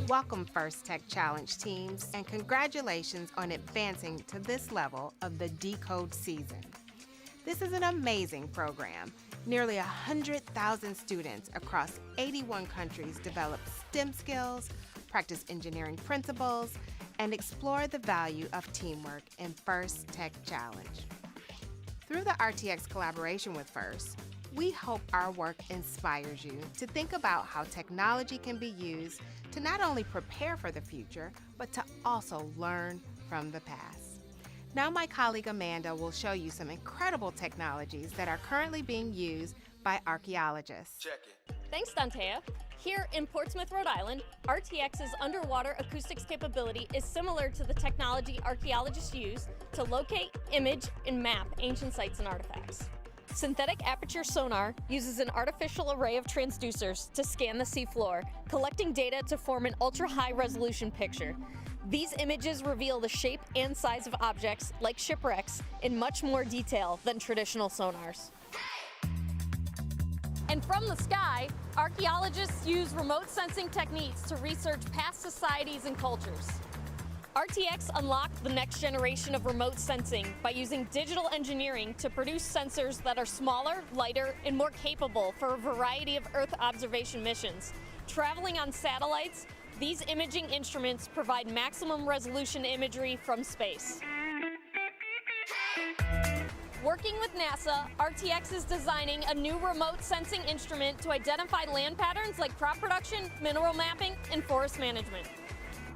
Welcome First Tech Challenge teams, and congratulations on advancing to this level of the DECODE season. This is an amazing program. Nearly 100,000 students across 81 countries develop STEM skills, practice engineering principles, and explore the value of teamwork in First Tech Challenge. Through the RTX collaboration with FIRST, we hope our work inspires you to think about how technology can be used to not only prepare for the future, but to also learn from the past. Now my colleague Amanda will show you some incredible technologies that are currently being used by archaeologists. Check it. Thanks, Dantea. Here in Portsmouth, Rhode Island, RTX's underwater acoustics capability is similar to the technology archaeologists use to locate, image, and map ancient sites and artifacts. Synthetic aperture sonar uses an artificial array of transducers to scan the seafloor, collecting data to form an ultra-high resolution picture. These images reveal the shape and size of objects, like shipwrecks, in much more detail than traditional sonars. And from the sky, archaeologists use remote sensing techniques to research past societies and cultures. RTX unlocked the next generation of remote sensing by using digital engineering to produce sensors that are smaller, lighter, and more capable for a variety of Earth observation missions. Traveling on satellites, these imaging instruments provide maximum resolution imagery from space. Working with NASA, RTX is designing a new remote sensing instrument to identify land patterns like crop production, mineral mapping, and forest management.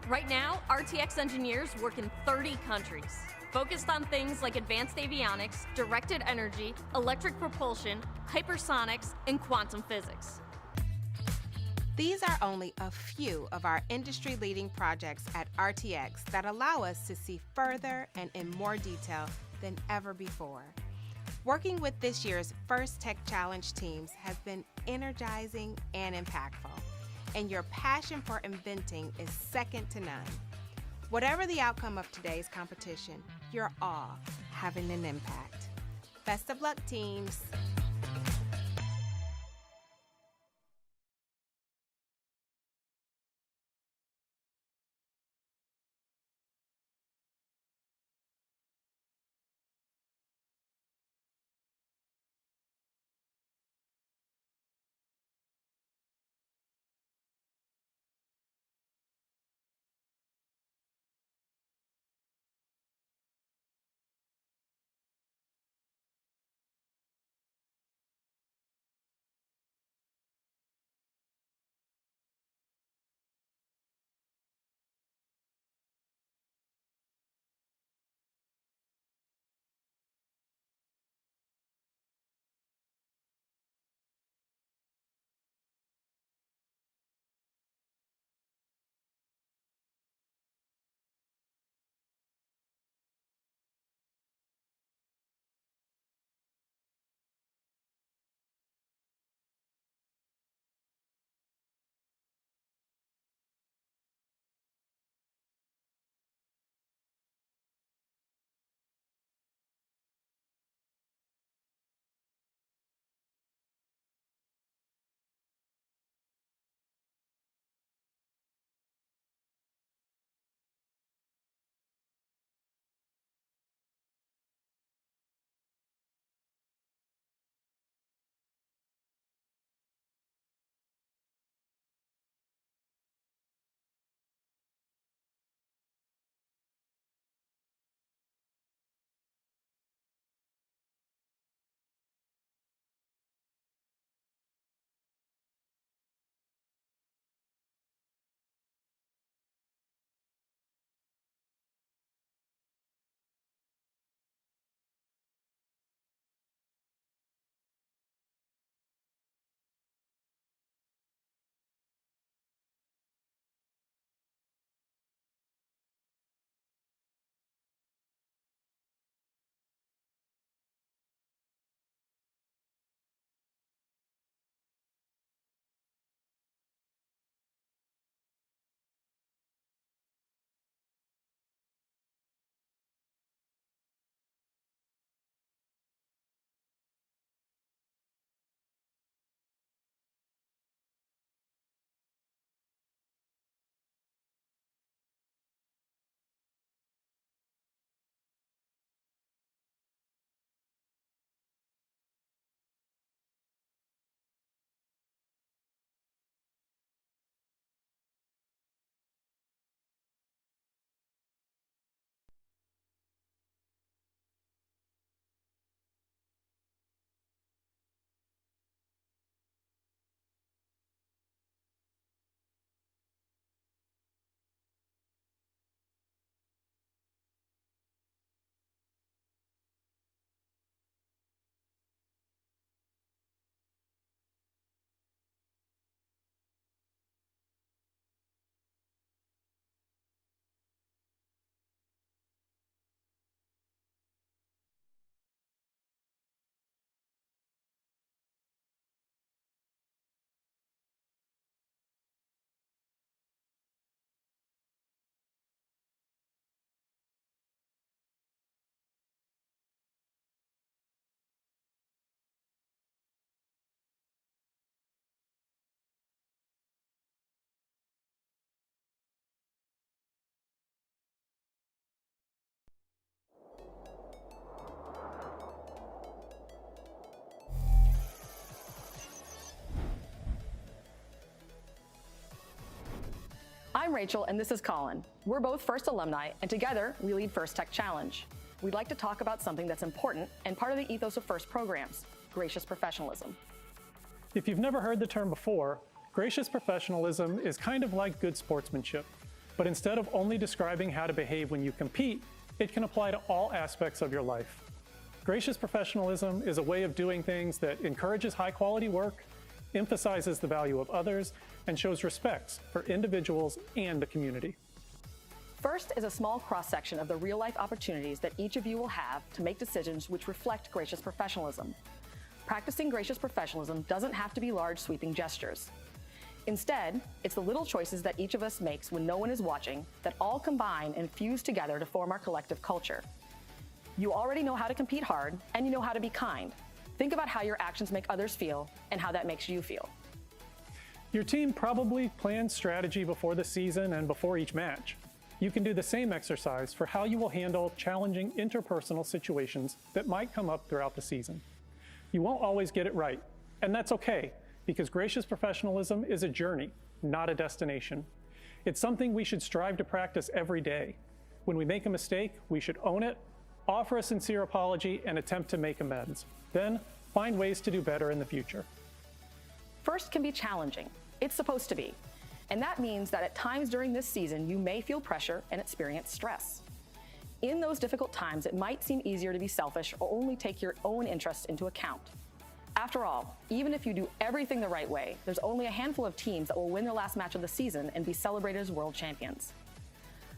Right now, RTX engineers work in 30 countries, focused on things like advanced avionics, directed energy, electric propulsion, hypersonics, and quantum physics. These are only a few of our industry-leading projects at RTX that allow us to see further and in more detail than ever before. Working with this year's First Tech Challenge teams has been energizing and impactful, and your passion for inventing is second to none. Whatever the outcome of today's competition, you're all having an impact. Best of luck, teams. I'm Rachel, and this is Colin. We're both First alumni, and together we lead First Tech Challenge. We'd like to talk about something that's important and part of the ethos of First programs, gracious professionalism. If you've never heard the term before, gracious professionalism is kind of like good sportsmanship. But instead of only describing how to behave when you compete, it can apply to all aspects of your life. Gracious professionalism is a way of doing things that encourages high-quality work, emphasizes the value of others, and shows respect for individuals and the community. First is a small cross-section of the real-life opportunities that each of you will have to make decisions which reflect gracious professionalism. Practicing gracious professionalism doesn't have to be large, sweeping gestures. Instead, it's the little choices that each of us makes when no one is watching that all combine and fuse together to form our collective culture. You already know how to compete hard, and you know how to be kind. Think about how your actions make others feel and how that makes you feel. Your team probably plans strategy before the season and before each match. You can do the same exercise for how you will handle challenging interpersonal situations that might come up throughout the season. You won't always get it right, and that's okay, because gracious professionalism is a journey, not a destination. It's something we should strive to practice every day. When we make a mistake, we should own it, offer a sincere apology, and attempt to make amends. Then, find ways to do better in the future. First can be challenging. It's supposed to be. And that means that at times during this season, you may feel pressure and experience stress. In those difficult times, it might seem easier to be selfish or only take your own interests into account. After all, even if you do everything the right way, there's only a handful of teams that will win their last match of the season and be celebrated as world champions.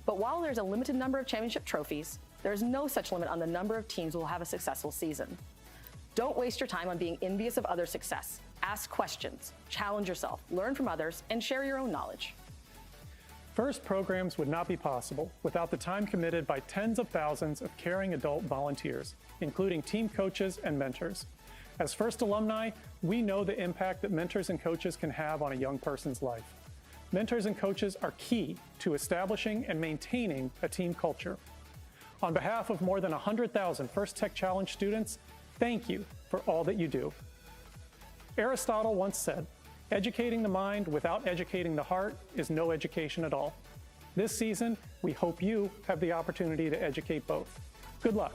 But while there's a limited number of championship trophies, there's no such limit on the number of teams who will have a successful season. Don't waste your time on being envious of others' success. Ask questions, challenge yourself, learn from others, and share your own knowledge. First programs would not be possible without the time committed by tens of thousands of caring adult volunteers, including team coaches and mentors. As First alumni, we know the impact that mentors and coaches can have on a young person's life. Mentors and coaches are key to establishing and maintaining a team culture. On behalf of more than 100,000 First Tech Challenge students, thank you for all that you do. Aristotle once said, "Educating the mind without educating the heart is no education at all." This season, we hope you have the opportunity to educate both. Good luck.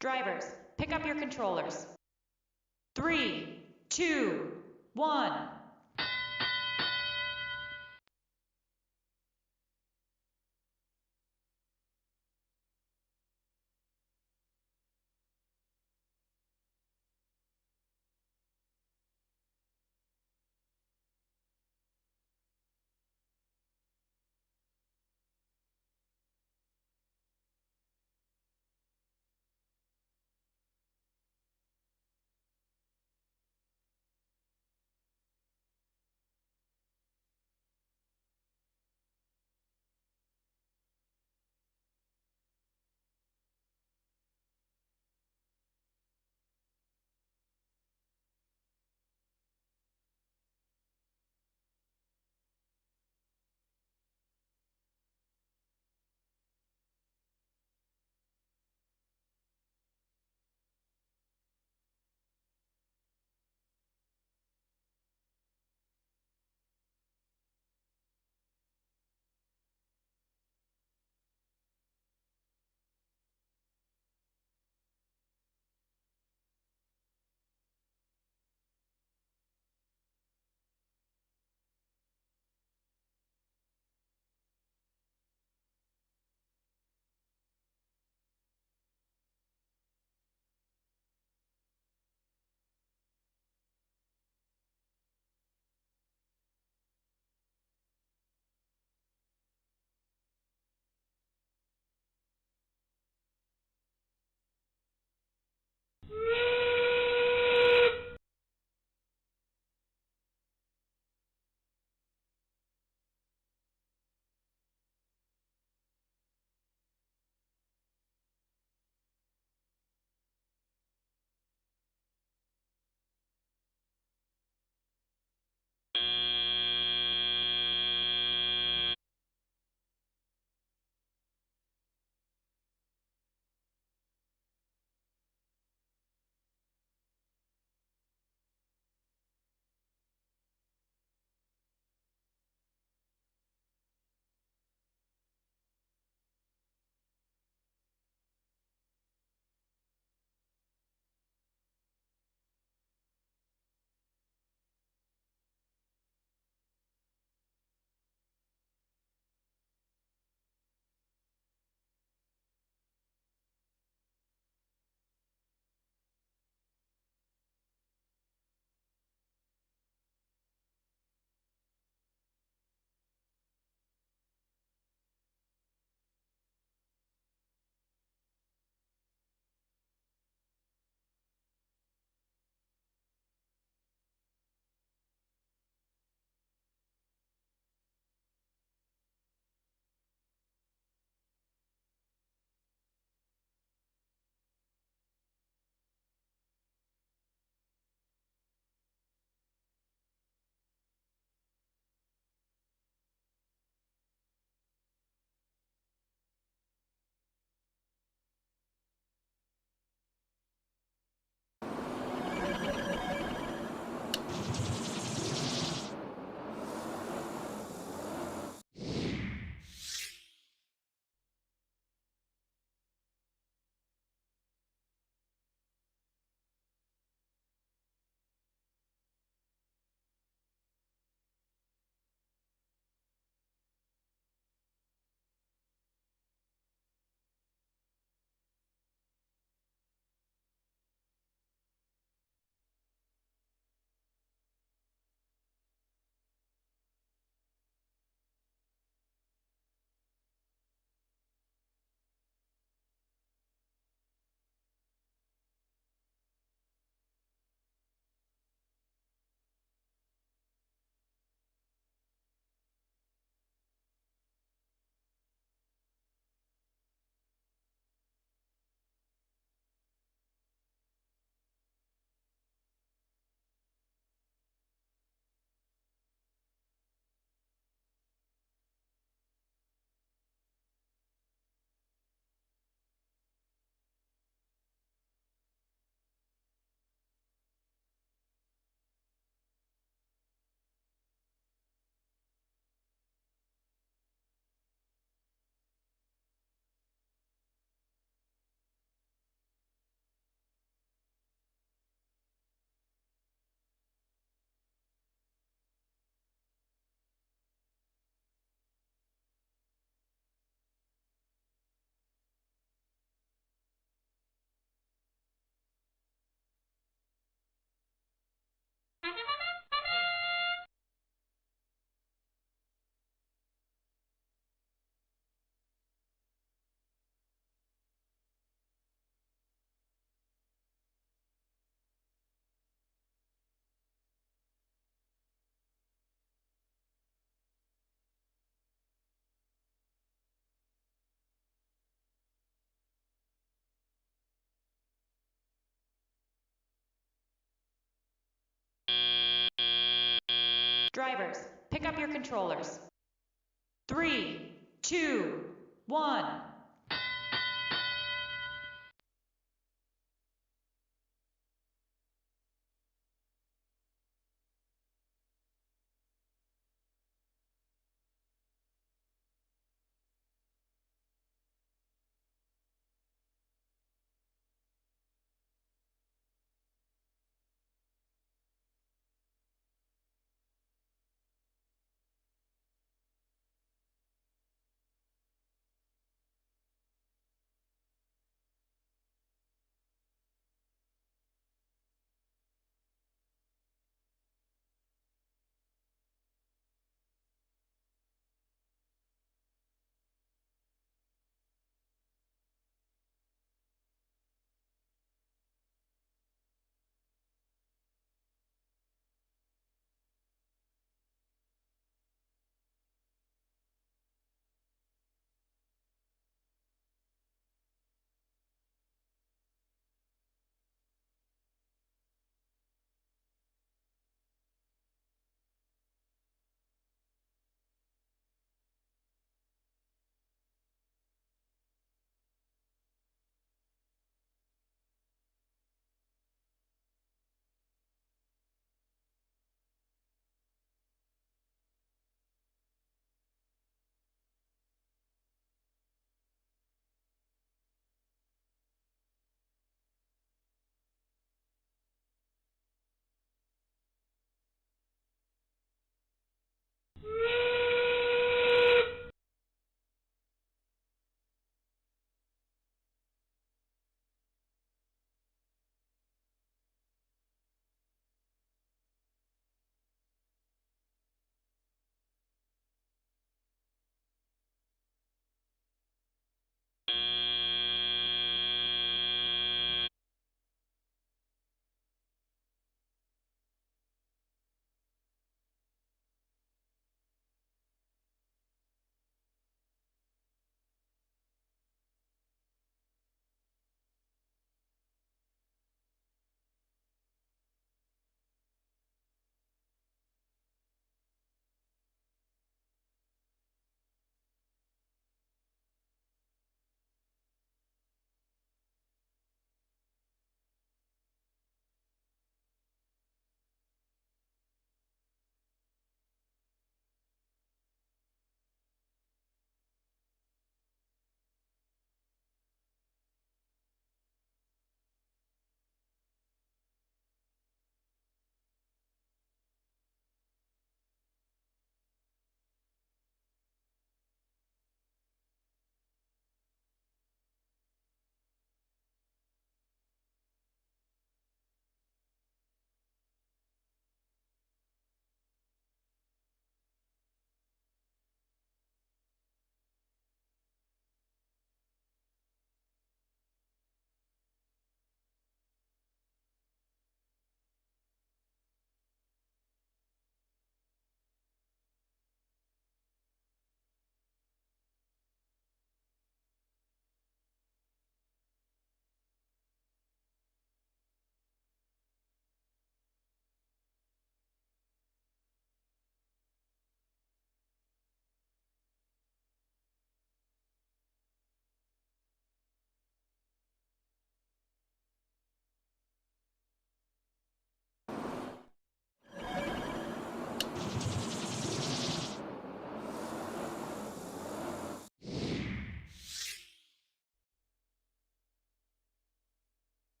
Drivers, pick up your controllers. 3, 2, 1. Drivers, pick up your controllers. 3, 2, 1.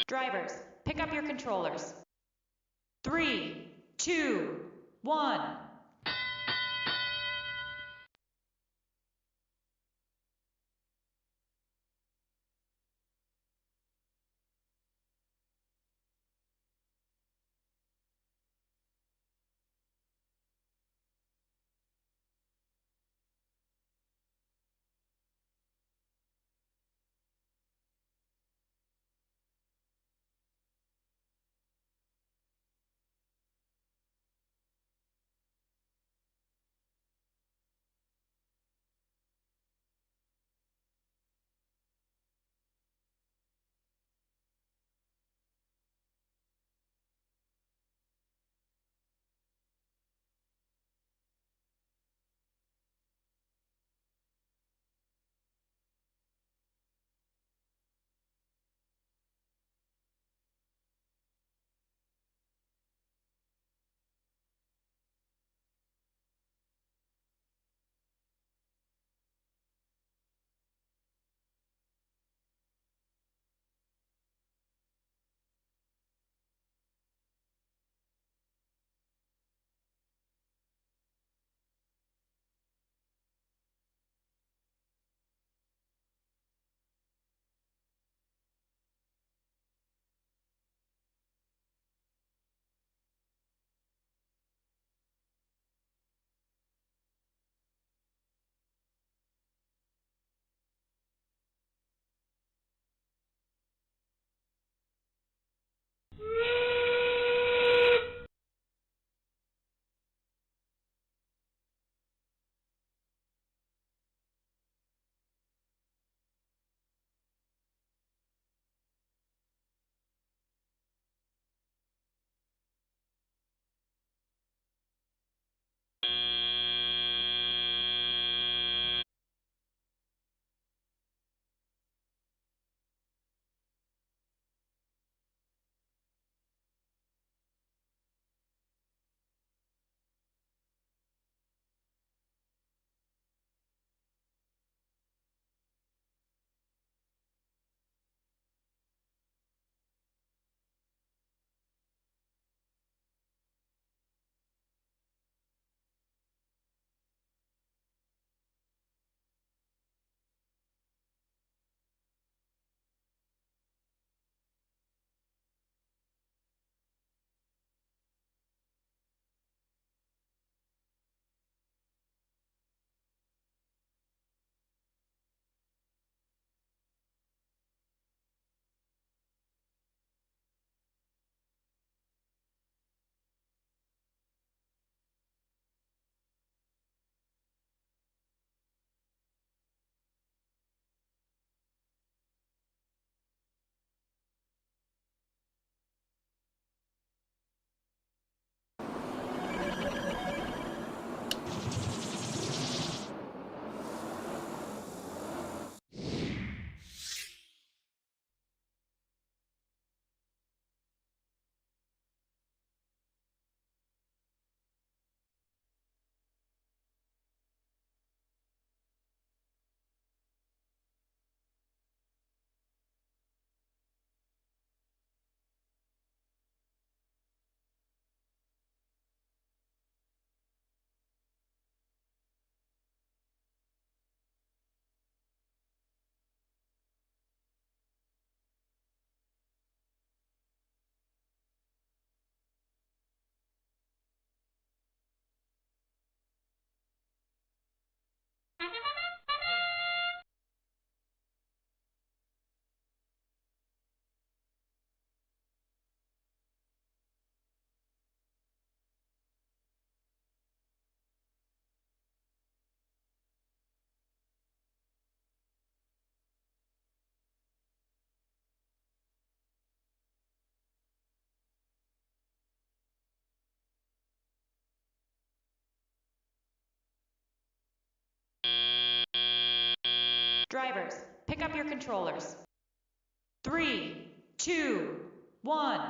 Drivers, pick up your controllers. 3, 2, 1. Drivers, pick up your controllers. 3, 2, 1.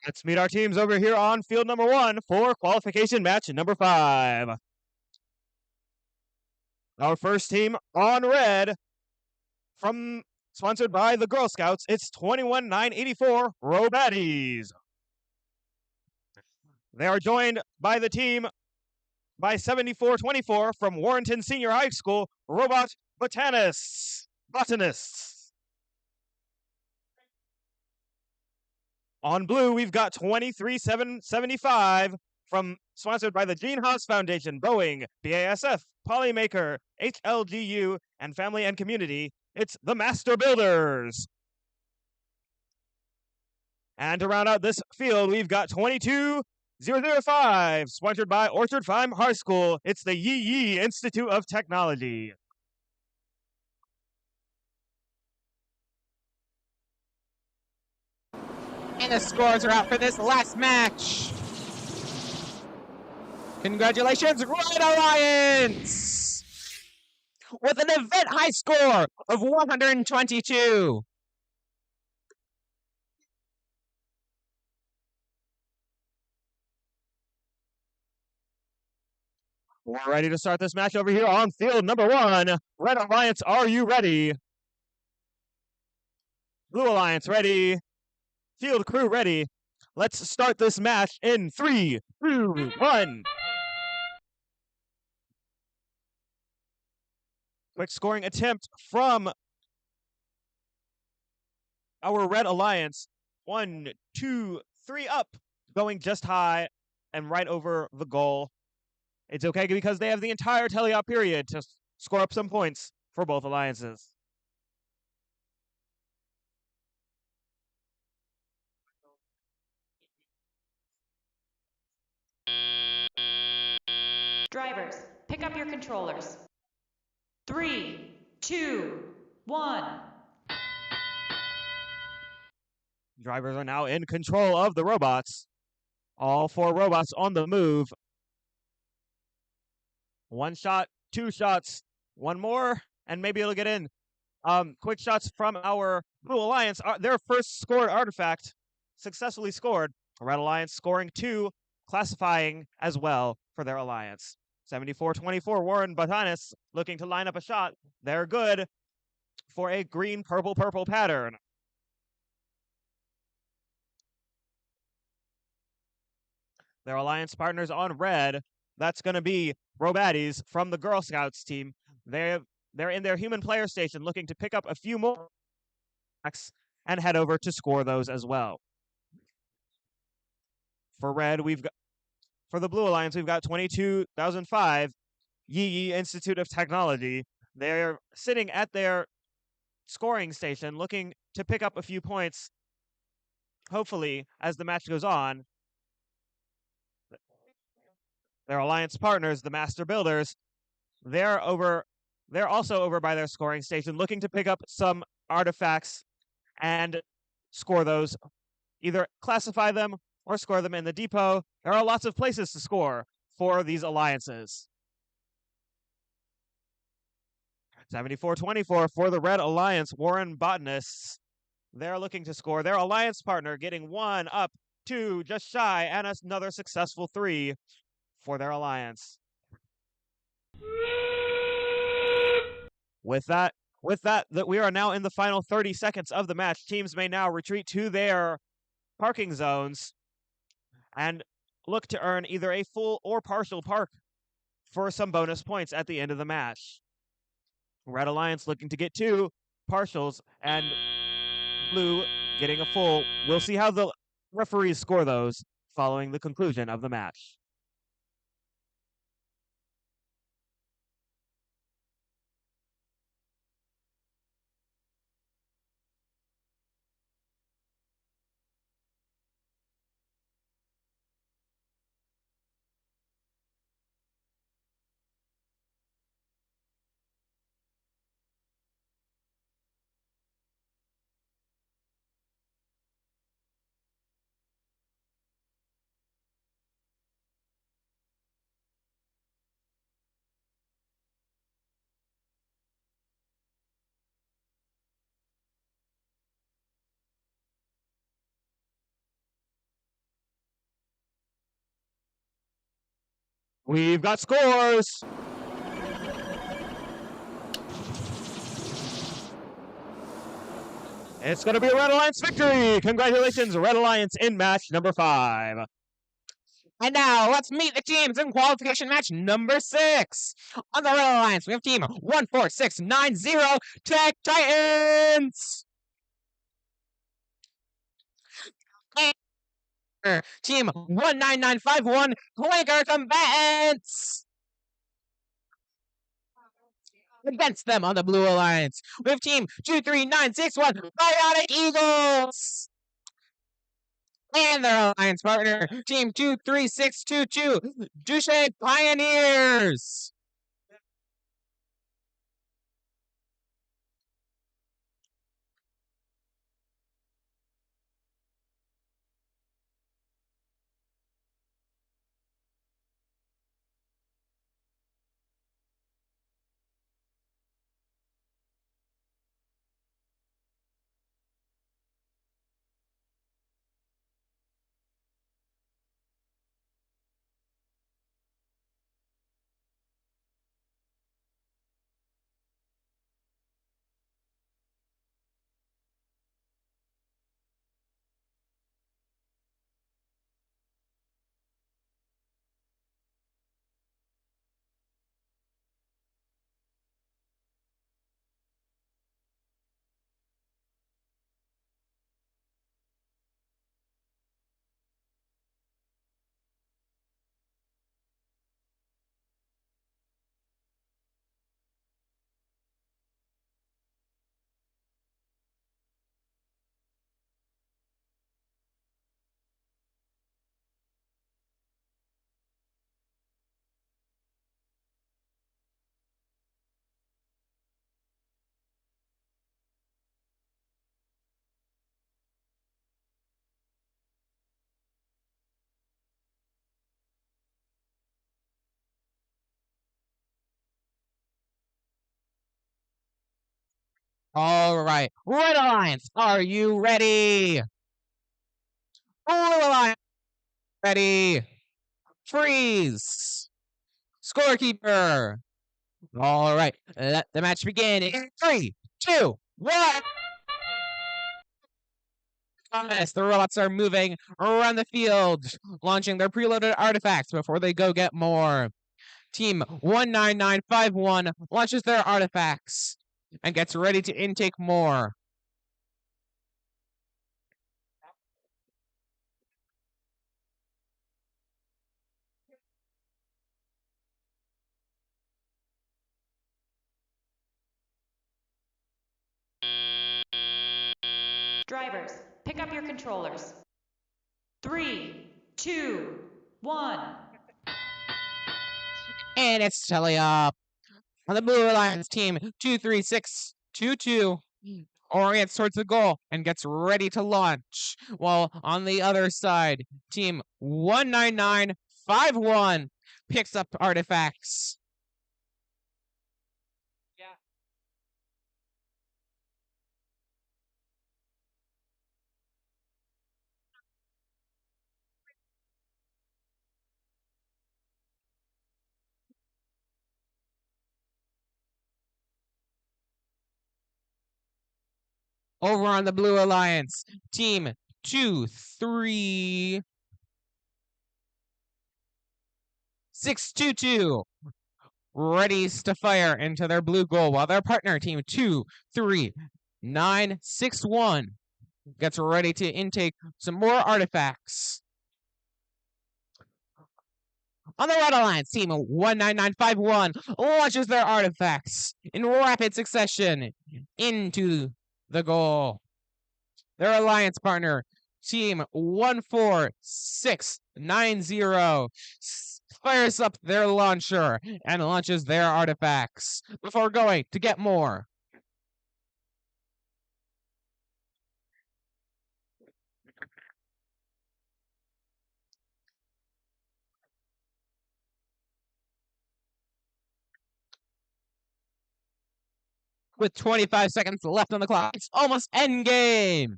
Let's meet our teams over here on field number 1 for qualification match number 5. Our first team on red, sponsored by the Girl Scouts, it's 21984 Robaddies. They are joined by the team by 7424 from Warrenton Senior High School, Robot Botanists. On blue, we've got 23775 sponsored by the Gene Haas Foundation, Boeing, BASF, Polymaker, HLGU, and Family and Community. It's the Master Builders. And to round out this field, we've got 22005, sponsored by Orchard Farm High School. It's the Yi Yi Institute of Technology. And the scores are out for this last match. Congratulations, Red Alliance! With an event high score of 122. We're ready to start this match over here on field number 1. Red Alliance, are you ready? Blue Alliance, ready. Field crew, ready. Let's start this match in 3, 2, 1. Quick scoring attempt from our Red Alliance. 1, 2, 3 up. Going just high and right over the goal. It's okay because they have the entire teleop period to score up some points for both alliances. Drivers, pick up your controllers. 3, 2, 1. Drivers are now in control of the robots. All 4 robots on the move. 1 shot, 2 shots, 1 more, and maybe it'll get in. Quick shots from our Blue Alliance. Their first scored artifact successfully scored. Red Alliance scoring 2, classifying as well for their alliance. 7424 Warren Botanists looking to line up a shot. They're good for a green, purple, purple pattern. Their alliance partners on red, that's going to be Robaddies from the Girl Scouts team. They're in their human player station looking to pick up a few more and head over to score those as well. For red, for the Blue Alliance, we've got 22005 Yi Yi Institute of Technology. They're sitting at their scoring station looking to pick up a few points, hopefully, as the match goes on. Their alliance partners, the Master Builders, they're also over by their scoring station looking to pick up some artifacts and score those, either classify them or score them in the depot. There are lots of places to score for these alliances. 7424 for the Red Alliance, Warren Botanists. They're looking to score. Their alliance partner getting 1 up, 2 just shy, and another successful 3 for their alliance. With that, we are now in the final 30 seconds of the match. Teams may now retreat to their parking zones and look to earn either a full or partial park for some bonus points at the end of the match. Red Alliance looking to get 2 partials and Blue getting a full. We'll see how the referees score those following the conclusion of the match. We've got scores. It's going to be a Red Alliance victory. Congratulations, Red Alliance in match number 5. And now let's meet the teams in qualification match number 6. On the Red Alliance, we have team 14690 Tech Titans. And team 19951 Clanker Combatants. Against them on the Blue Alliance, we have team 23961 Bionic Eagles. And their alliance partner, team 23622 Douche Pioneers. All right, Red Alliance, are you ready? Blue Alliance, ready? Freeze. Scorekeeper. All right, let the match begin in 3, 2, 1. Yes, the robots are moving around the field, launching their preloaded artifacts before they go get more. Team 19951 launches their artifacts and gets ready to intake more. Drivers, pick up your controllers. 3, 2, 1. And it's tally up. On the Blue Alliance, team 23622 orients towards the goal and gets ready to launch. While on the other side, team 19951 picks up artifacts. Over on the Blue Alliance, team 23622 ready to fire into their blue goal, while their partner, team 23961, gets ready to intake some more artifacts. On the Red Alliance, Team 19951 launches their artifacts in rapid succession into the goal. Their alliance partner, Team 14690, fires up their launcher and launches their artifacts before going to get more. With 25 seconds left on the clock, it's almost endgame.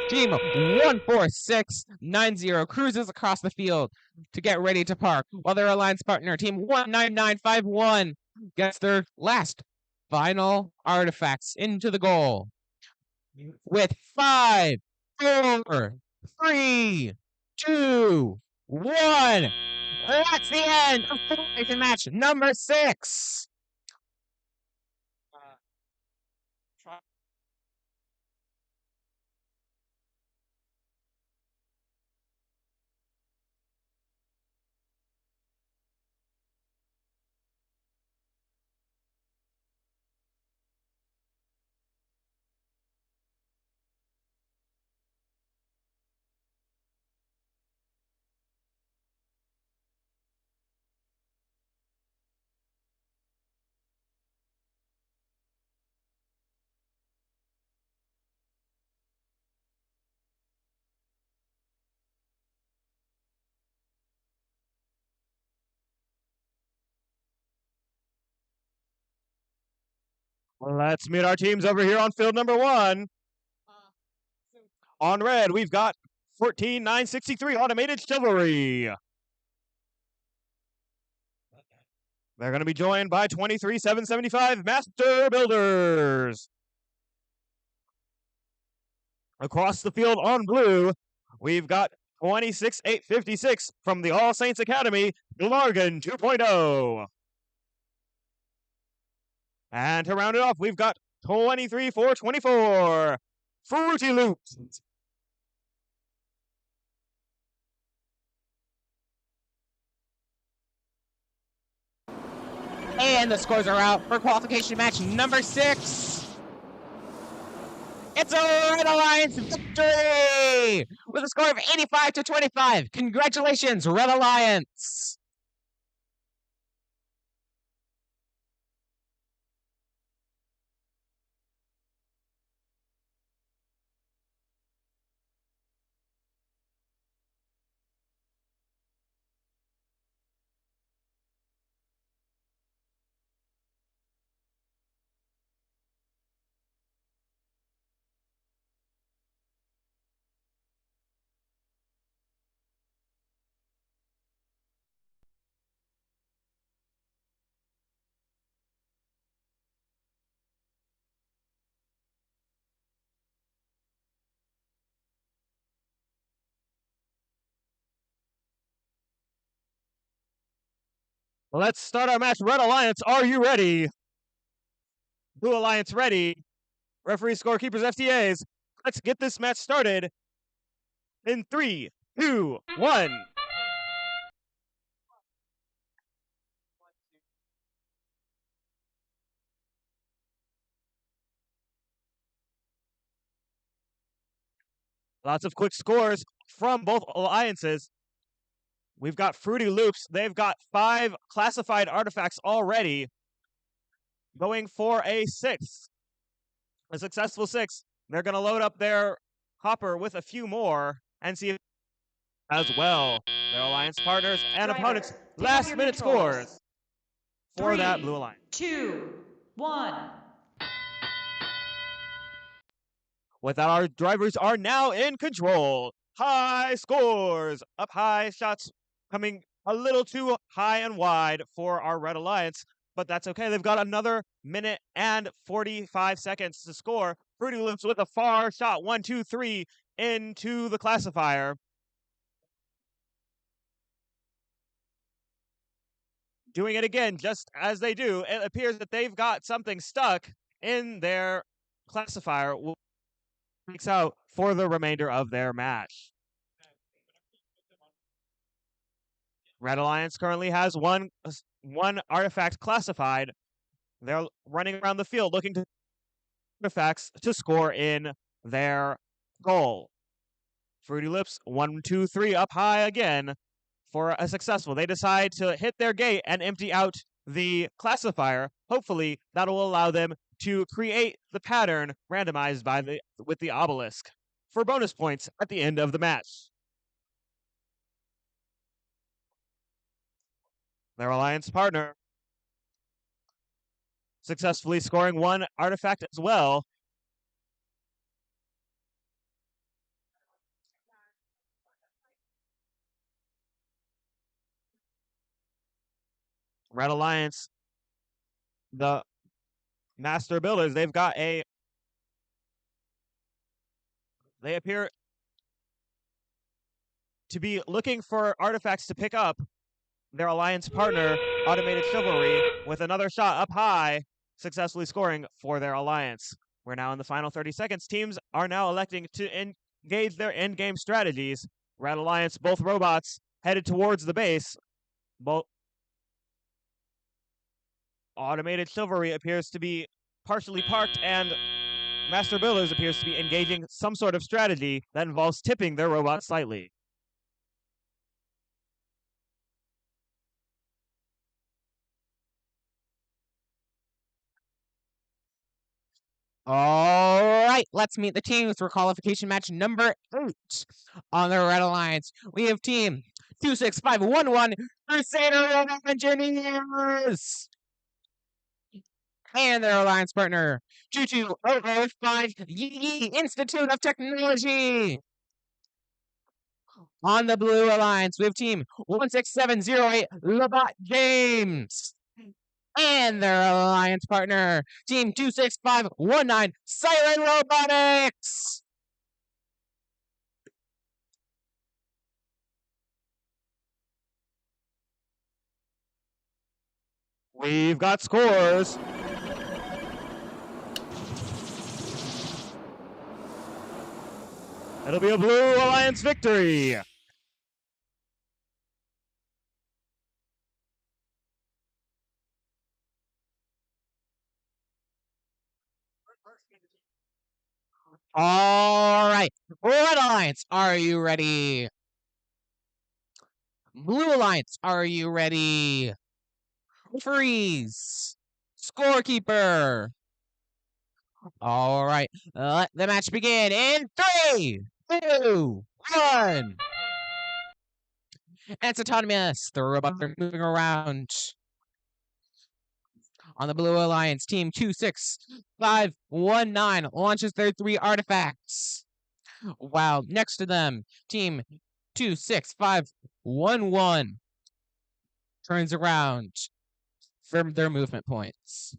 Team 14690 cruises across the field to get ready to park, while their alliance partner, Team 19951, gets their last final artifacts into the goal. With 5, 4, 3, 2, 1. That's the end of Qualification match number 6. Let's meet our teams over here on field number 1. On red, we've got 14963 Automated Chivalry. They're going to be joined by 23775 Master Builders. Across the field on blue, we've got 26856 from the All Saints Academy, Glargan 2.0. And to round it off, we've got 23424 Fruity Loops. And the scores are out for qualification match number 6. It's a Red Alliance victory with a score of 85-25. Congratulations, Red Alliance. Let's start our match. Red Alliance, are you ready? Blue Alliance ready. Referees, scorekeepers, FTAs. Let's get this match started in 3, 2, 1. Lots of quick scores from both alliances. We've got Fruity Loops. They've got 5 classified artifacts already, going for a 6. A successful 6. They're going to load up their hopper with a few more and see if as well. Their alliance partners and opponents last minute scores for that Blue Alliance. 2, 1. With that, our drivers are now in control. High scores, up high, shots coming a little too high and wide for our Red Alliance, but that's okay. They've got another minute and 45 seconds to score. Fruity Loops with a far shot, 1, 2, 3 into the classifier. Doing it again, just as they do. It appears that they've got something stuck in their classifier. Weeks out for the remainder of their match. Red Alliance currently has one artifact classified. They're running around the field looking to artifacts to score in their goal. Fruity Lips, 1, 2, 3, up high again for a successful. They decide to hit their gate and empty out the classifier. Hopefully, that will allow them to create the pattern randomized with the obelisk for bonus points at the end of the match. Their alliance partner successfully scoring one artifact as well. Red Alliance, the master builders, they appear to be looking for artifacts to pick up. Their alliance partner, Automated Chivalry, with another shot up high, successfully scoring for their alliance. We're now in the final 30 seconds. Teams are now electing to engage their end-game strategies. Red Alliance, both robots headed towards the base. Both Automated Chivalry appears to be partially parked, and Master Builders appears to be engaging some sort of strategy that involves tipping their robot slightly. All right, let's meet the teams for qualification match number 8. On the Red Alliance, we have team 26511 Crusader Engineers and their alliance partner 22005 Yi Institute of Technology. On the Blue Alliance, we have team 16708 Labat James and their alliance partner, Team 26519, Siren Robotics! We've got scores. It'll be a Blue Alliance victory. All right, Red Alliance, are you ready? Blue Alliance, are you ready? Freeze! Scorekeeper! All right, let the match begin in 3, 2, 1. And it's autonomous. The robots are moving around. On the Blue Alliance, Team 26519 launches their 3 artifacts. While next to them, Team 26511 turns around for their movement points.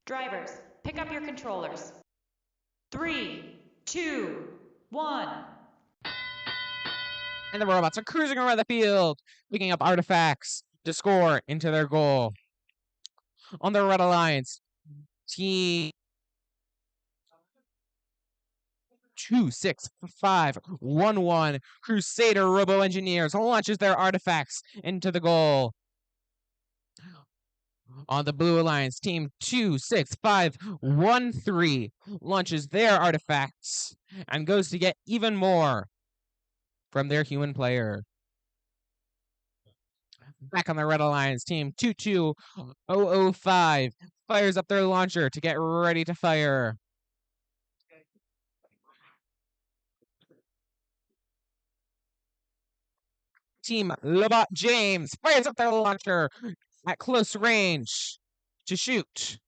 Drivers, pick up your controllers. 3, 2, 1. And the robots are cruising around the field, picking up artifacts to score into their goal. On the Red Alliance, Team 26511 Crusader Robo Engineers launches their artifacts into the goal. On the Blue Alliance, Team 26513 launches their artifacts and goes to get even more from their human player. Back on the Red Alliance, Team 22005 fires up their launcher to get ready to fire. Team Labat James fires up their launcher at close range to shoot.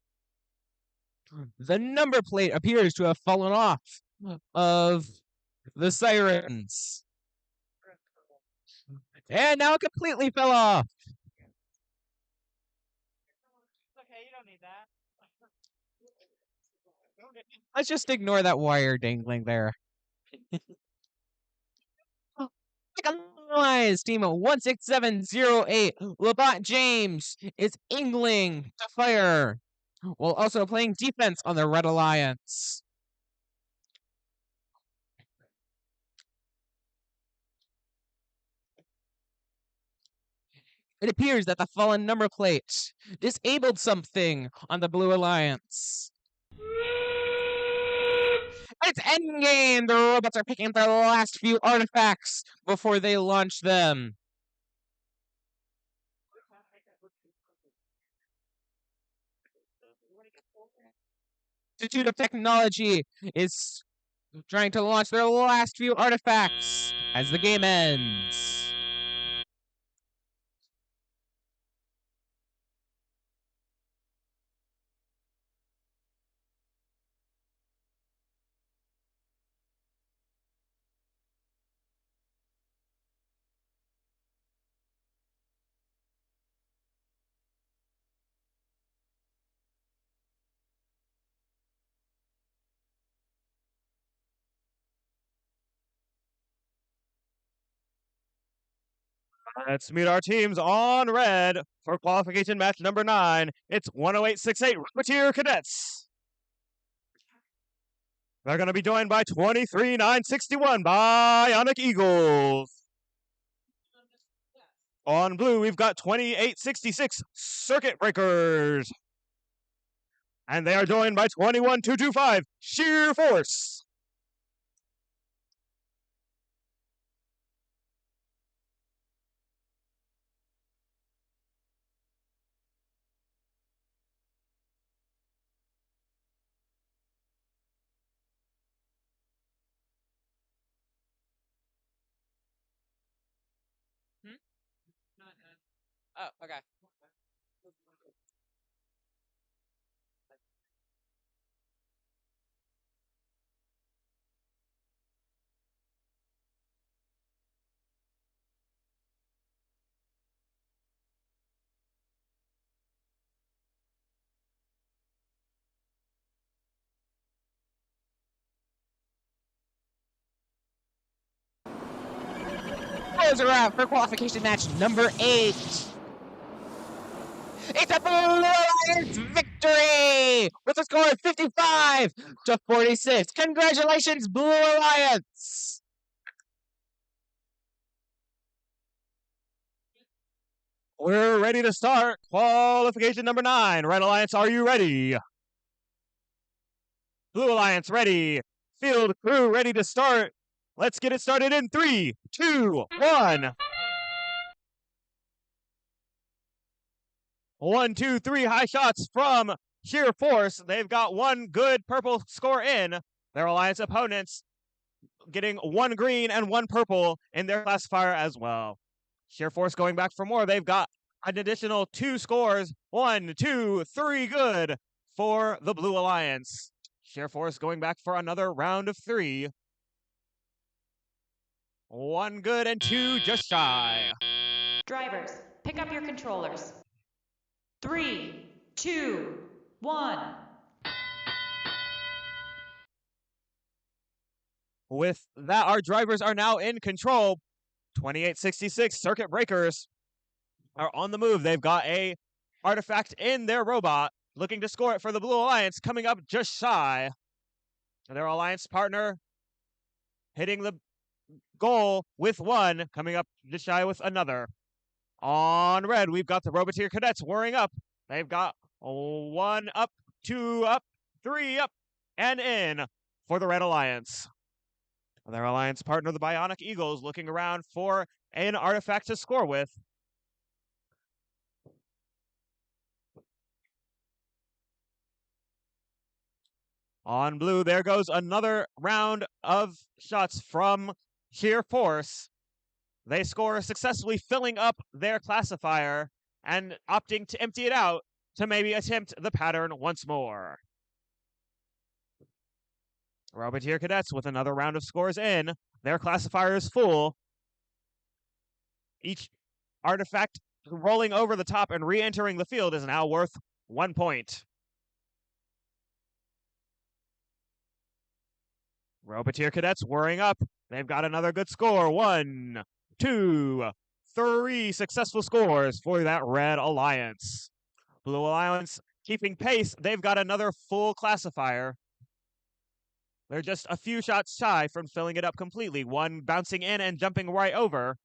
The number plate appears to have fallen off of the sirens. And now it completely fell off. Okay, you don't need that. Let's just ignore that wire dangling there. Otherwise, Team 16708 Labat James is angling to fire while also playing defense on the Red Alliance. It appears that the fallen number plate disabled something on the Blue Alliance. It's endgame! The robots are picking up their last few artifacts before they launch them. Institute of Technology is trying to launch their last few artifacts as the game ends. Let's meet our teams on red for qualification match number 9. It's 10868 Rocketeer Cadets. They're going to be joined by 23961 Bionic Eagles. On blue, we've got 2866 Circuit Breakers. And they are joined by 21225 Sheer Force. Oh, okay. Those are out for qualification match number 8. It's a Blue Alliance victory with a score of 55-46. Congratulations, Blue Alliance! We're ready to start qualification number 9. Red Alliance, are you ready? Blue Alliance, ready. Field crew, ready to start. Let's get it started in 3, 2, 1. 1, 2, 3 high shots from Sheer Force. They've got one good purple score in. Their Alliance opponents getting one green and one purple in their classifier as well. Sheer Force going back for more. They've got an additional 2 scores. 1, 2, 3 good for the Blue Alliance. Sheer Force going back for another round of 3. 1 good and 2 just shy. Drivers, pick up your controllers. 3, 2, 1. With that, our drivers are now in control. 2866 Circuit Breakers are on the move. They've got a artifact in their robot, looking to score it for the Blue Alliance, coming up just shy. Their Alliance partner hitting the goal with 1, coming up just shy with another. On red, we've got the Roboteer Cadets whirring up. They've got 1 up, 2 up, 3 up, and in for the Red Alliance. Their Alliance partner, the Bionic Eagles, looking around for an artifact to score with. On blue, there goes another round of shots from Sheer Force. They score successfully, filling up their classifier and opting to empty it out to maybe attempt the pattern once more. Roboteer Cadets with another round of scores in. Their classifier is full. Each artifact rolling over the top and re-entering the field is now worth 1 point. Roboteer Cadets whirring up. They've got another good score. 1, 2, 3 successful scores for that Red Alliance. Blue Alliance Keeping pace, they've got another full classifier. They're just a few shots shy from filling it up completely. One bouncing in and jumping right over.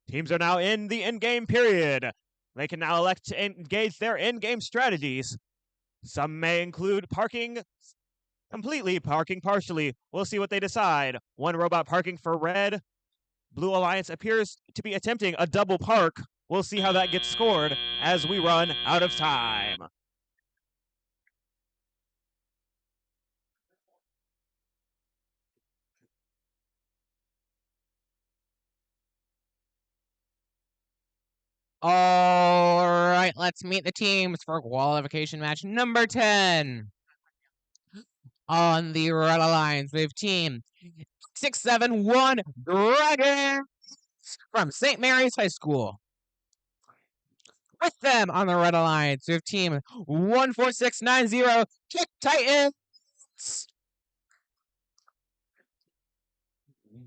Teams are now in the in-game period. They can now elect to engage their in-game strategies. Some may include parking completely, parking partially. We'll see what they decide. One robot parking for red. Blue Alliance appears to be attempting a double park. We'll see how that gets scored as we run out of time. All right, let's meet the teams for qualification match number 10. On the Red Alliance, we have team 671 Dragons from St. Mary's High School. With them on the Red Alliance, we have team 14690 Kick Titans.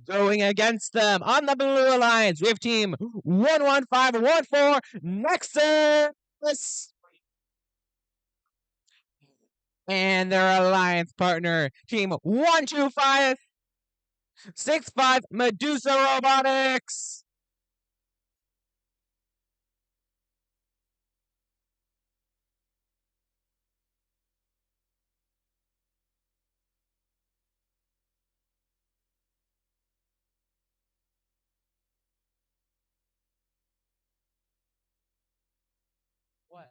Going against them on the Blue Alliance, we have team 11514 Nexus. And their alliance partner, team 12565 Medusa Robotics. What?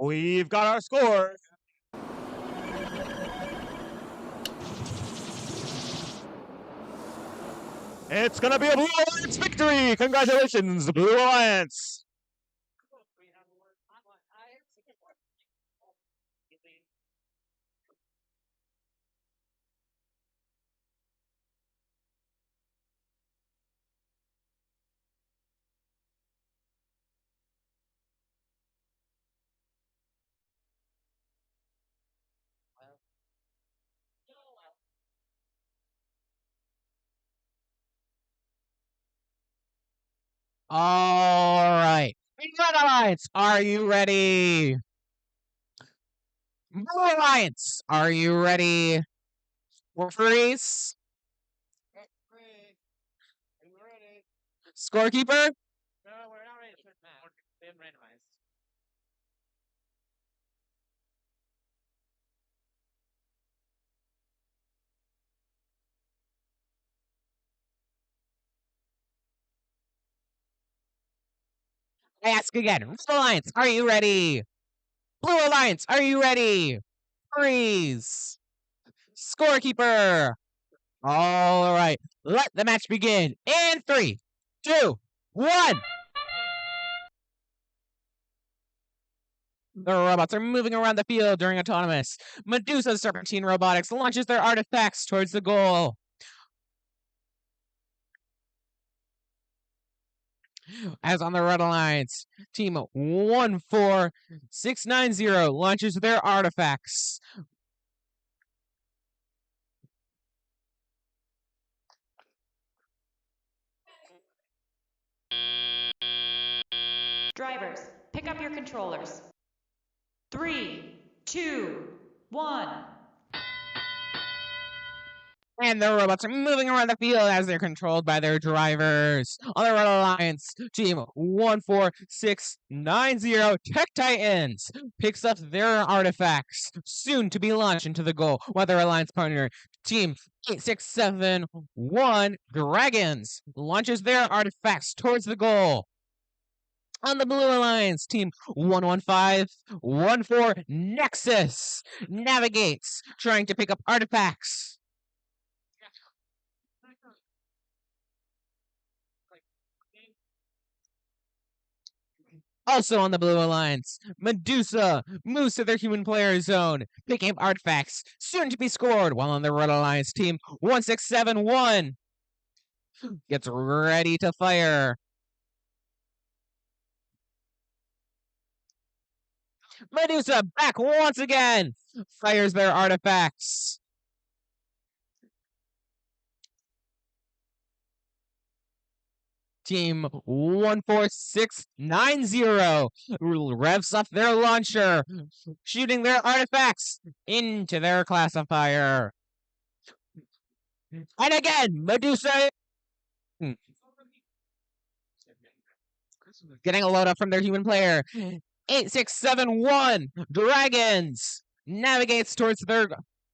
We've got our score. It's going to be a Blue Alliance victory. Congratulations, Blue Alliance. All right. Red Alliance, are you ready? Blue Alliance, are you ready? For freeze? Scorekeeper? No, we're not ready to put match. They haven't randomized. I ask again. Red Alliance, are you ready? Blue Alliance, are you ready? Freeze. Scorekeeper. All right. Let the match begin in 3, 2, 1. The robots are moving around the field during autonomous. Medusa Serpentine Robotics launches their artifacts towards the goal. As on the Red Alliance, team 14690 launches their artifacts. Drivers, pick up your controllers. 3, 2, 1. And the robots are moving around the field as they're controlled by their drivers. On the Red Alliance, team 14690 Tech Titans picks up their artifacts, soon to be launched into the goal, while their alliance partner, team 8671 Dragons, launches their artifacts towards the goal. On the Blue Alliance, team 11514 Nexus navigates, trying to pick up artifacts. Also on the Blue Alliance, Medusa moves to their human player zone, picking up artifacts soon to be scored, while on the Red Alliance team, 1671 gets ready to fire. Medusa back once again, fires their artifacts. Team 14690 revs up their launcher, shooting their artifacts into their classifier. And again, Medusa getting a load up from their human player. 8671 Dragons navigates towards their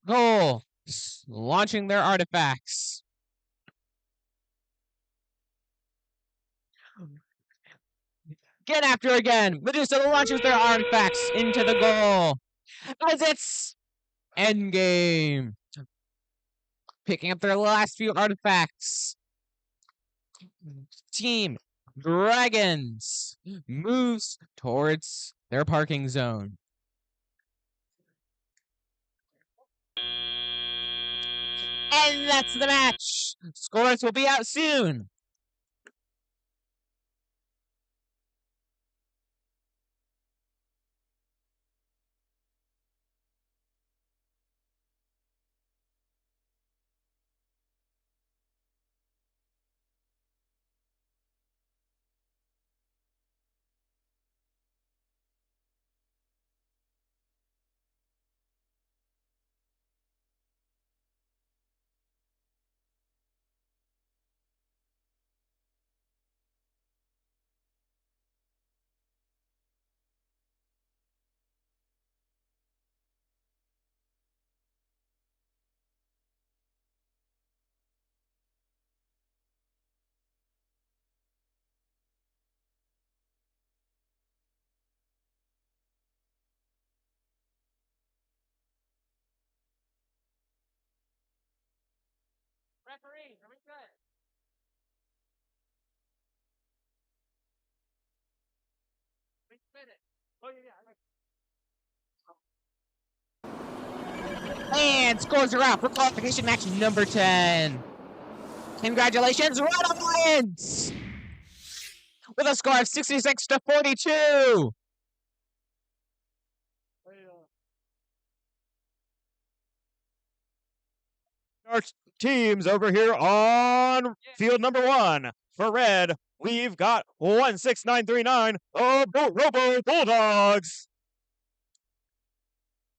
goal, launching their artifacts. Get after again. Medusa launches their artifacts into the goal as it's endgame. Picking up their last few artifacts. Team Dragons moves towards their parking zone. And that's the match. Scores will be out soon. Referee, are we good? Wait a minute. Oh, yeah. And scores are out for qualification match number 10. Congratulations, Red Alliance! With a score of 66-42. Our teams over here on field number 1. For red, we've got 16939 Robo Bulldogs.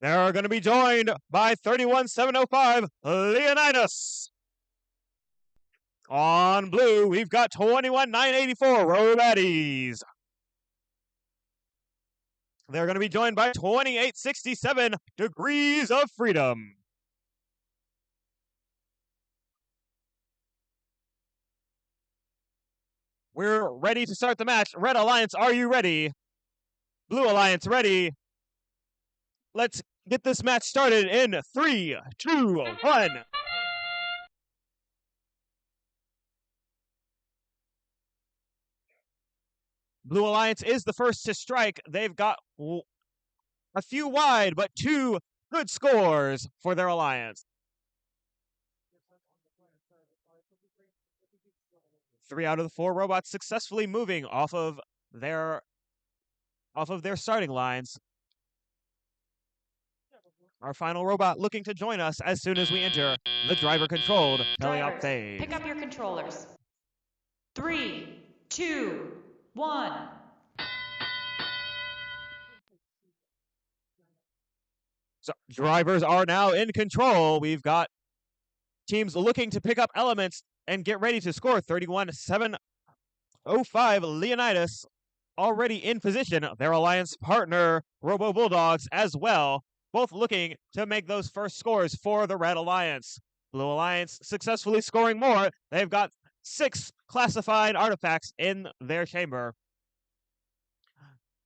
They're going to be joined by 31705 Leonidas. On blue, we've got 21984 Robaddies. They're going to be joined by 2867 Degrees of Freedom. We're ready to start the match. Red Alliance, are you ready? Blue Alliance, ready? Let's get this match started in 3, 2, 1. Blue Alliance is the first to strike. They've got a few wide, but 2 good scores for their alliance. 3 out of the 4 robots successfully moving off of their starting lines. Our final robot looking to join us as soon as we enter the driver-controlled teleop phase. Pick up your controllers. 3, 2, 1. So drivers are now in control. We've got teams looking to pick up elements and get ready to score. 31705 Leonidas already in position. Their alliance partner, Robo Bulldogs, as well, both looking to make those first scores for the Red Alliance. Blue Alliance successfully scoring more. They've got 6 classified artifacts in their chamber.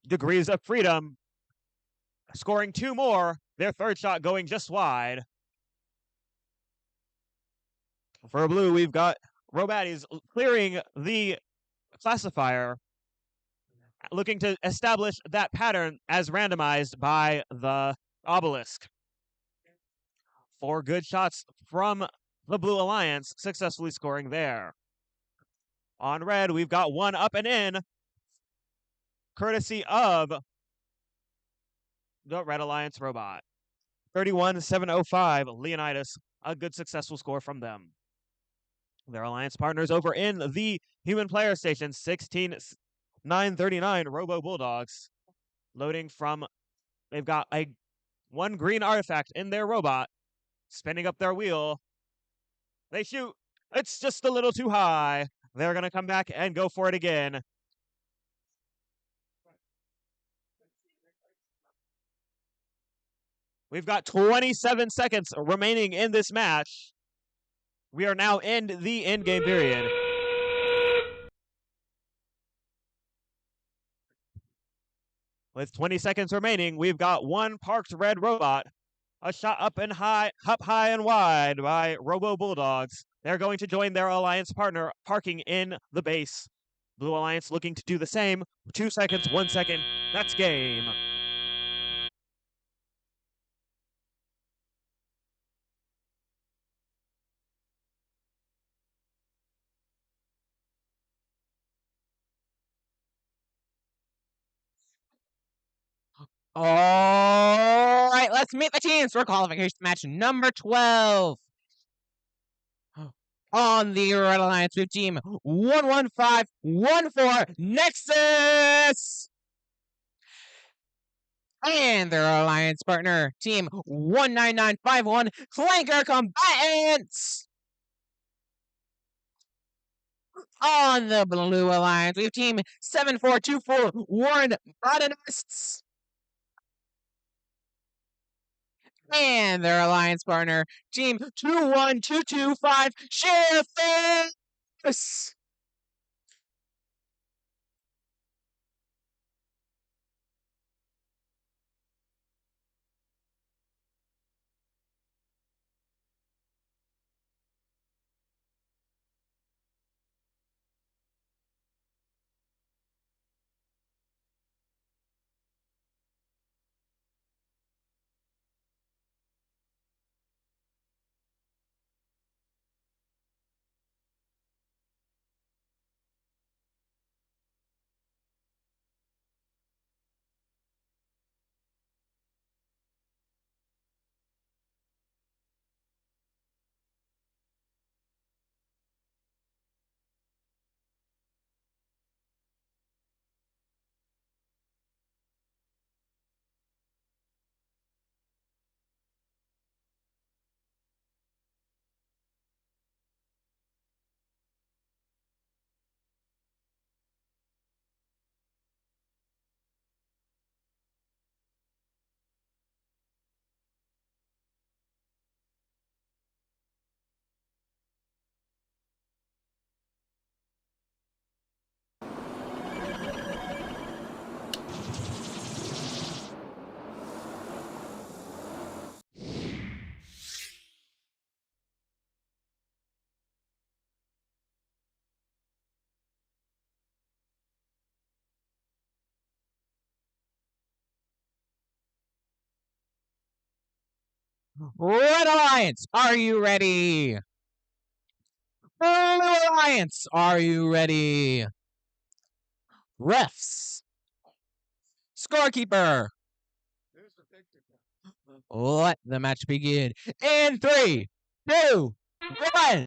Degrees of Freedom scoring 2 more. Their third shot going just wide. For blue, we've got Robaddies clearing the classifier looking to establish that pattern as randomized by the obelisk. 4 good shots from the Blue Alliance, successfully scoring there. On red, we've got 1 up and in, courtesy of the Red Alliance robot. 31-705, Leonidas, a good successful score from them. Their alliance partners over in the human player station, 16-939 Robo Bulldogs, loading from, they've got 1 green artifact in their robot, spinning up their wheel. They shoot. It's just a little too high. They're going to come back and go for it again. We've got 27 seconds remaining in this match. We are now in the in-game period. With 20 seconds remaining, we've got 1 parked red robot. A shot up high and wide by Robo Bulldogs. They're going to join their alliance partner, parking in the base. Blue Alliance looking to do the same. 2 seconds, 1 second. That's game. All right, let's meet the teams for qualification match number 12. On the Red Alliance, we have team 11514 Nexus. And their alliance partner, team 19951 Clanker Combatants. On the Blue Alliance, we have team 7424 Warren Botanists. And their alliance partner, team 21225 Sheriffs. Red Alliance, are you ready? Blue Alliance, are you ready? Refs. Scorekeeper. Let the match begin. In 3, 2, 1.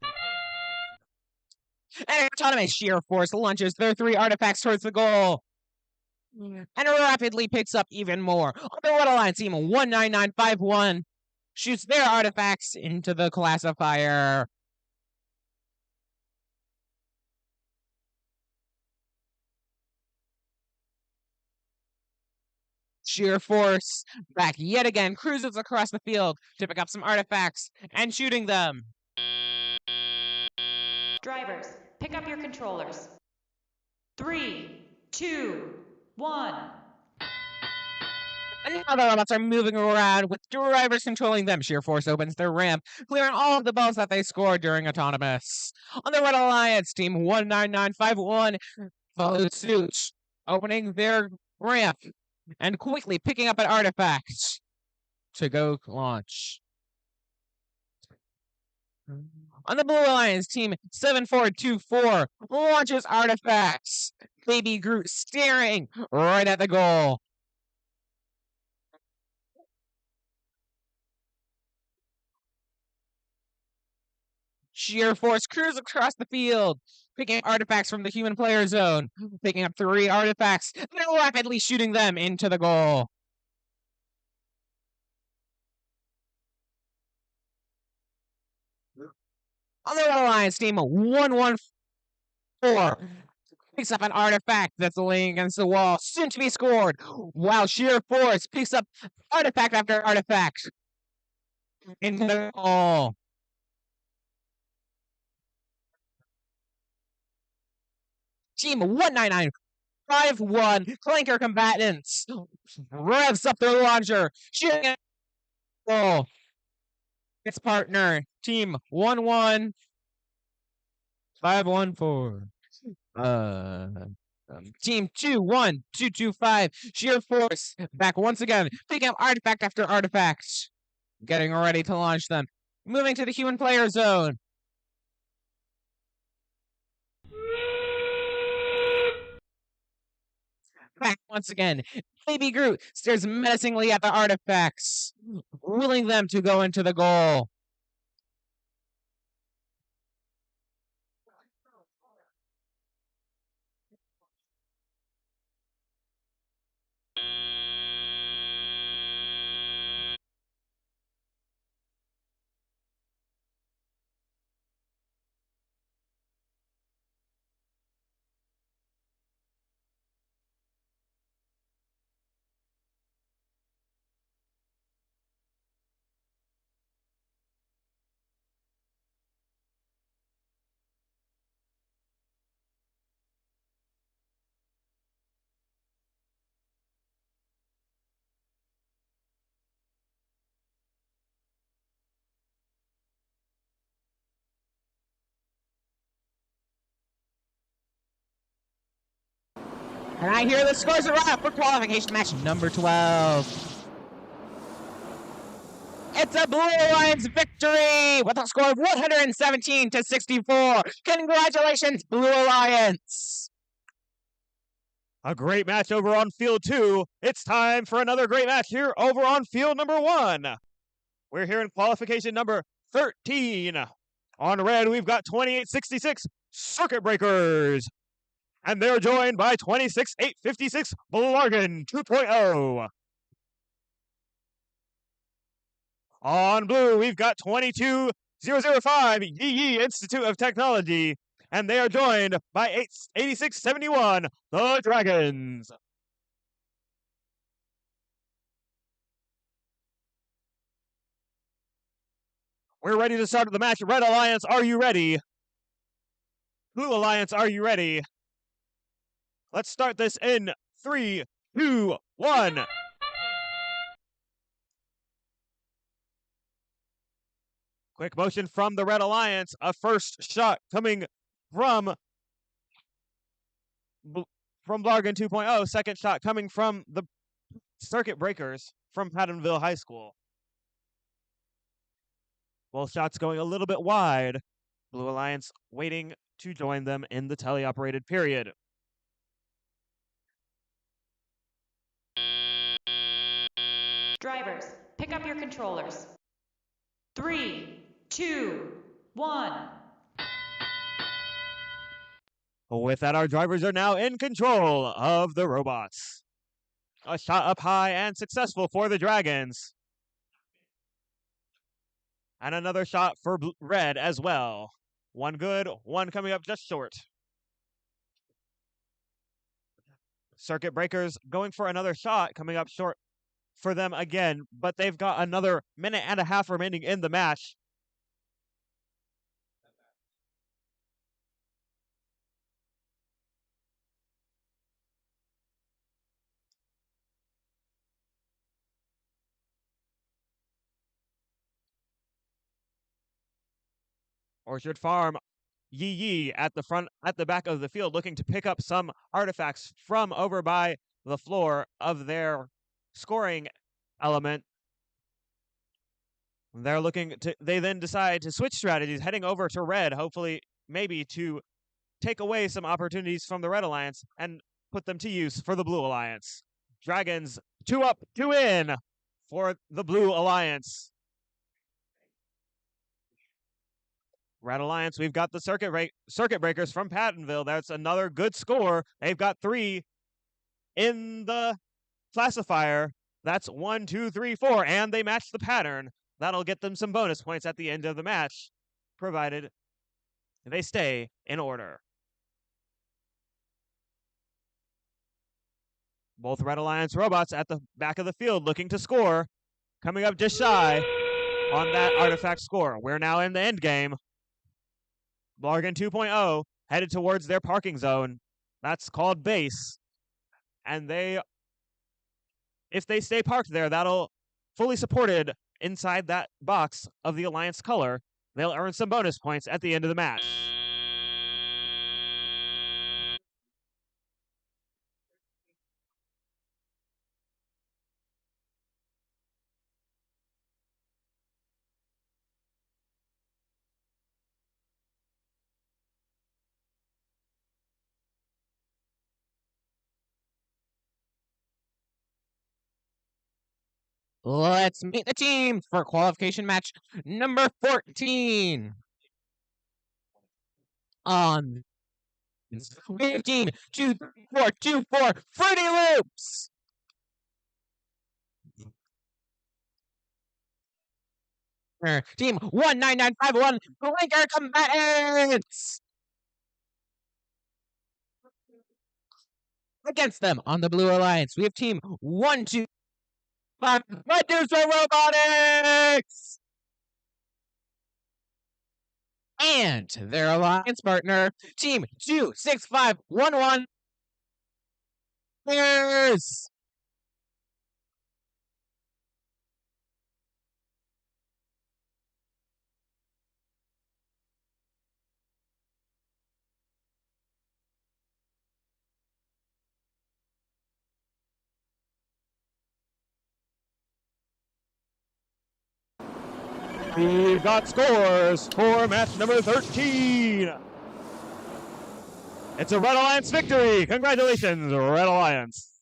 And Autonomous Sheer Force launches their 3 artifacts towards the goal. And rapidly picks up even more. The Red Alliance team 19951 shoots their artifacts into the classifier. Sheer Force back yet again, cruises across the field to pick up some artifacts and shooting them. Drivers, pick up your controllers. 3, 2, 1. And now the robots are moving around with drivers controlling them. Sheer Force opens their ramp, clearing all of the balls that they scored during Autonomous. On the Red Alliance, team 19951 follows suit. opening their ramp and quickly picking up an artifact to go launch. On the Blue Alliance, team 7424 launches artifacts. Baby Groot staring right at the goal. Sheer Force cruises across the field, picking up artifacts from the human player zone, picking up 3 artifacts, and rapidly shooting them into the goal. On the Red Alliance, team 114 picks up an artifact that's laying against the wall, soon to be scored, while Sheer Force picks up artifact after artifact into the goal. Team 19951 Clanker Combatants revs up their launcher, shooting at the goal. Its partner, team 11514. Team 21225 Sheer Force back once again, picking up artifact after artifact, getting ready to launch them. Moving to the human player zone. Back once again. Baby Groot stares menacingly at the artifacts, willing them to go into the goal. And I hear the scores are up for qualification match number 12. It's a Blue Alliance victory with a score of 117-64. Congratulations, Blue Alliance. A great match over on field 2. It's time for another great match here over on field number 1. We're here in qualification number 13. On red, we've got 2866 Circuit Breakers. And they're joined by 26856 Blargan 2.0. On blue, we've got 22005 Yi Institute of Technology. And they are joined by 8671 The Dragons. We're ready to start the match. Red Alliance, are you ready? Blue Alliance, are you ready? Let's start this in 3, 2, 1. Quick motion from the Red Alliance. A first shot coming from Blargan 2.0. Second shot coming from the Circuit Breakers from Pattonville High School. Both shots going a little bit wide. Blue Alliance waiting to join them in the teleoperated period. Drivers, pick up your controllers. 3, 2, 1. With that, our drivers are now in control of the robots. A shot up high and successful for the Dragons. And another shot for red as well. One good, one coming up just short. Circuit Breakers going for another shot, coming up short for them again, but they've got another minute and a half remaining in the match. Orchard Farm Yee at the back of the field, looking to pick up some artifacts from over by the floor of their scoring element. They then decide to switch strategies, heading over to red, hopefully maybe to take away some opportunities from the Red Alliance and put them to use for the Blue Alliance. Dragons 2 up, 2 in for the Blue Alliance. Red Alliance, we've got the circuit breakers from Pattonville. That's another good score. They've got 3 in the classifier. That's 1, 2, 3, 4, and they match the pattern. That'll get them some bonus points at the end of the match, provided they stay in order. Both Red Alliance robots at the back of the field looking to score, coming up just shy on that artifact score. We're now in the end game. Blargan 2.0 headed towards their parking zone. That's called base. And if they stay parked there, that'll fully supported inside that box of the Alliance color. They'll earn some bonus points at the end of the match. Let's meet the team for qualification match number 14. On 15, 2, 4, 2, 4, Fruity Loops! Team 19951, Blinker Combatants! Against them on the Blue Alliance, we have team 125, Medusa Robotics! And their alliance partner, team 26511, Bears! We've got scores for match number 13. It's a Red Alliance victory. Congratulations, Red Alliance.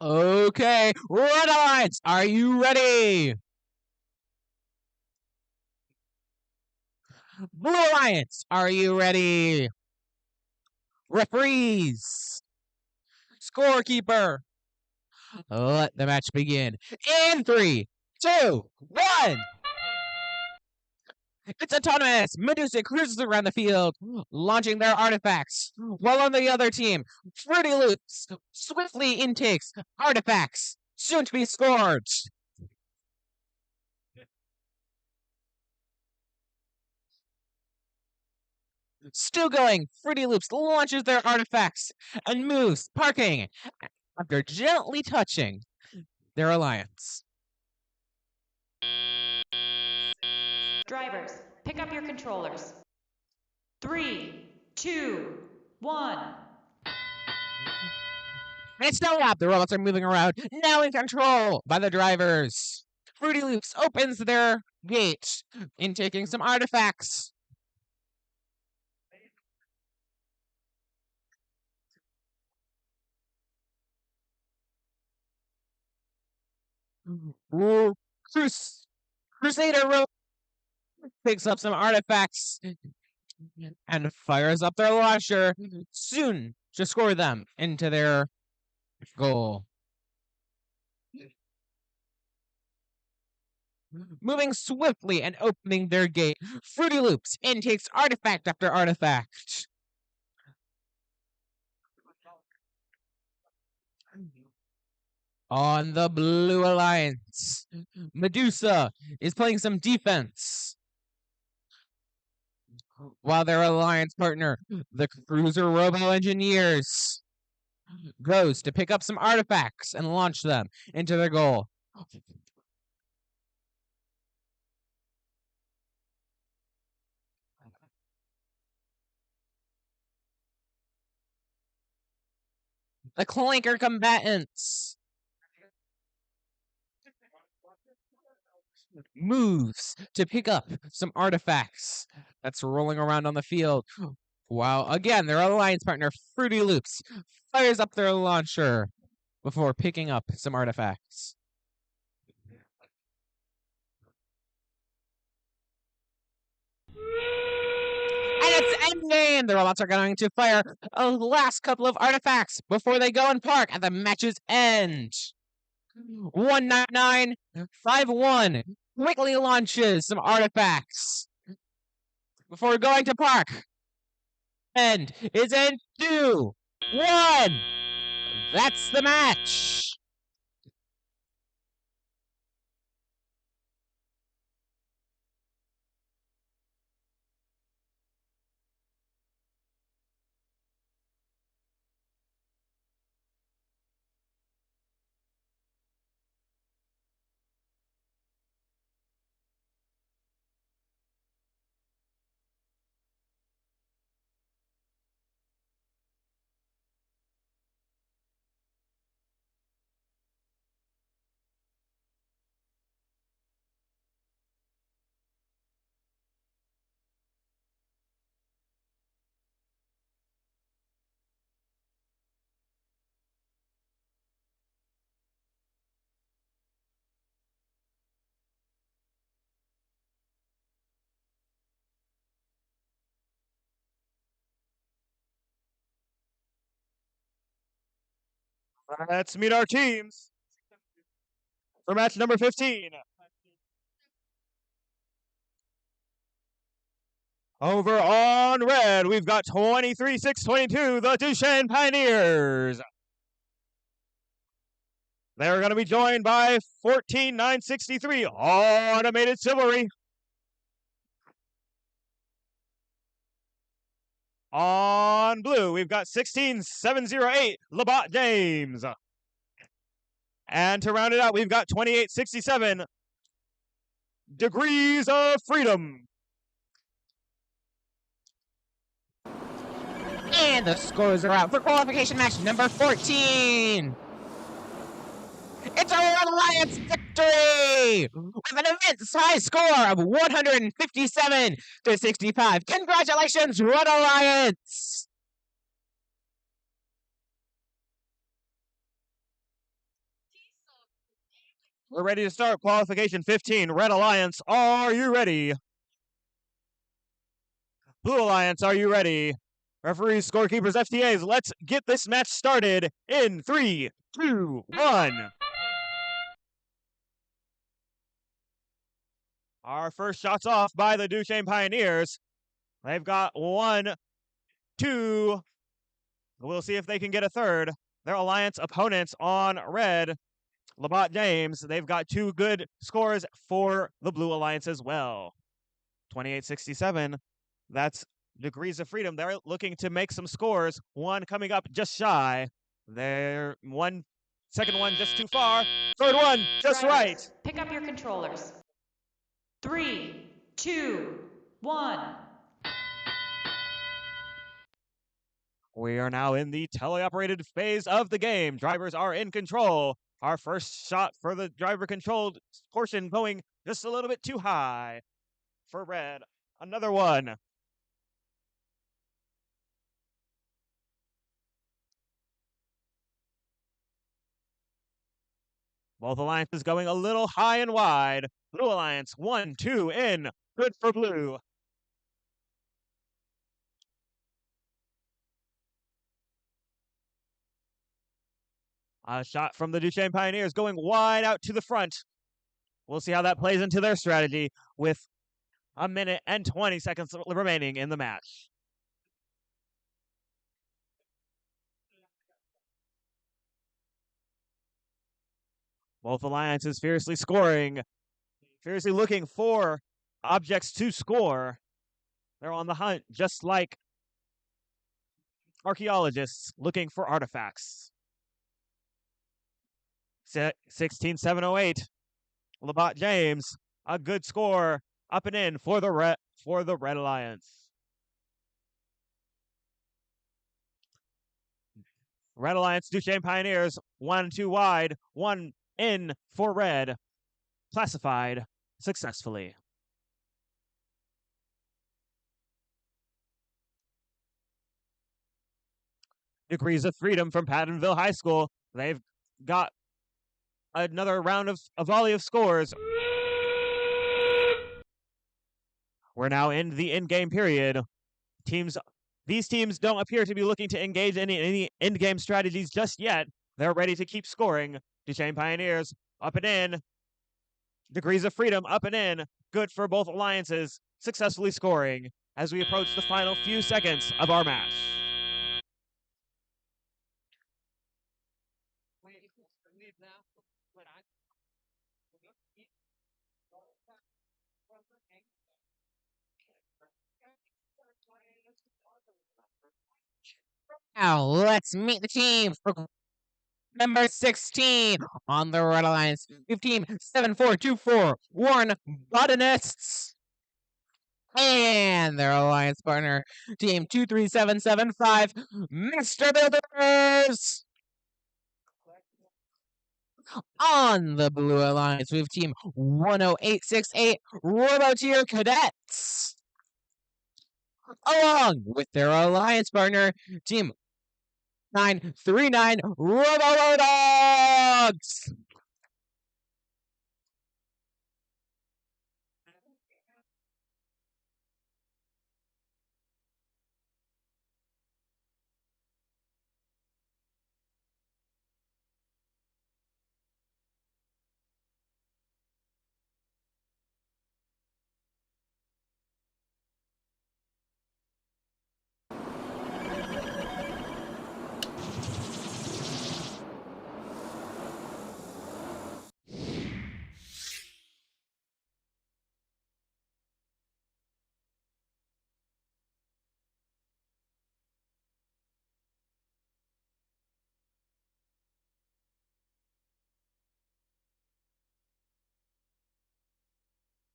Okay, Red Alliance, are you ready? Blue Alliance, are you ready? Referees, scorekeeper, let the match begin. In 3, 2, 1. It's autonomous. Medusa cruises around the field, launching their artifacts, while on the other team, Fruity Loops swiftly intakes artifacts, soon to be scored. Still going, Fruity Loops launches their artifacts and moves, parking, after gently touching their alliance. Drivers, pick up your controllers. 3, 2, 1. And it's now up. The robots are moving around, now in control by the drivers. Fruity Loops opens their gate, intaking some artifacts. Crusader Road picks up some artifacts and fires up their launcher, soon to score them into their goal. Moving swiftly and opening their gate, Fruity Loops intakes artifact after artifact. On the Blue Alliance, Medusa is playing some defense, while their alliance partner, the Cruiser Robo Engineers, goes to pick up some artifacts and launch them into their goal. The Clanker combatants moves to pick up some artifacts that's rolling around on the field. Wow, again, their alliance partner, Fruity Loops, fires up their launcher before picking up some artifacts. And it's endgame! The robots are going to fire a last couple of artifacts before they go and park at the match's end. 19951 quickly launches some artifacts before going to park. And is in 2, 1. That's the match. Let's meet our teams for match number 15. Over on red, we've got 23-6-22, the Duchesne Pioneers. They're going to be joined by 14-9-63, Automated Chivalry. On blue, we've got 16-7-0-8, Labat James. And to round it out, we've got 28-67, Degrees of Freedom. And the scores are out for qualification match number 14. It's a Red Alliance victory with an immense high score of 157-65. Congratulations, Red Alliance! We're ready to start qualification 15. Red Alliance, are you ready? Blue Alliance, are you ready? Referees, scorekeepers, FTAs, let's get this match started in 3, 2, 1. Our first shot's off by the Duchesne Pioneers. They've got 1, 2. We'll see if they can get a third. Their alliance opponents on red, Labat James, they've got 2 good scores for the Blue Alliance as well. 28-67. That's Degrees of Freedom. They're looking to make some scores. One coming up just shy. They're second one just too far. Third one just right. Pick up your controllers. 3, 2, 1. We are now in the teleoperated phase of the game. Drivers are in control. Our first shot for the driver-controlled portion going just a little bit too high for red. Another one. Both alliances going a little high and wide. Blue Alliance, 1, 2 in. Good for blue. A shot from the Duchesne Pioneers going wide out to the front. We'll see how that plays into their strategy with 1 minute and 20 seconds remaining in the match. Both alliances fiercely scoring, fiercely looking for objects to score. They're on the hunt, just like archaeologists looking for artifacts. 16,708. Labatt James, a good score, up and in for the Red Alliance. Red Alliance, Duchesne Pioneers, 1-2 wide, 1 in for Red, classified successfully. Degrees of Freedom from Pattonville High School. They've got another round of a volley of scores. We're now in the in-game period. These teams don't appear to be looking to engage any in-game strategies just yet. They're ready to keep scoring. Duchesne Pioneers up and in. Degrees of Freedom up and in. Good for both alliances. Successfully scoring as we approach the final few seconds of our match. Now let's meet the team for number 16 on the Red Alliance. We have team 7424 Warren Botanists. And their alliance partner, team 23775 Master Builders. On the Blue Alliance, we have team 10868 Robotier Cadets. Along with their alliance partner, team 939 Robo Dogs.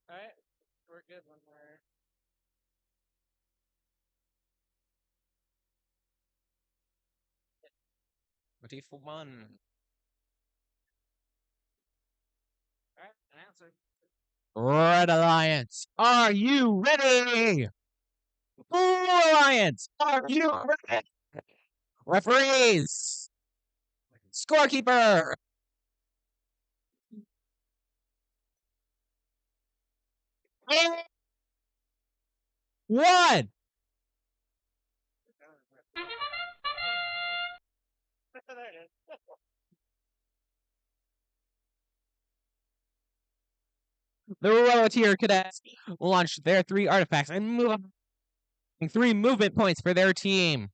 All right, we're good when we're. 21. All right, an answer. Red Alliance, are you ready? Blue Alliance, are you ready? Referees, scorekeeper. And 1. The Robotier Cadets launched their 3 artifacts and move up 3 movement points for their team.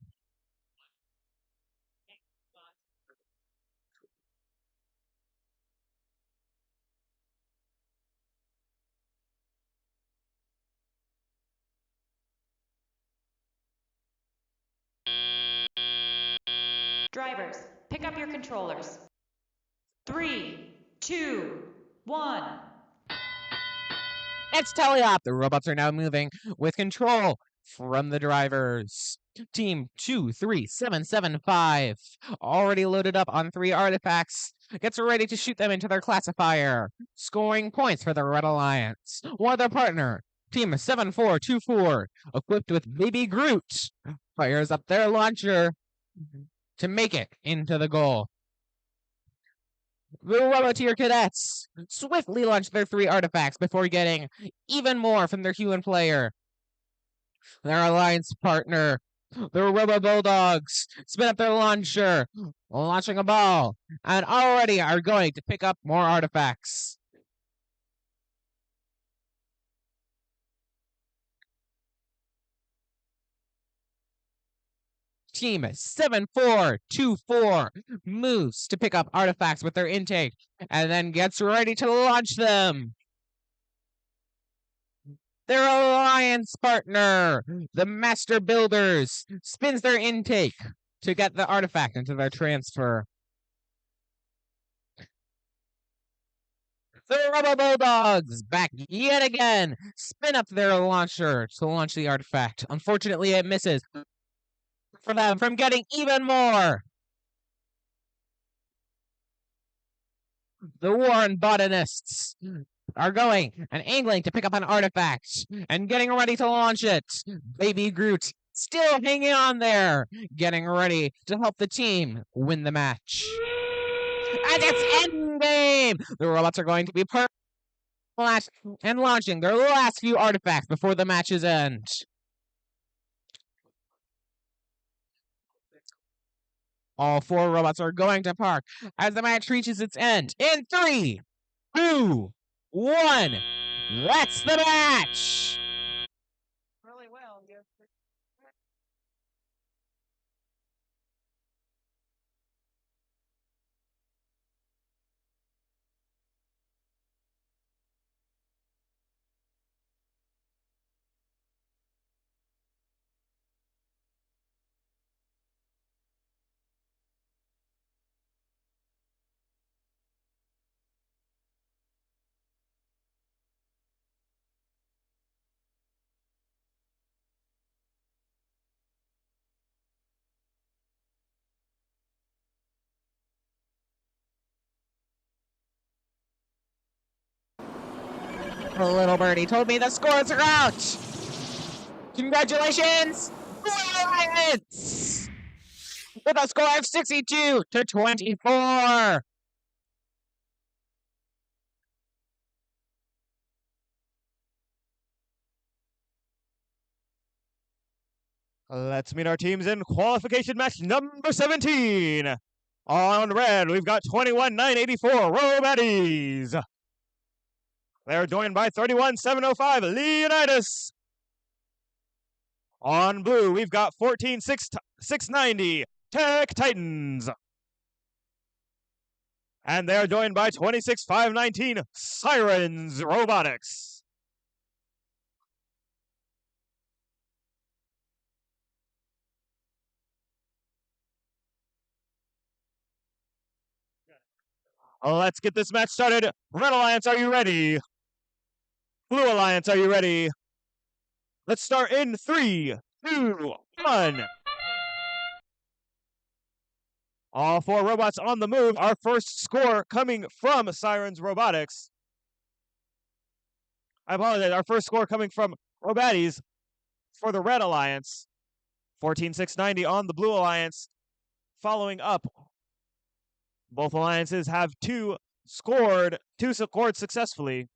Drivers, pick up your controllers. 3, 2, 1. It's tally-up. The robots are now moving with control from the drivers. Team 23775, already loaded up on 3 artifacts, gets ready to shoot them into their classifier, scoring points for the Red Alliance. While their partner, Team 7424, equipped with Baby Groot, fires up their launcher to make it into the goal. The Robotier Cadets swiftly launch their 3 artifacts before getting even more from their human player. Their alliance partner, the Robo Bulldogs, spin up their launcher, launching a ball, and already are going to pick up more artifacts. Team 7424 moves to pick up artifacts with their intake and then gets ready to launch them. Their alliance partner, the Master Builders, spins their intake to get the artifact into their transfer. The Rebel Bulldogs, back yet again, spin up their launcher to launch the artifact. Unfortunately, it misses for them from getting even more. The Warren Botanists are going and angling to pick up an artifact and getting ready to launch it. Baby Groot still hanging on there, getting ready to help the team win the match. And it's endgame! The robots are going to be and launching their last few artifacts before the match's end. All 4 robots are going to park as the match reaches its end. In 3, 2, 1. That's the match! Really well. The little birdie told me the scores are out! Congratulations, Blue Alliance! With a score of 62-24! Let's meet our teams in qualification match number 17. On red, we've got 21,984 Row-Baddies. They're joined by 31,705 Leonidas. On blue, we've got 14,690 Tech Titans. And they're joined by 26,519 Sirens Robotics. Let's get this match started. Red Alliance, are you ready? Blue Alliance, are you ready? Let's start in 3, 2, 1. All 4 robots on the move. Our first score coming from Sirens Robotics. I apologize. Our first score coming from Row-Baddies for the Red Alliance. 14,690 on the Blue Alliance. Following up, both alliances have scored successfully.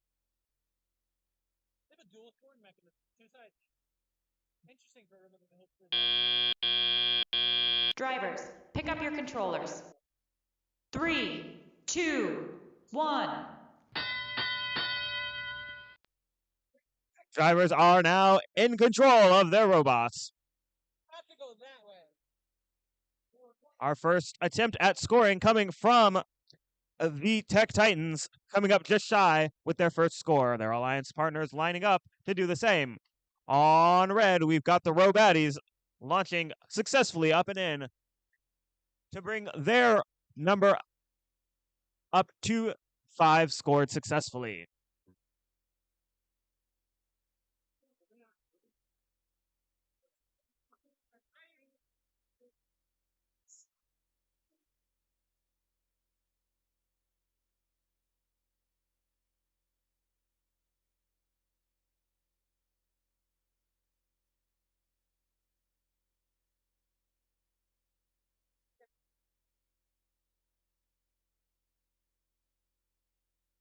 They have a dual scoring mechanism, 2 sides. Interesting for Drivers, pick up your controllers. 3, 2, 1. Drivers are now in control of their robots. Have to go that way. Our first attempt at scoring coming from the Tech Titans, coming up just shy with their first score. Their alliance partners lining up to do the same. On red, we've got the Row-Baddies launching successfully up and in to bring their number up to 5 scored successfully.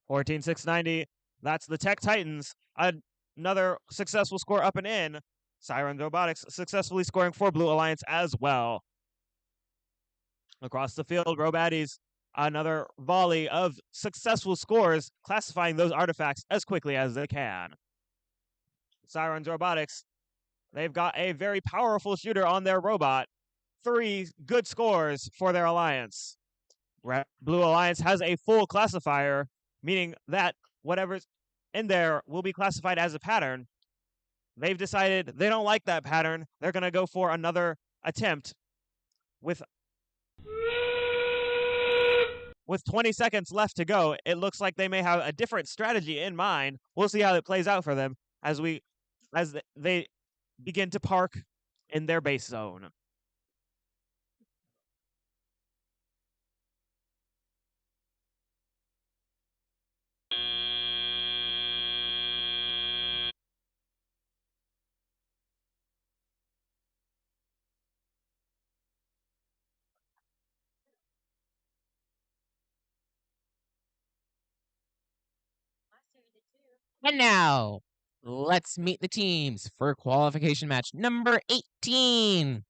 $14,690. That's the Tech Titans. Another successful score up and in. Siren Robotics successfully scoring for Blue Alliance as well. Across the field, Row-Baddies, another volley of successful scores, classifying those artifacts as quickly as they can. Sirens Robotics, they've got a very powerful shooter on their robot. 3 good scores for their alliance. Blue Alliance has a full classifier, meaning that whatever's in there will be classified as a pattern. they've decided they don't like that pattern. They're going to go for another attempt with 20 seconds left to go. It looks like they may have a different strategy in mind. We'll see how it plays out for them as they begin to park in their base zone. And now, let's meet the teams for qualification match number 18.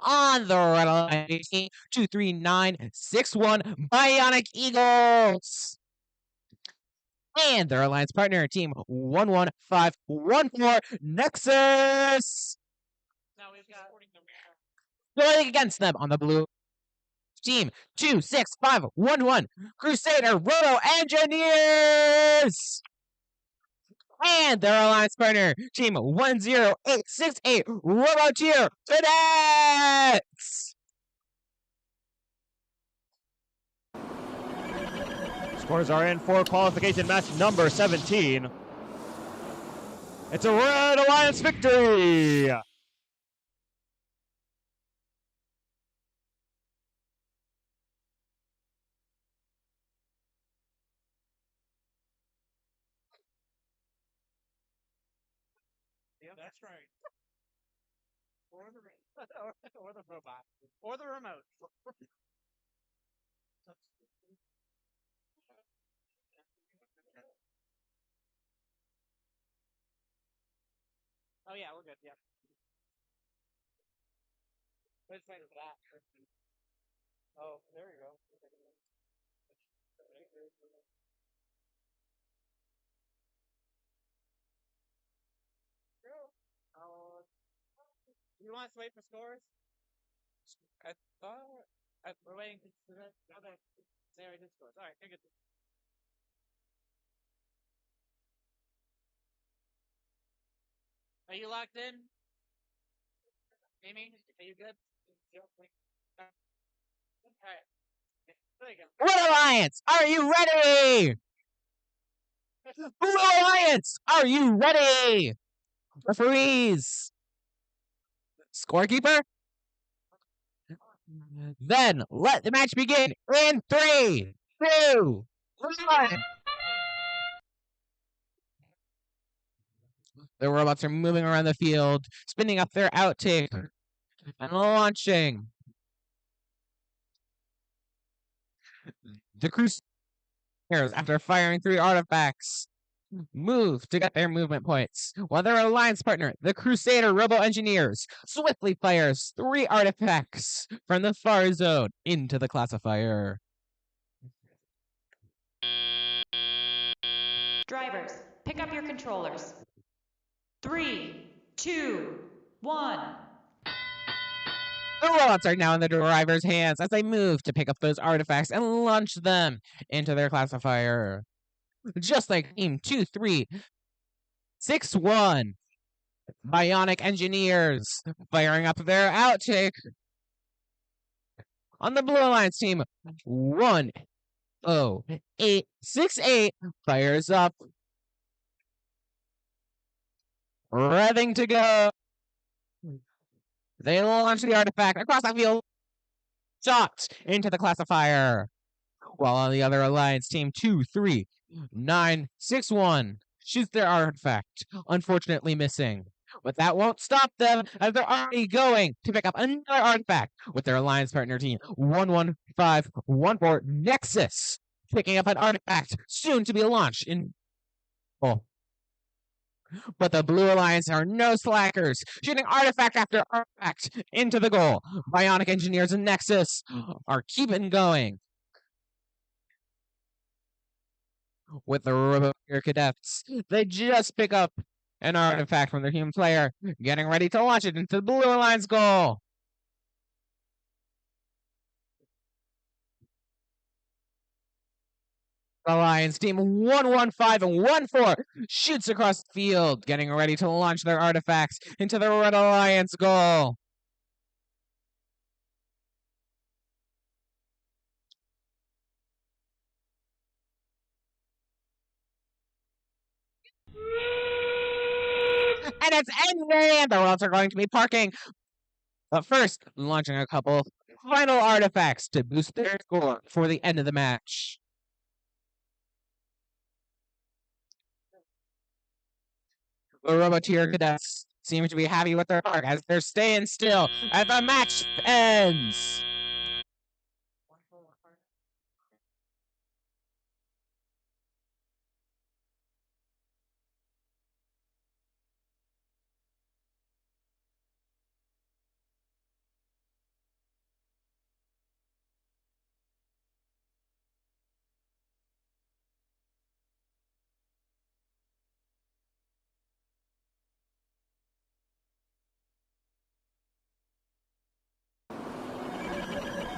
On the red line, 23961 Bionic Eagles. And their alliance partner, team 11514 Nexus. Going against them on the blue, team 26511 Crusader Roto Engineers. And their alliance partner, team 10868 Robotier Cadets. Scores are in for qualification match number 17. It's a Red Alliance victory! That's right. Or the robot. Or the remote. Oh yeah, we're good, yeah. Let's wait for that. Oh, there we go. You want us to wait for scores? I thought we're waiting for that. Okay. They already did scores. All right, you're good. Are you locked in? Amy, are you good? All right. There you go. Red Alliance, are you ready? Blue Alliance, are you ready? Referees. Scorekeeper? Then let the match begin in 3, 2, 1. The robots are moving around the field, spinning up their outtake and launching. The Crusaders, after firing 3 artifacts, move to get their movement points, while their alliance partner, the Crusader Robo-Engineers, swiftly fires 3 artifacts from the far zone into the classifier. Drivers, pick up your controllers. 3, 2, 1. The robots are now in the driver's hands as they move to pick up those artifacts and launch them into their classifier. Just like Team 2361, Bionic Engineers firing up their outtake. On the Blue Alliance team, 10868 fires up. Revving to go. They launch the artifact across the field, shot into the classifier. While on the other Alliance team, 23961 shoots their artifact, unfortunately missing. But that won't stop them as they're already going to pick up another artifact with their alliance partner team, 11514 Nexus, picking up an artifact soon to be launched in. Oh. But the Blue Alliance are no slackers, shooting artifact after artifact into the goal. Bionic Engineers and Nexus are keeping going. With the Robo Cadets, they just pick up an artifact from their human player, getting ready to launch it into the Blue Alliance goal. Alliance team 115 and 14 shoots across the field, getting ready to launch their artifacts into the Red Alliance goal. And it's ending! The Worlds are going to be parking. But first, launching a couple final artifacts to boost their score for the end of the match. The Roboteer cadets seem to be happy with their mark as they're staying still as the match ends.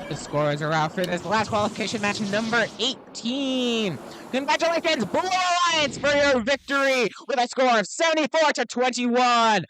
The scores are out for this last qualification match, number 18. Congratulations, Blue Alliance, for your victory with a score of 74-21.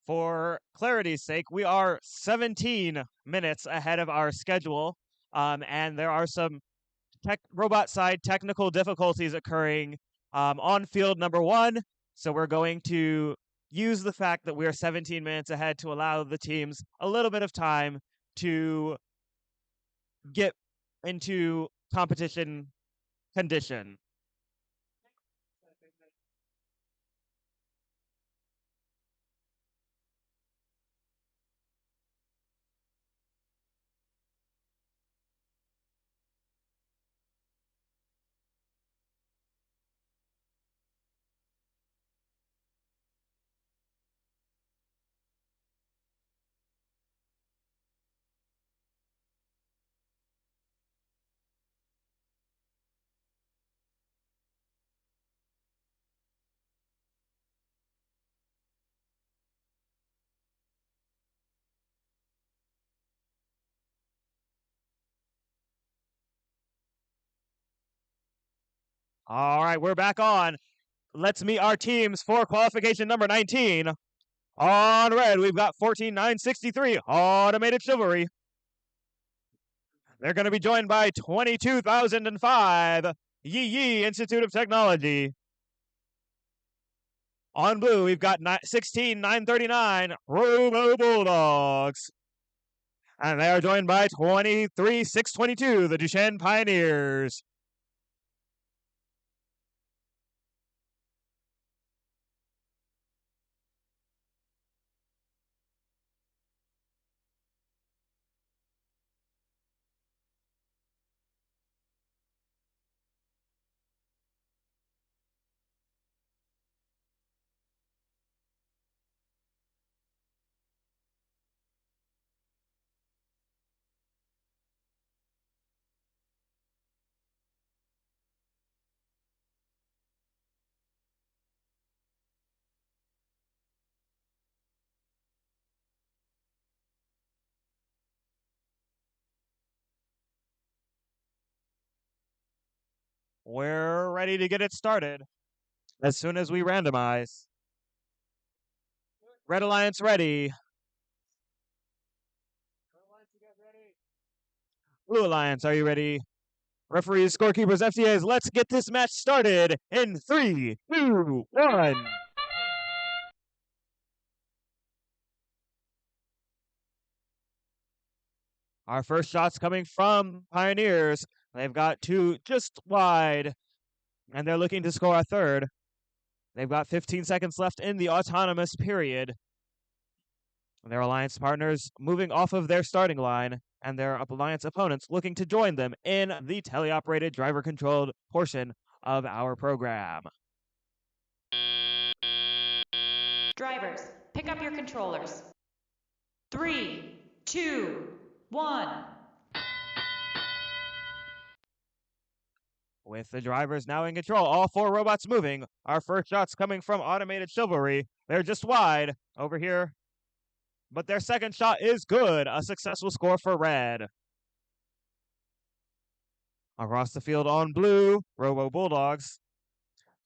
For clarity's sake, we are 17 minutes ahead of our schedule, and there are some robot side technical difficulties occurring on field number 1. So we're going to use the fact that we are 17 minutes ahead to allow the teams a little bit of time to get into competition condition. All right, we're back on. Let's meet our teams for qualification number 19. On red, we've got 14963 Automated Chivalry. They're going to be joined by 22,005 Yee Institute of Technology. On blue, we've got 16,939 Robo Bulldogs. And they are joined by 23,622, the Duchenne Pioneers. We're ready to get it started as soon as we randomize. Red Alliance ready. Blue Alliance, are you ready? Referees, scorekeepers, FTAs, let's get this match started in 3, 2, 1. Our first shot's coming from Pioneers. They've got two just wide, and they're looking to score a third. They've got 15 seconds left in the autonomous period. Their alliance partners moving off of their starting line, and their alliance opponents looking to join them in the teleoperated, driver-controlled portion of our program. Drivers, pick up your controllers. 3, 2, 1. With the drivers now in control, all four robots moving. Our first shot's coming from Automated Chivalry. They're just wide over here, but their second shot is good. A successful score for red. Across the field on blue, Robo Bulldogs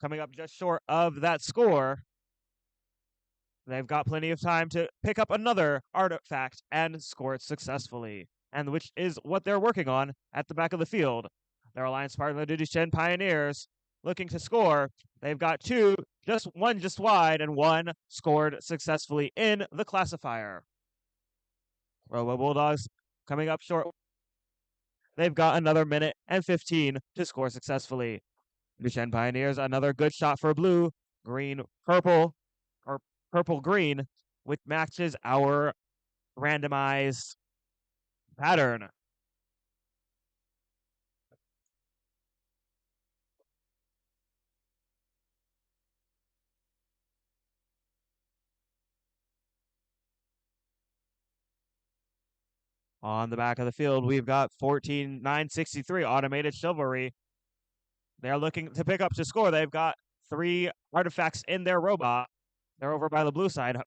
coming up just short of that score. They've got plenty of time to pick up another artifact and score it successfully, and which is what they're working on at the back of the field. Their alliance partner, the Duchenne Pioneers, looking to score. They've got two, one just wide, and one scored successfully in the classifier. Robo Bulldogs coming up short. They've got another minute and 15 to score successfully. Duchenne Pioneers, another good shot for blue, green, purple, or purple-green, which matches our randomized pattern. On the back of the field, we've got 14,963 Automated Chivalry. They're looking to pick up to score. They've got 3 artifacts in their robot. They're over by the blue side.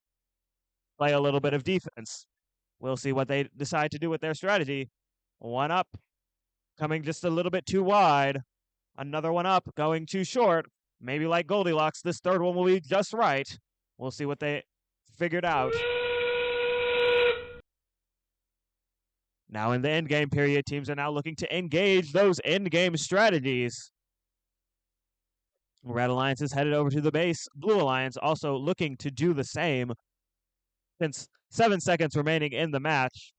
Play a little bit of defense. We'll see what they decide to do with their strategy. One up, coming just a little bit too wide. Another one up, going too short. Maybe like Goldilocks, this third one will be just right. We'll see what they figured out. Now in the endgame period, teams are now looking to engage those endgame strategies. Red Alliance is headed over to the base. Blue Alliance also looking to do the same. Since 7 seconds remaining in the match,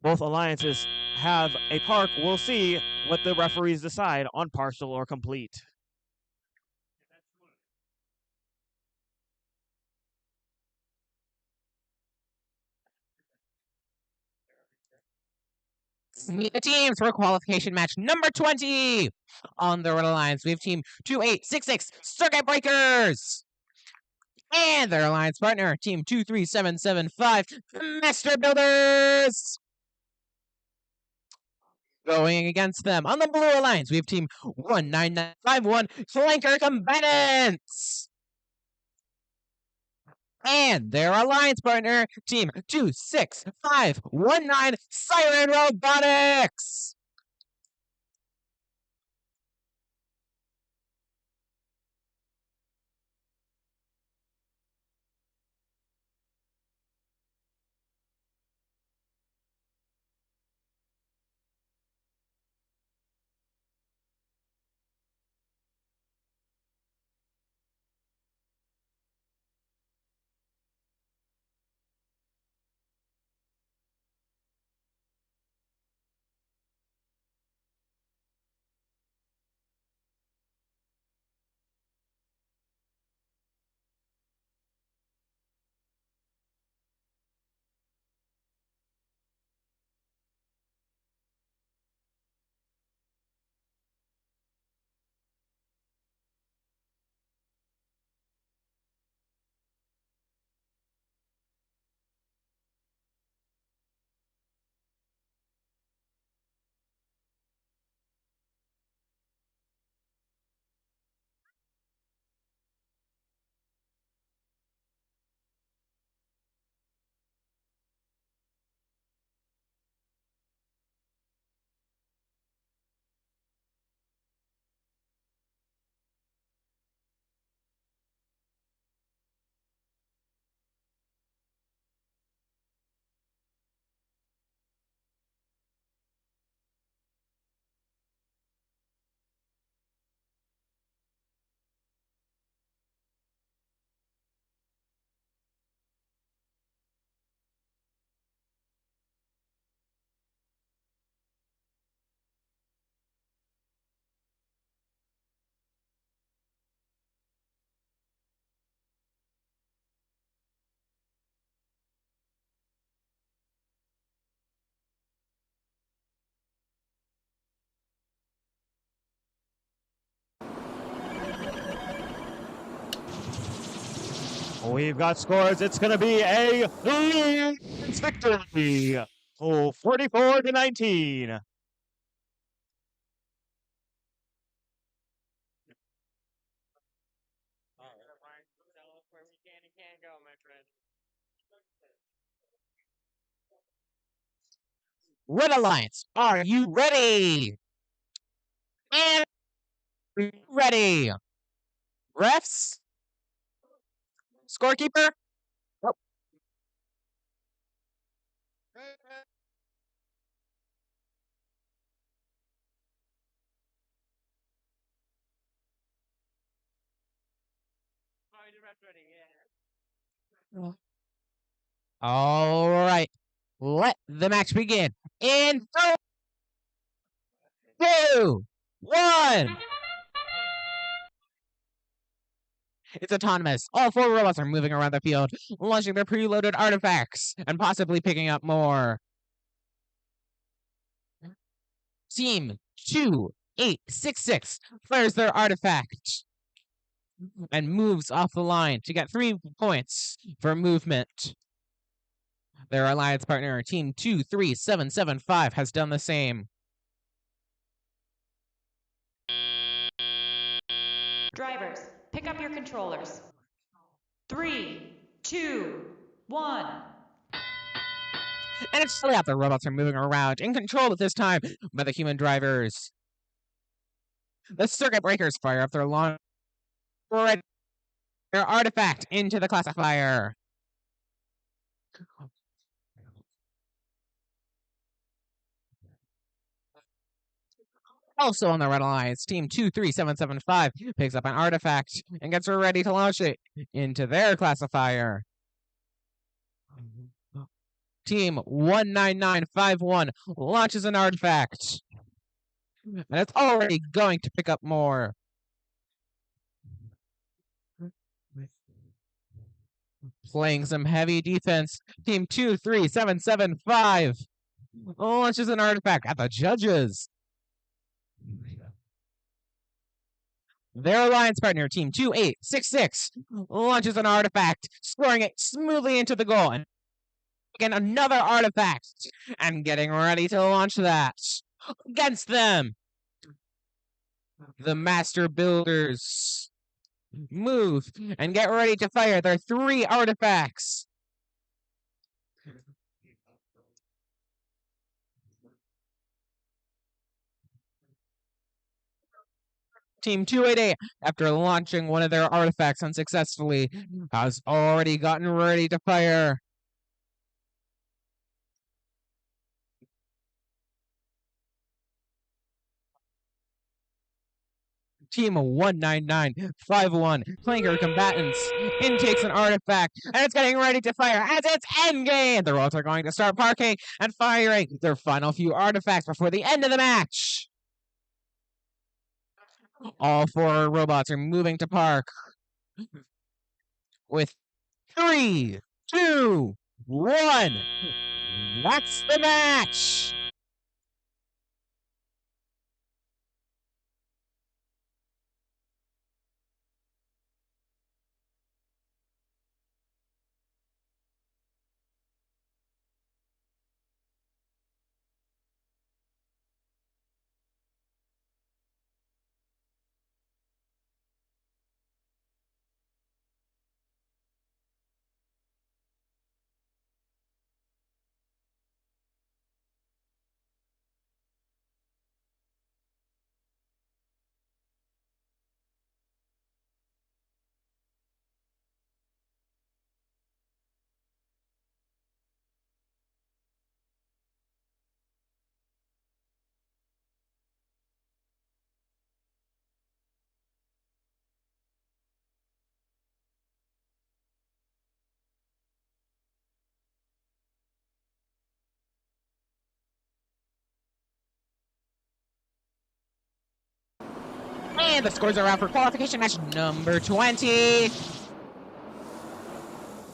both alliances have a park. We'll see what the referees decide on partial or complete. Meet the teams for qualification match number 20. On the Red Alliance, we have team 2866 Circuit Breakers. And their alliance partner, team 23775 Master Builders. Going against them on the Blue Alliance, we have team 19951 Flanker Combatants. And their alliance partner, team 26519 Siren Robotics. We've got scores. It's going to be a Lions victory. 44-19. Red Alliance, are you ready? And ready. Refs? Scorekeeper? Oh. All right. Let the match begin. In 3, 2, 1. It's autonomous. All 4 robots are moving around the field, launching their preloaded artifacts, and possibly picking up more. Team 2866 fires their artifact and moves off the line to get 3 points for movement. Their alliance partner, Team 23775, has done the same. Drivers, pick up your controllers. 3, 2, 1. And it's still out. The robots are moving around, in control at this time by the human drivers. The circuit breakers fire up their launch. Their artifact into the classifier. Also on the Red Alliance, Team 23775 picks up an artifact and gets ready to launch it into their classifier. Team 19951 launches an artifact. And it's already going to pick up more. Playing some heavy defense, Team 23775 launches an artifact at the judges. Their alliance partner, Team 2866, launches an artifact, scoring it smoothly into the goal. And again, another artifact, and getting ready to launch that against them. The Master Builders move and get ready to fire their 3 artifacts. Team 288, after launching one of their artifacts unsuccessfully, has already gotten ready to fire. Team 19951, playing her combatants, intakes an artifact, and it's getting ready to fire as it's endgame. The robots are going to start parking and firing their final few artifacts before the end of the match. All 4 robots are moving to park with 3, 2, 1. That's the match. And the scores are out for qualification match number 20. It's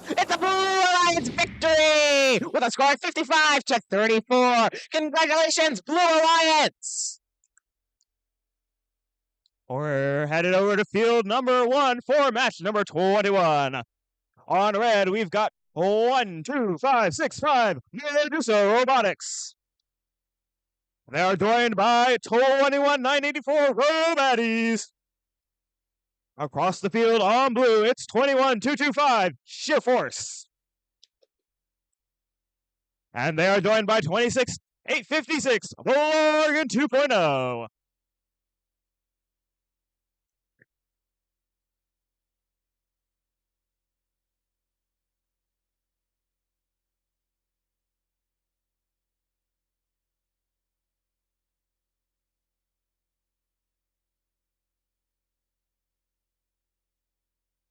a Blue Alliance victory with a score of 55-34. Congratulations, Blue Alliance! We're headed over to field number 1 for match number 21. On red, we've got 1, 2, 5, 6, 5 Medusa Robotics. They are joined by 21,984 Robaddies. Across the field on blue, it's 21,225 Sheer Force. And they are joined by 26,856 Morgan 2.0.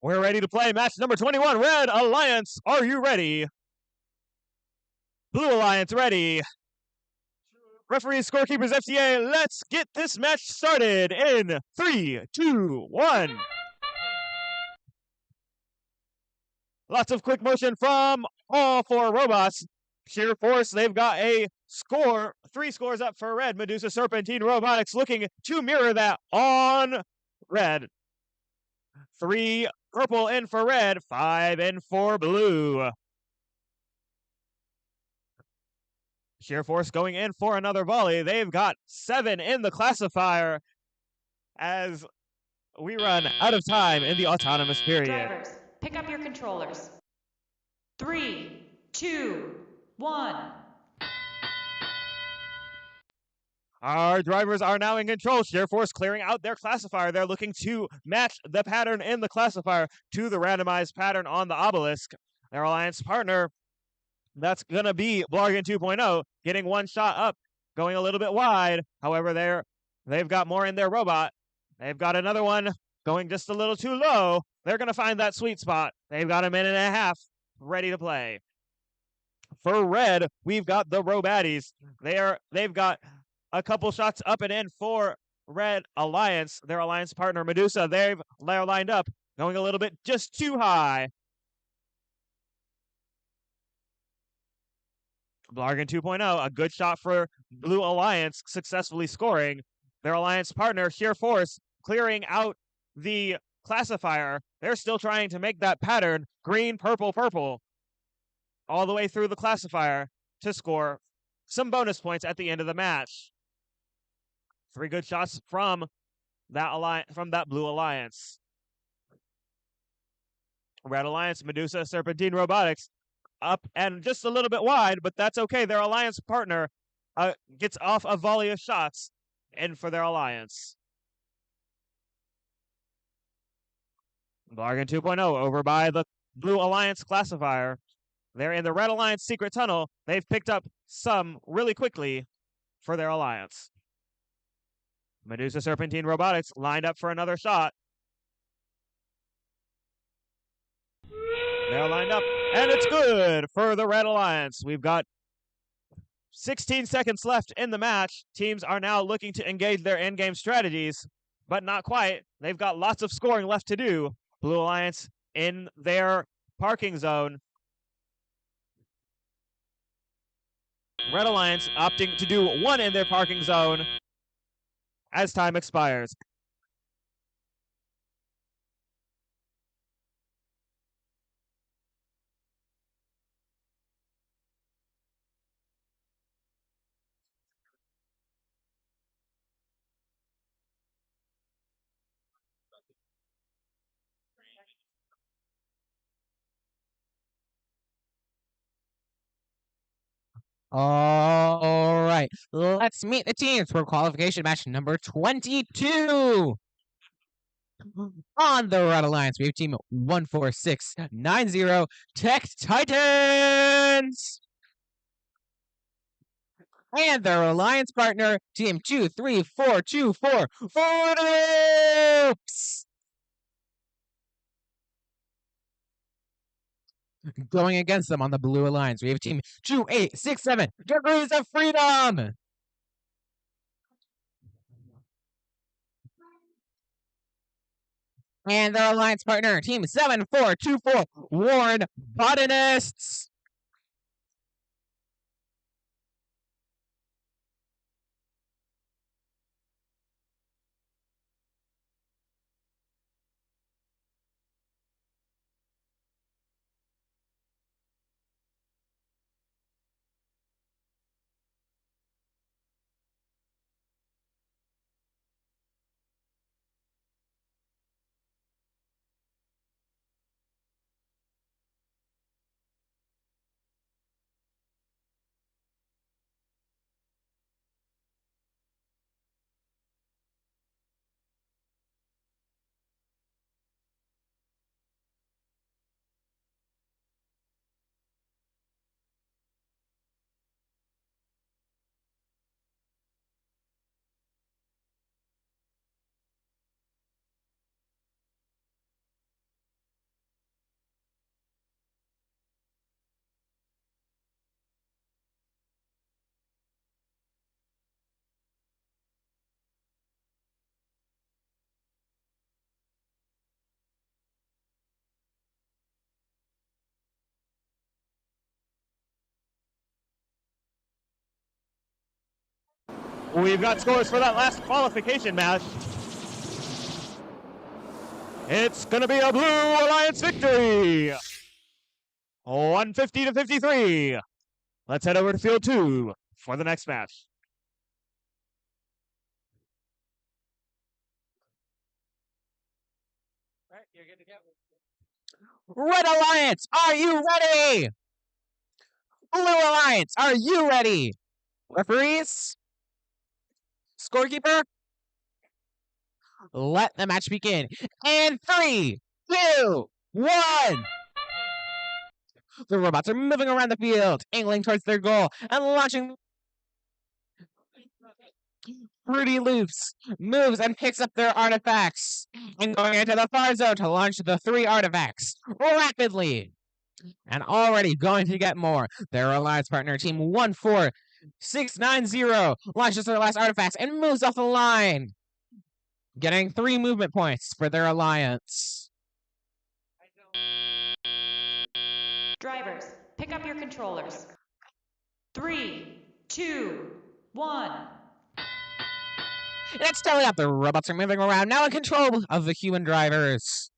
We're ready to play match number 21. Red Alliance, are you ready? Blue Alliance, ready. Referees, scorekeepers, FTA, let's get this match started in 3, 2, 1. Lots of quick motion from all four robots. Sheer Force, they've got a score, 3 scores up for red. Medusa Serpentine Robotics looking to mirror that on red. 3 purple in for red, 5 in for blue. Sheer Force going in for another volley. They've got 7 in the classifier as we run out of time in the autonomous period. Drivers, pick up your controllers. 3, 2, 1. Our drivers are now in control. Sheer Force clearing out their classifier. They're looking to match the pattern in the classifier to the randomized pattern on the obelisk. Their alliance partner, that's going to be Blargan 2.0, getting 1 shot up, going a little bit wide. However, they've got more in their robot. They've got another one going just a little too low. They're going to find that sweet spot. They've got a minute and a half ready to play. For red, we've got the Robaddies. They've got a couple shots up and in for Red Alliance. Their alliance partner, Medusa, they're lined up, going a little bit just too high. Blargan 2.0, a good shot for Blue Alliance, successfully scoring. Their alliance partner, Sheer Force, clearing out the classifier. They're still trying to make that pattern green, purple, purple, all the way through the classifier to score some bonus points at the end of the match. 3 good shots from that Blue Alliance. Red Alliance, Medusa, Serpentine Robotics, up and just a little bit wide, but that's okay. Their alliance partner gets off a volley of shots in for their alliance. Blargan 2.0 over by the Blue Alliance classifier. They're in the Red Alliance secret tunnel. They've picked up some really quickly for their alliance. Medusa Serpentine Robotics lined up for another shot. They're lined up, and it's good for the Red Alliance. We've got 16 seconds left in the match. Teams are now looking to engage their endgame strategies, but not quite. They've got lots of scoring left to do. Blue Alliance in their parking zone. Red Alliance opting to do 1 in their parking zone as time expires. All right, let's meet the teams for qualification match number 22. On the Red Alliance, we have team 14690 Tech Titans. And their alliance partner, team 23424 Ford Loops. Going against them on the Blue Alliance, we have team 2867 Degrees of Freedom. And their alliance partner, team 7424 Warren Botanists. We've got scores for that last qualification match. It's going to be a Blue Alliance victory. 150 to 53. Let's head over to field 2 for the next match. Right, you're good to go. Red Alliance, are you ready? Blue Alliance, are you ready? Referees? Scorekeeper? Let the match begin. And 3, 2, 1. The robots are moving around the field, angling towards their goal, and launching. Fruity Loops moves and picks up their artifacts, and going into the far zone to launch the 3 artifacts rapidly. And already going to get more. Their alliance partner, team 14690, launches their last artifacts and moves off the line, getting 3 movement points for their alliance. Drivers, pick up your controllers. 3, 2, 1. It's telling up. The robots are moving around, now in control of the human drivers.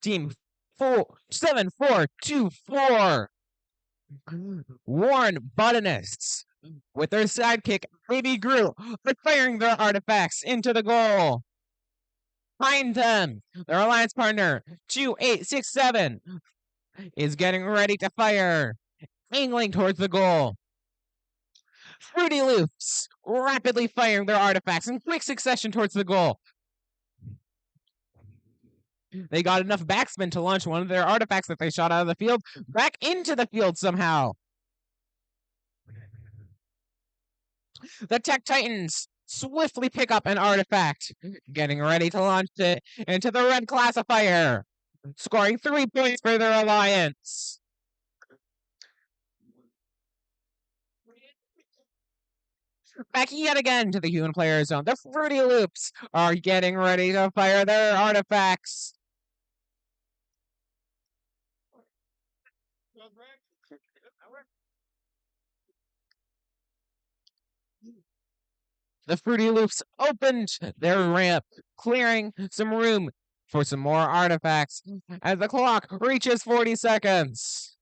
Team 7424. Warren Botanists, with their sidekick, Baby Groot, are firing their artifacts into the goal. Behind them, their alliance partner, 2867, is getting ready to fire, angling towards the goal. Fruity Loops, rapidly firing their artifacts in quick succession towards the goal. They got enough backspin to launch one of their artifacts that they shot out of the field back into the field somehow. The Tech Titans swiftly pick up an artifact, getting ready to launch it into the red classifier, scoring 3 points for their alliance. Back yet again to the human player zone. The Fruity Loops are getting ready to fire their artifacts. The Fruity Loops opened their ramp, clearing some room for some more artifacts as the clock reaches 40 seconds.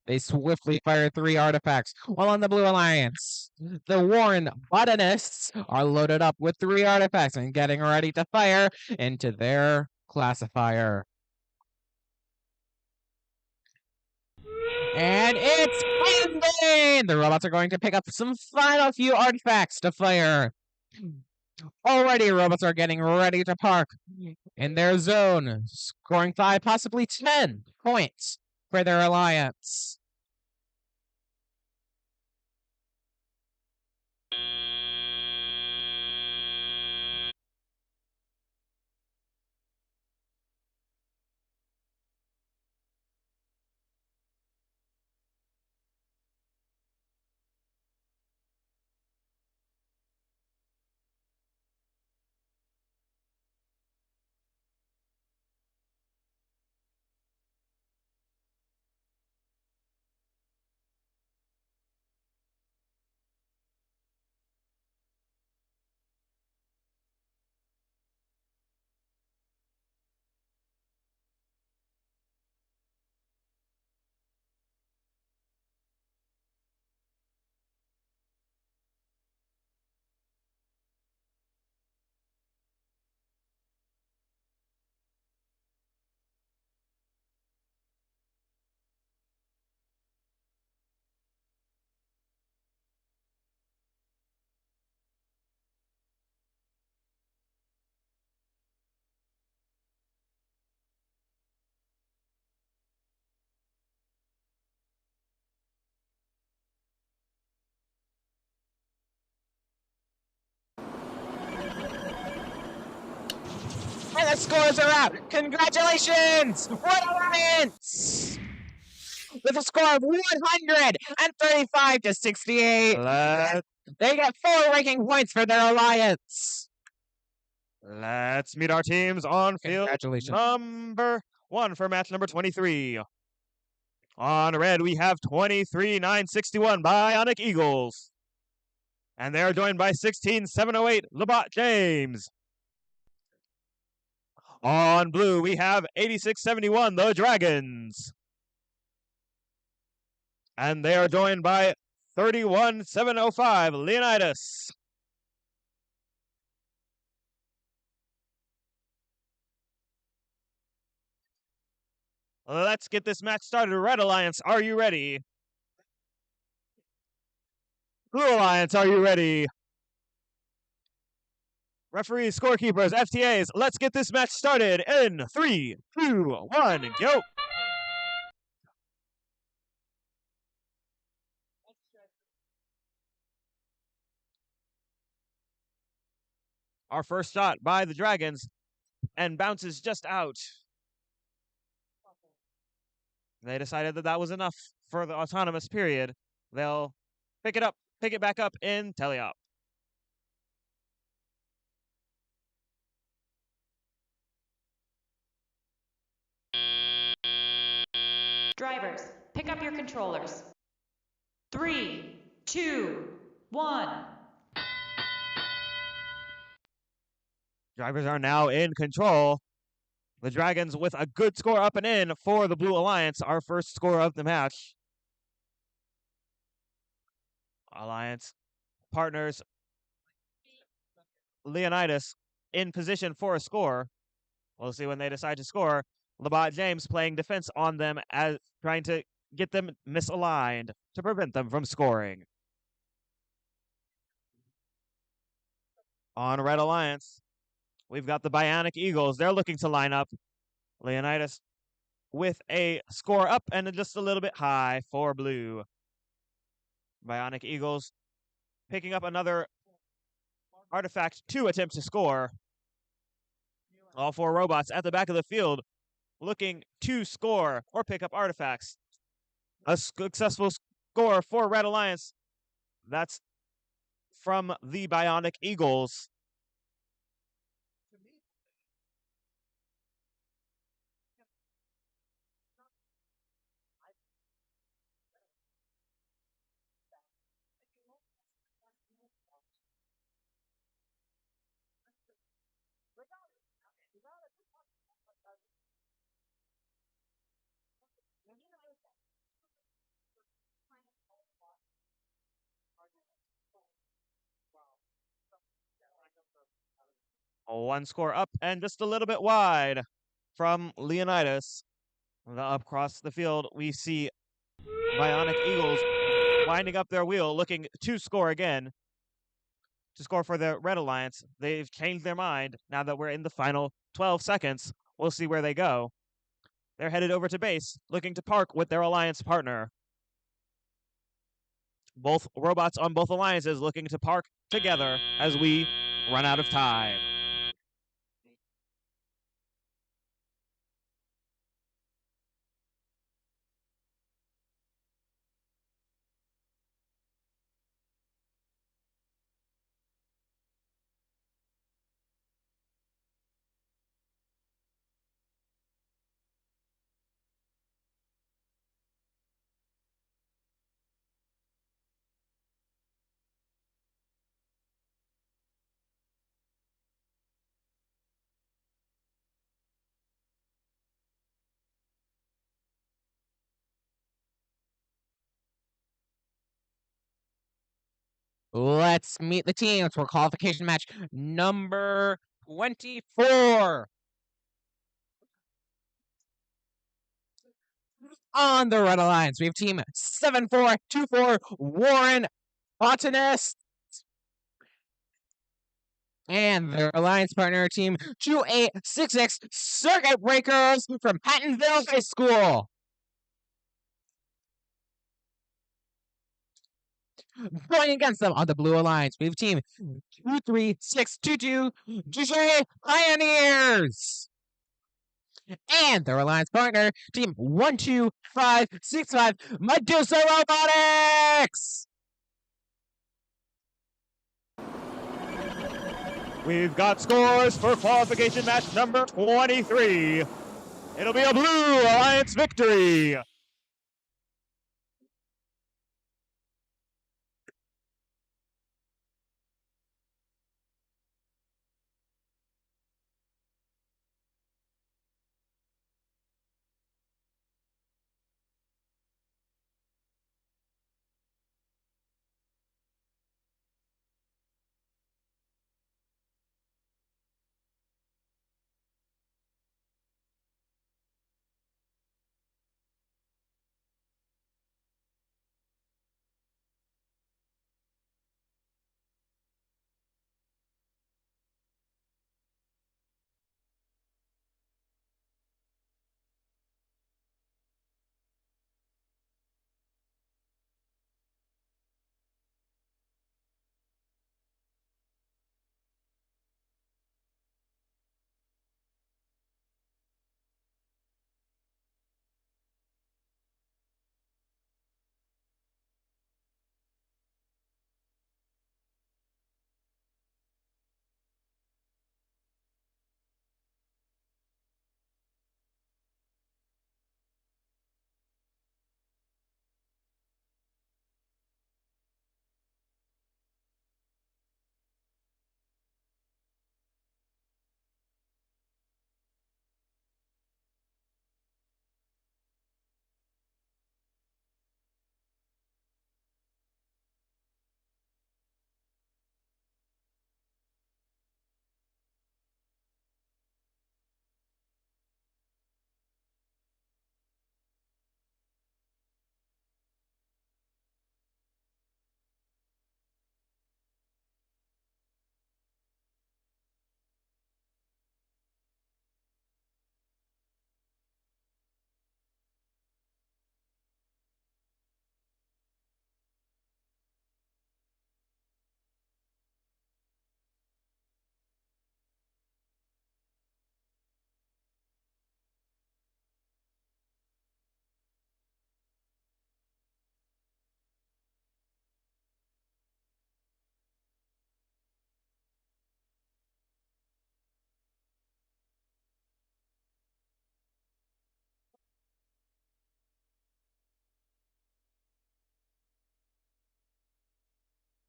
They swiftly fire 3 artifacts, while on the Blue Alliance, the Warren Botanists are loaded up with 3 artifacts and getting ready to fire into their classifier. And it's ending! The robots are going to pick up some final few artifacts to fire. Already, robots are getting ready to park in their zone, scoring 5, possibly 10 points for their alliance. And the scores are out. Congratulations, Red Alliance! With a score of 135 to 68. They get 4 ranking points for their alliance. Let's meet our teams on field number 1 for match number 23. On red, we have 23-961 Bionic Eagles. And they are joined by 16708 Labat James. On blue, we have 8671 the Dragons. And they are joined by 31705 Leonidas. Let's get this match started. Red Alliance, are you ready? Blue Alliance, are you ready? Referees, scorekeepers, FTAs, let's get this match started in 3, 2, 1, go! Our first shot by the Dragons and bounces just out. They decided that that was enough for the autonomous period. They'll pick it back up in teleop. Drivers, pick up your controllers. 3, 2, 1. Drivers are now in control. The Dragons with a good score up and in for the Blue Alliance, our first score of the match. Alliance partners Leonidas in position for a score. We'll see when they decide to score. Labat James playing defense on them, as trying to get them misaligned to prevent them from scoring. On Red Alliance, we've got the Bionic Eagles. They're looking to line up. Leonidas with a score up and just a little bit high for blue. Bionic Eagles picking up another artifact to attempt to score. All four robots at the back of the field looking to score or pick up artifacts. A successful score for Red Alliance. That's from the Bionic Eagles. One score up and just a little bit wide from Leonidas. Across the field, we see Bionic Eagles winding up their wheel, looking to score again. To score for the Red Alliance. They've changed their mind now that we're in the final 12 seconds. We'll see where they go. They're headed over to base, looking to park with their Alliance partner. Both robots on both alliances looking to park together as we run out of time. Let's meet the teams for qualification match number 24. On the Red Alliance, we have team 7424 Warren Botanist. And their alliance partner team 2866 Circuit Breakers from Pattonville High School. Going against them on the Blue Alliance, we have team 23622 Duché Pioneers. And their alliance partner, team 12565 Medusa Robotics. We've got scores for qualification match number 23. It'll be a Blue Alliance victory.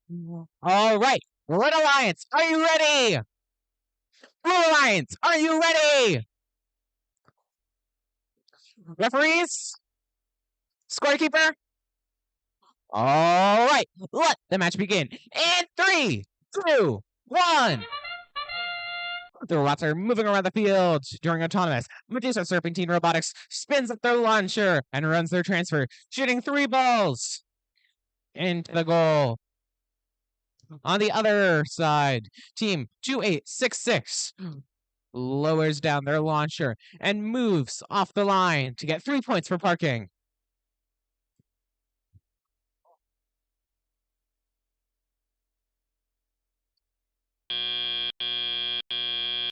All right, Red Alliance, are you ready? Blue Alliance, are you ready? Referees? Scorekeeper? All right, let the match begin. In 3, 2, 1. The robots are moving around the field during autonomous. Medusa Serpentine Robotics spins up their launcher and runs their transfer, shooting 3 balls into the goal. On the other side, Team 2866 lowers down their launcher and moves off the line to get 3 points for parking.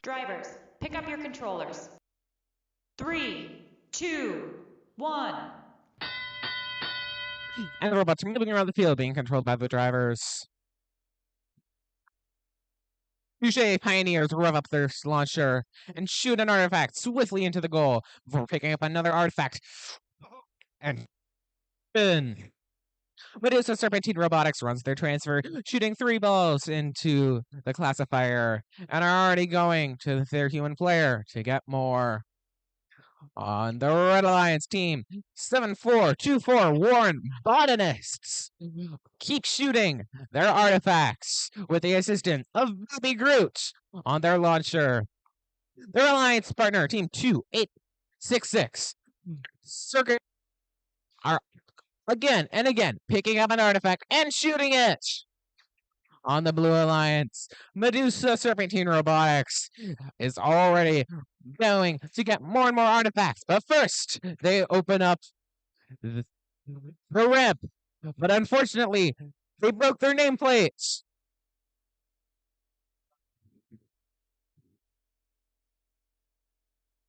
Drivers, pick up your controllers. 3, 2, 1. And the robots are moving around the field, being controlled by the drivers. Touche Pioneers rev up their launcher and shoot an artifact swiftly into the goal before picking up another artifact. And spin. Medusa Serpentine Robotics runs their transfer, shooting 3 balls into the classifier, and are already going to their human player to get more. On the Red Alliance team, 7424 Warren Botanists keep shooting their artifacts with the assistance of Baby Groot on their launcher. Their alliance partner, Team 2866, Circuit, are again and again picking up an artifact and shooting it. On the Blue Alliance, Medusa Serpentine Robotics is already going to get more and more artifacts. But first, they open up the ramp. But unfortunately, they broke their nameplates.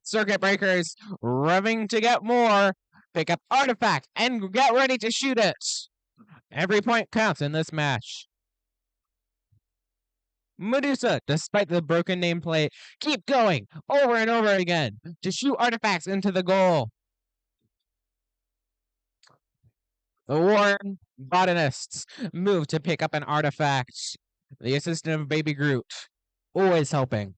Circuit breakers revving to get more. Pick up artifact and get ready to shoot it. Every point counts in this match. Medusa, despite the broken nameplate, keep going over and over again to shoot artifacts into the goal. The Warren Botanists move to pick up an artifact. The assistant of Baby Groot, always helping.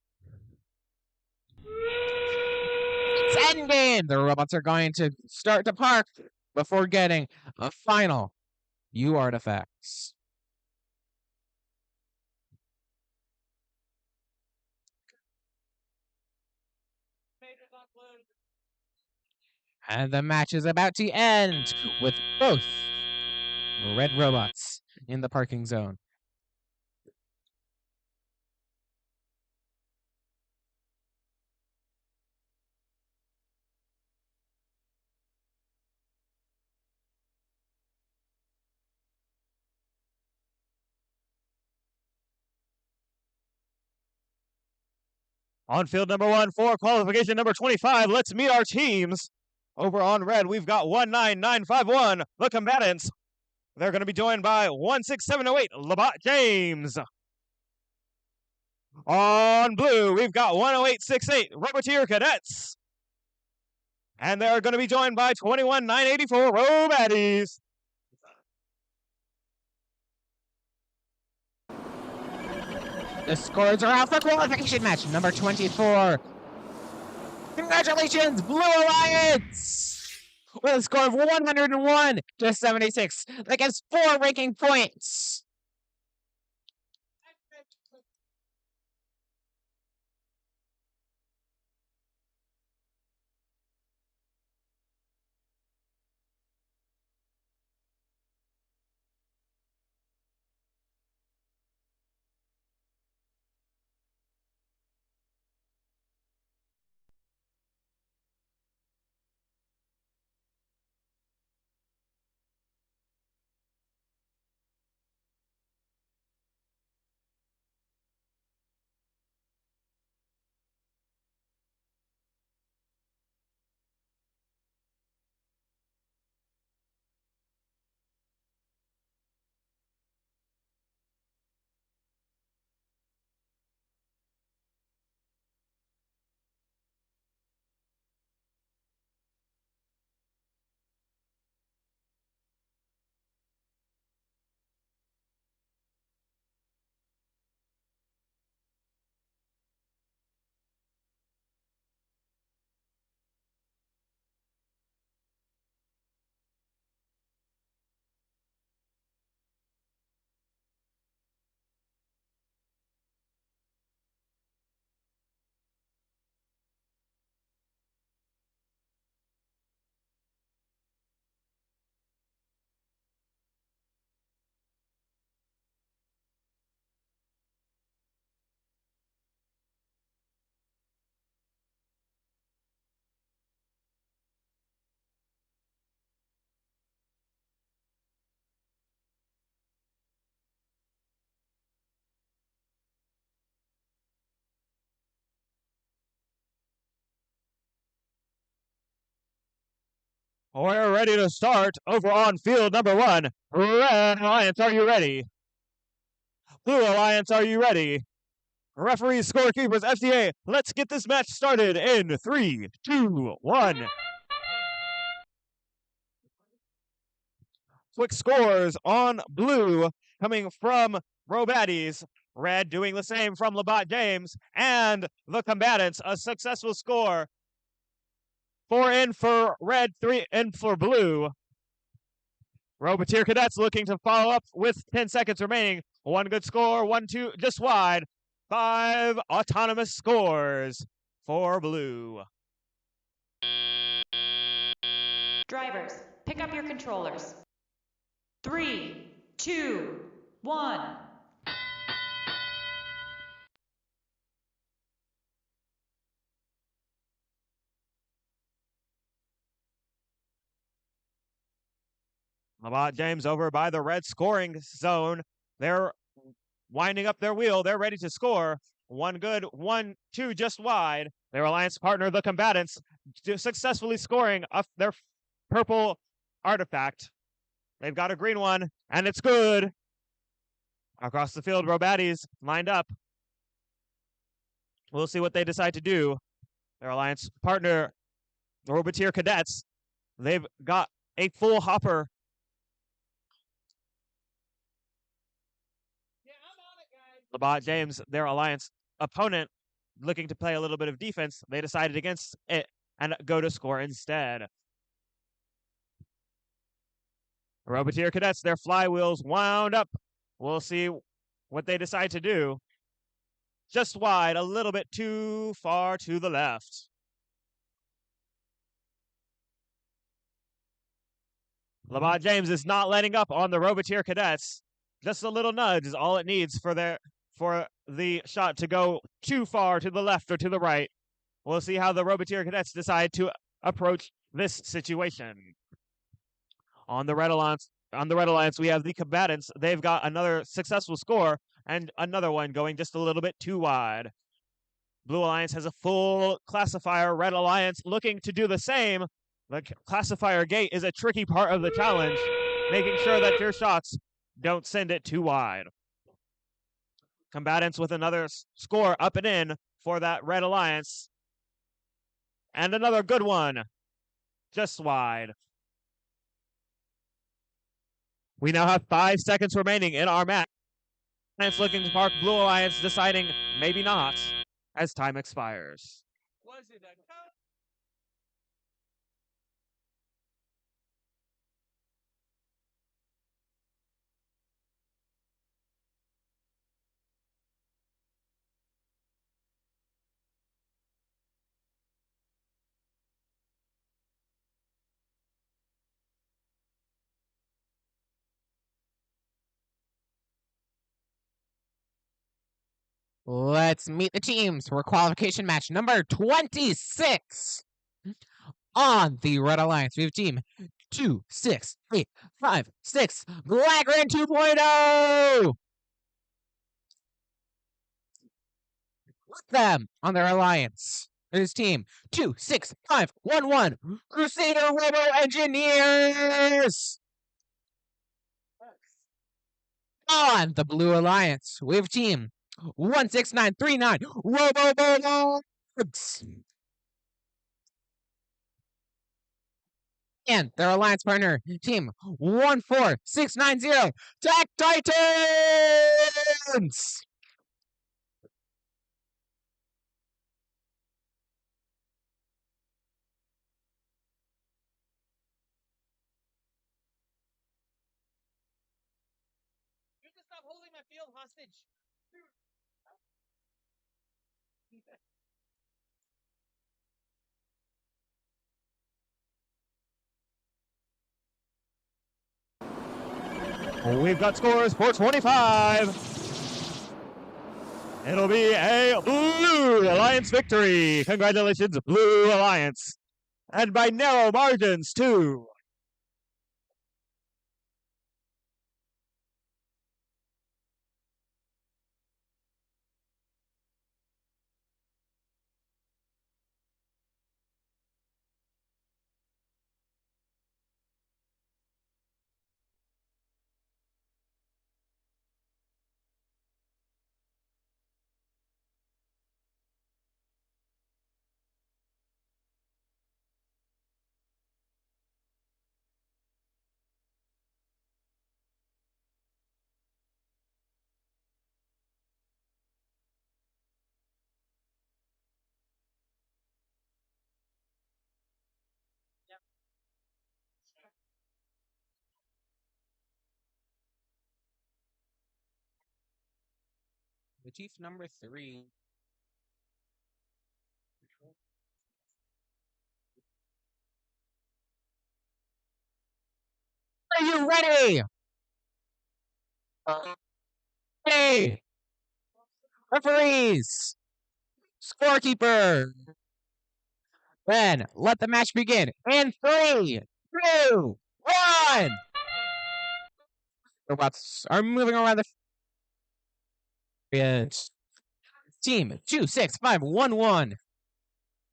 It's endgame! The robots are going to start to park before getting a final few artifacts. And the match is about to end with both red robots in the parking zone. On field number 1 for qualification number 25, let's meet our teams. Over on red, we've got 19951, the combatants. They're going to be joined by 16708, Labat James. On blue, we've got 10868, Roboteer Cadets. And they're going to be joined by 21984, Robaddies. The scores are out for qualification match number 24. Congratulations, Blue Alliance! With a score of 101 to 76. That gets 4 ranking points. We're ready to start over on field number 1. Red Alliance, are you ready? Blue Alliance, are you ready? Referees, scorekeepers, FTA, let's get this match started in 3, 2, 1. Quick scores on blue coming from Robaddies. Red doing the same from Labatt James. And the combatants, a successful score. 4 in for red, 3 in for blue. Roboteer Cadets looking to follow up with 10 seconds remaining. 1 good score, 1, 2, just wide. 5 autonomous scores for blue. Drivers, pick up your controllers. 3, 2, 1. Labatt James over by the red scoring zone. They're winding up their wheel. They're ready to score. 1 good, 1, 2 just wide. Their alliance partner, the combatants, successfully scoring their purple artifact. They've got a green one, and it's good. Across the field, Robaddies lined up. We'll see what they decide to do. Their alliance partner, the Roboteer Cadets, they've got a full hopper. Labatt James, their alliance opponent, looking to play a little bit of defense, they decided against it and go to score instead. Roboteer Cadets, their flywheels wound up. We'll see what they decide to do. Just wide, a little bit too far to the left. Labatt James is not letting up on the Roboteer Cadets. Just a little nudge is all it needs for the shot to go too far to the left or to the right. We'll see how the Roboteer Cadets decide to approach this situation. On the Red Alliance, we have the combatants. They've got another successful score and another one going just a little bit too wide. Blue Alliance has a full classifier. Red Alliance looking to do the same. The classifier gate is a tricky part of the challenge, making sure that your shots don't send it too wide. Combatants with another score up and in for that Red Alliance. And another good one, just wide. We now have 5 seconds remaining in our match. Alliance looking to park, Blue Alliance deciding maybe not as time expires. Was it a cut? Let's meet the teams for qualification match number 26. On the Red Alliance, we have team 263556 Blackgren 2.0. With them on their alliance is team 26511 Crusader Robo Engineers. On the Blue Alliance, we have team 16939 Robo-Bugs. And their alliance partner, team 14690 Tech Titans. You just stop holding my field hostage. We've got scores for 25. It'll be a Blue Alliance victory. Congratulations, Blue Alliance. And by narrow margins, too. Chief number 3. Are you ready? Hey! Referees! Scorekeeper! Then let the match begin in 3, 2, 1! Robots are moving around the field. Team 26511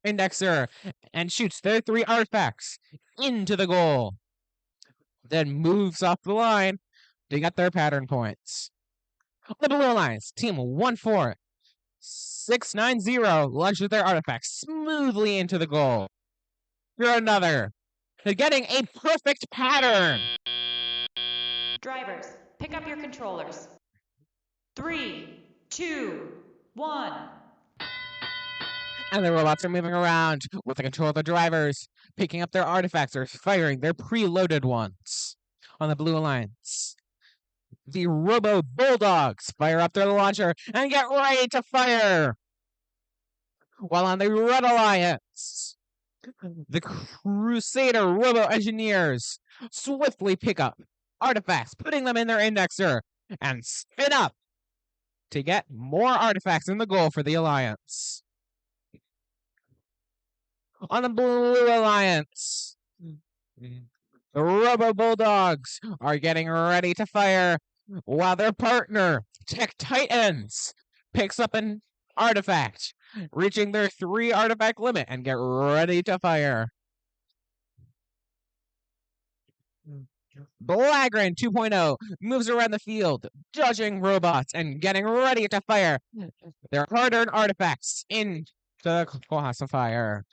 indexer and shoots their 3 artifacts into the goal. Then moves off the line to get their pattern points. On the blue lines, team 14690 launches their artifacts smoothly into the goal. Here another. They're getting a perfect pattern. Drivers, pick up your controllers. 3, 2, 1. And the robots are moving around with the control of the drivers, picking up their artifacts or firing their preloaded ones. On the blue alliance, the Robo Bulldogs fire up their launcher and get ready to fire. While on the red alliance, the Crusader Robo Engineers swiftly pick up artifacts, putting them in their indexer, and spin up to get more artifacts in the goal for the Alliance. On the Blue Alliance, the Robo Bulldogs are getting ready to fire, while their partner, Tech Titans, picks up an artifact, reaching their 3 artifact limit and get ready to fire. Blagren 2.0 moves around the field, dodging robots and getting ready to fire their hard-earned artifacts into the classifier.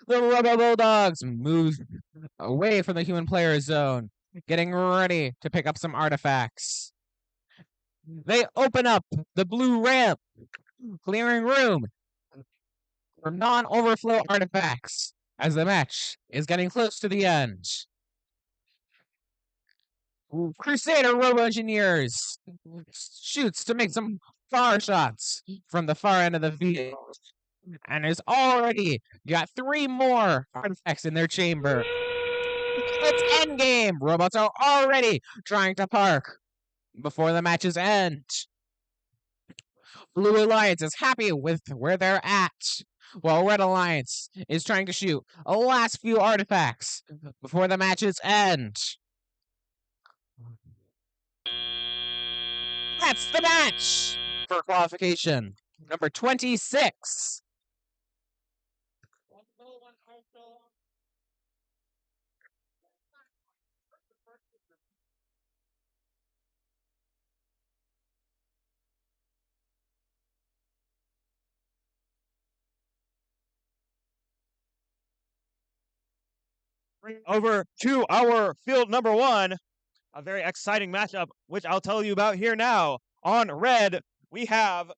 The Robo Bulldogs move away from the human player zone, getting ready to pick up some artifacts. They open up the blue ramp, clearing room for non-overflow artifacts as the match is getting close to the end. Crusader Robo Engineers shoots to make some far shots from the far end of the field and has already got 3 more artifacts in their chamber. It's endgame! Robots are already trying to park before the match's end. Blue Alliance is happy with where they're at, while Red Alliance is trying to shoot a last few artifacts before the match's end. That's the match for qualification number 26. Over to our field number 1, a very exciting matchup, which I'll tell you about here now. On red, we have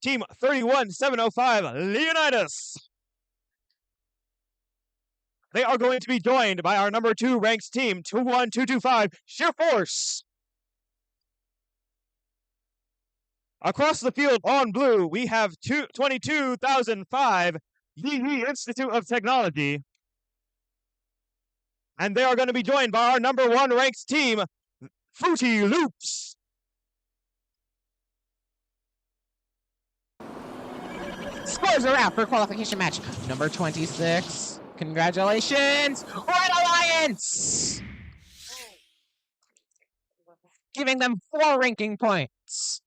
Team 31705, Leonidas. They are going to be joined by our number 2 ranked team, 21225, Sheer Force. Across the field on blue, we have 22005, the Institute of Technology. And they are going to be joined by our number 1 ranked team, Fruity Loops. Scores are out for qualification match number 26. Congratulations, Red Alliance! Giving them 4 ranking points.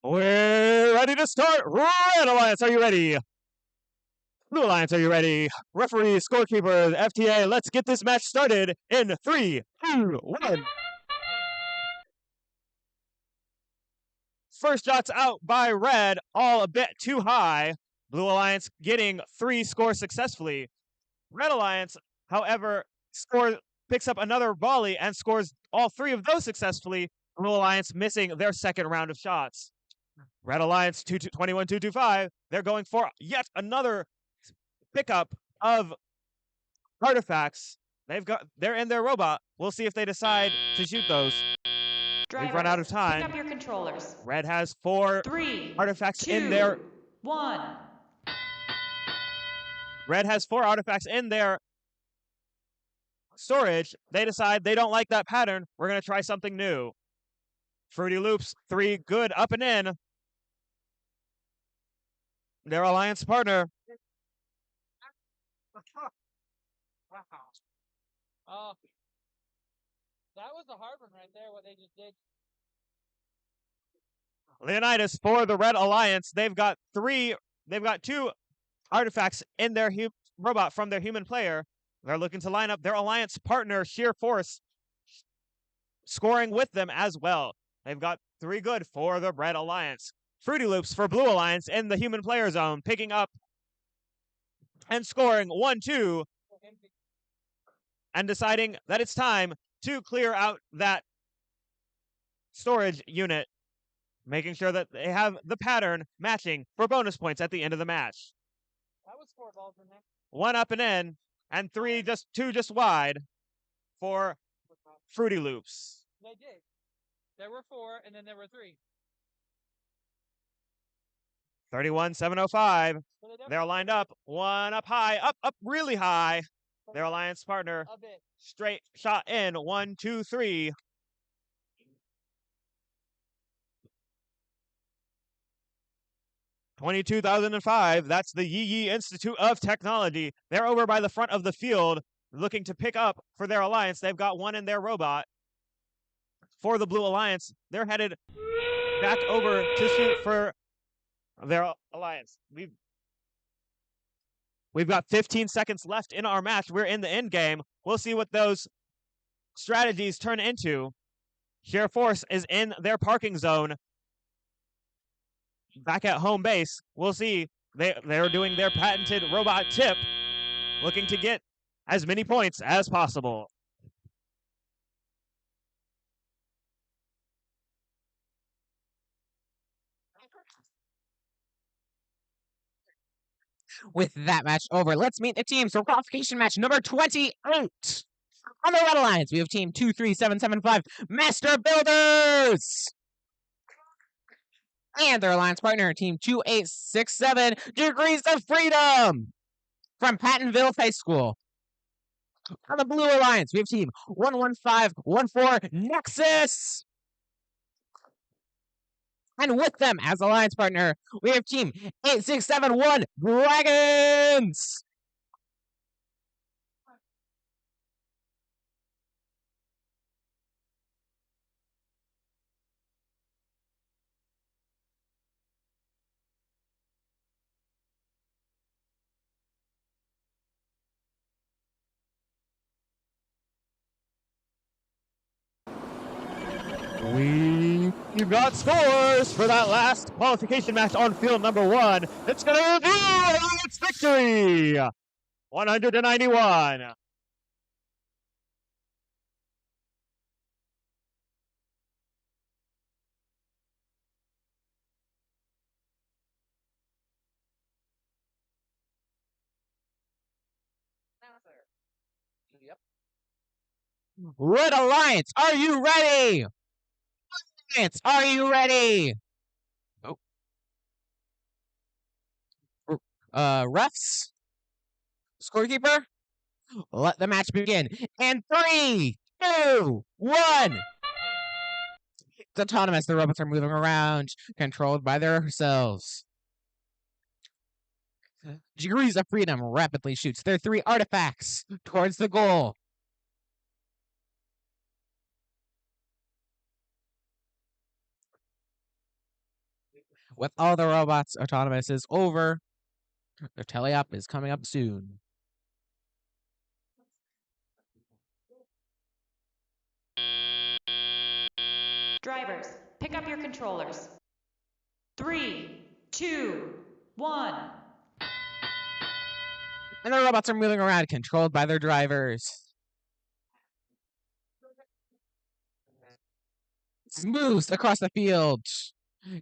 We're ready to start. Red Alliance, are you ready? Blue Alliance, are you ready? Referee, scorekeepers, FTA, let's get this match started in 3, 2, 1. First shots out by Red, all a bit too high. Blue Alliance getting 3 scores successfully. Red Alliance, however, picks up another volley and scores all 3 of those successfully. Blue Alliance missing their second round of shots. Red Alliance 21-225. They're going for yet another pickup of artifacts. They're in their robot. We'll see if they decide to shoot those. We've run out of time. Pick up your controllers. Red has 4 3, artifacts 2, in their 1. Red has 4 artifacts in their storage. They decide they don't like that pattern. We're going to try something new. Fruity Loops, 3 good up and in. Their alliance partner. Wow. That was a hard one right there, what they just did. Leonidas for the Red Alliance. They've got 2 artifacts in their robot from their human player. They're looking to line up their alliance partner, Sheer Force, scoring with them as well. They've got 3 good for the Red Alliance. Fruity Loops for Blue Alliance in the human player zone, picking up and scoring 1-2 and deciding that it's time to clear out that storage unit, making sure that they have the pattern matching for bonus points at the end of the match. That was 4 balls in there. 1 up and in, and 2 just wide for Fruity Loops. They did. There were 4, and then there were 3. 31-705. They're lined up. 1 up high, up really high. Their alliance partner A bit. straight shot in. 1, 2, 3. $22,005. That's the Yi Yi Institute of Technology. They're over by the front of the field, looking to pick up for their alliance. They've got 1 in their robot. For the Blue Alliance, they're headed back over to shoot for their alliance. We've got 15 seconds left in our match. We're in the end game. We'll see what those strategies turn into. Sheer Force is in their parking zone. Back at home base, we'll see. They're doing their patented robot tip, looking to get as many points as possible. With that match over, let's meet the teams for qualification match number 28. On the Red Alliance, we have team 23775, Master Builders. And their alliance partner, team 2867, Degrees of Freedom from Pattonville High School. On the Blue Alliance, we have team 11514, Nexus. And with them as alliance partner, we have team 8671, Dragons. We've got scores for that last qualification match on field number 1. It's going to be Alliance victory, 191. Yep. Red Alliance, are you ready? Alliance, are you ready? Oh. Refs? Scorekeeper? Let the match begin. And 3, 2, 1. It's autonomous. The robots are moving around, controlled by themselves. Degrees of Freedom rapidly shoots their 3 artifacts towards the goal. With all the robots autonomous is over, the teleop is coming up soon. Drivers, pick up your controllers. 3, 2, 1. And the robots are moving around, controlled by their drivers. Moves across the field,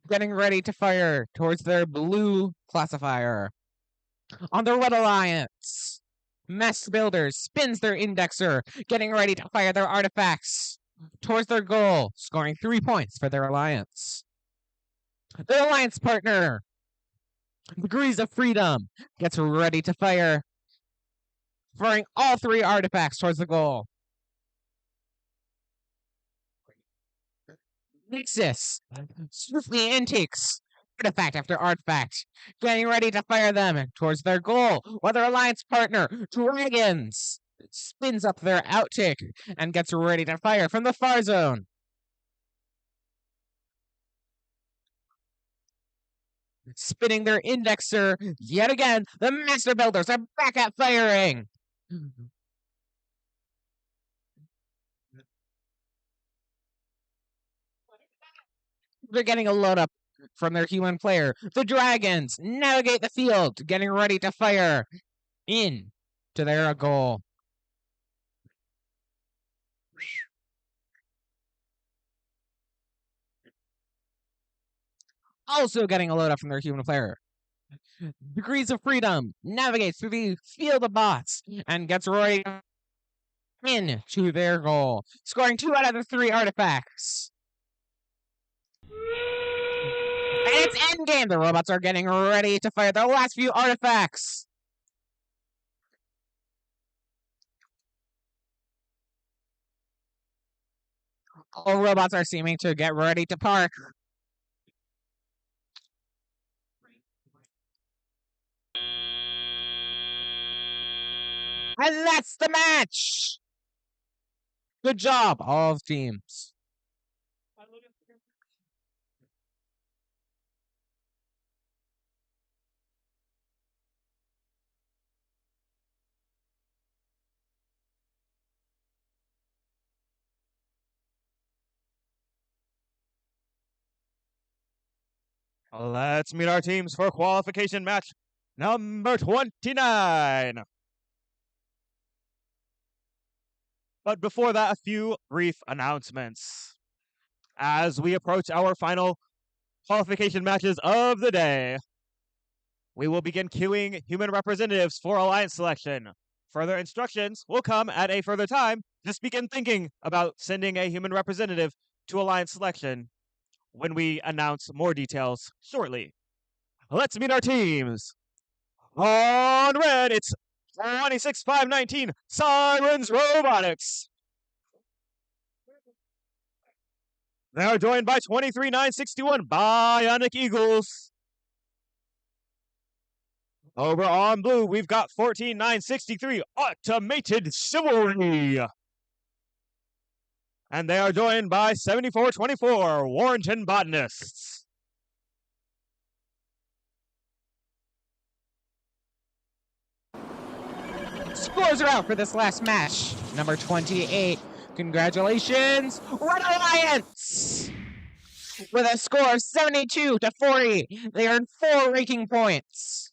getting ready to fire towards their blue classifier. On the Red Alliance, Master Builder spins their indexer, getting ready to fire their artifacts towards their goal, scoring 3 points for their alliance. Their alliance partner, Degrees of Freedom, gets ready to fire, firing all 3 artifacts towards the goal. Nexus swiftly intakes artifact after artifact, getting ready to fire them towards their goal, while their alliance partner, Dragons, spins up their outtake and gets ready to fire from the far zone. Spinning their indexer yet again, the Master Builders are back at firing. They're getting a load up from their human player. The Dragons navigate the field, getting ready to fire in to their goal. Also getting a load up from their human player. Degrees of Freedom navigates through the field of bots and gets ready in to their goal, scoring 2 out of the 3 artifacts. And it's endgame! The robots are getting ready to fire their last few artifacts. All robots are seeming to get ready to park. And that's the match! Good job, all teams. Let's meet our teams for qualification match number 29. But before that, a few brief announcements. As we approach our final qualification matches of the day, we will begin queuing human representatives for alliance selection. Further instructions will come at a further time. Just begin thinking about sending a human representative to alliance selection when we announce more details shortly. Let's meet our teams. On red, it's 26519 Sirens Robotics. They are joined by 23961 Bionic Eagles. Over on blue, we've got 14963 Automated Chivalry. And they are joined by 7424 Warrington Botanists. Scores are out for this last match. Number 28. Congratulations, Red Alliance! With a score of 72-40, they earned 4 ranking points.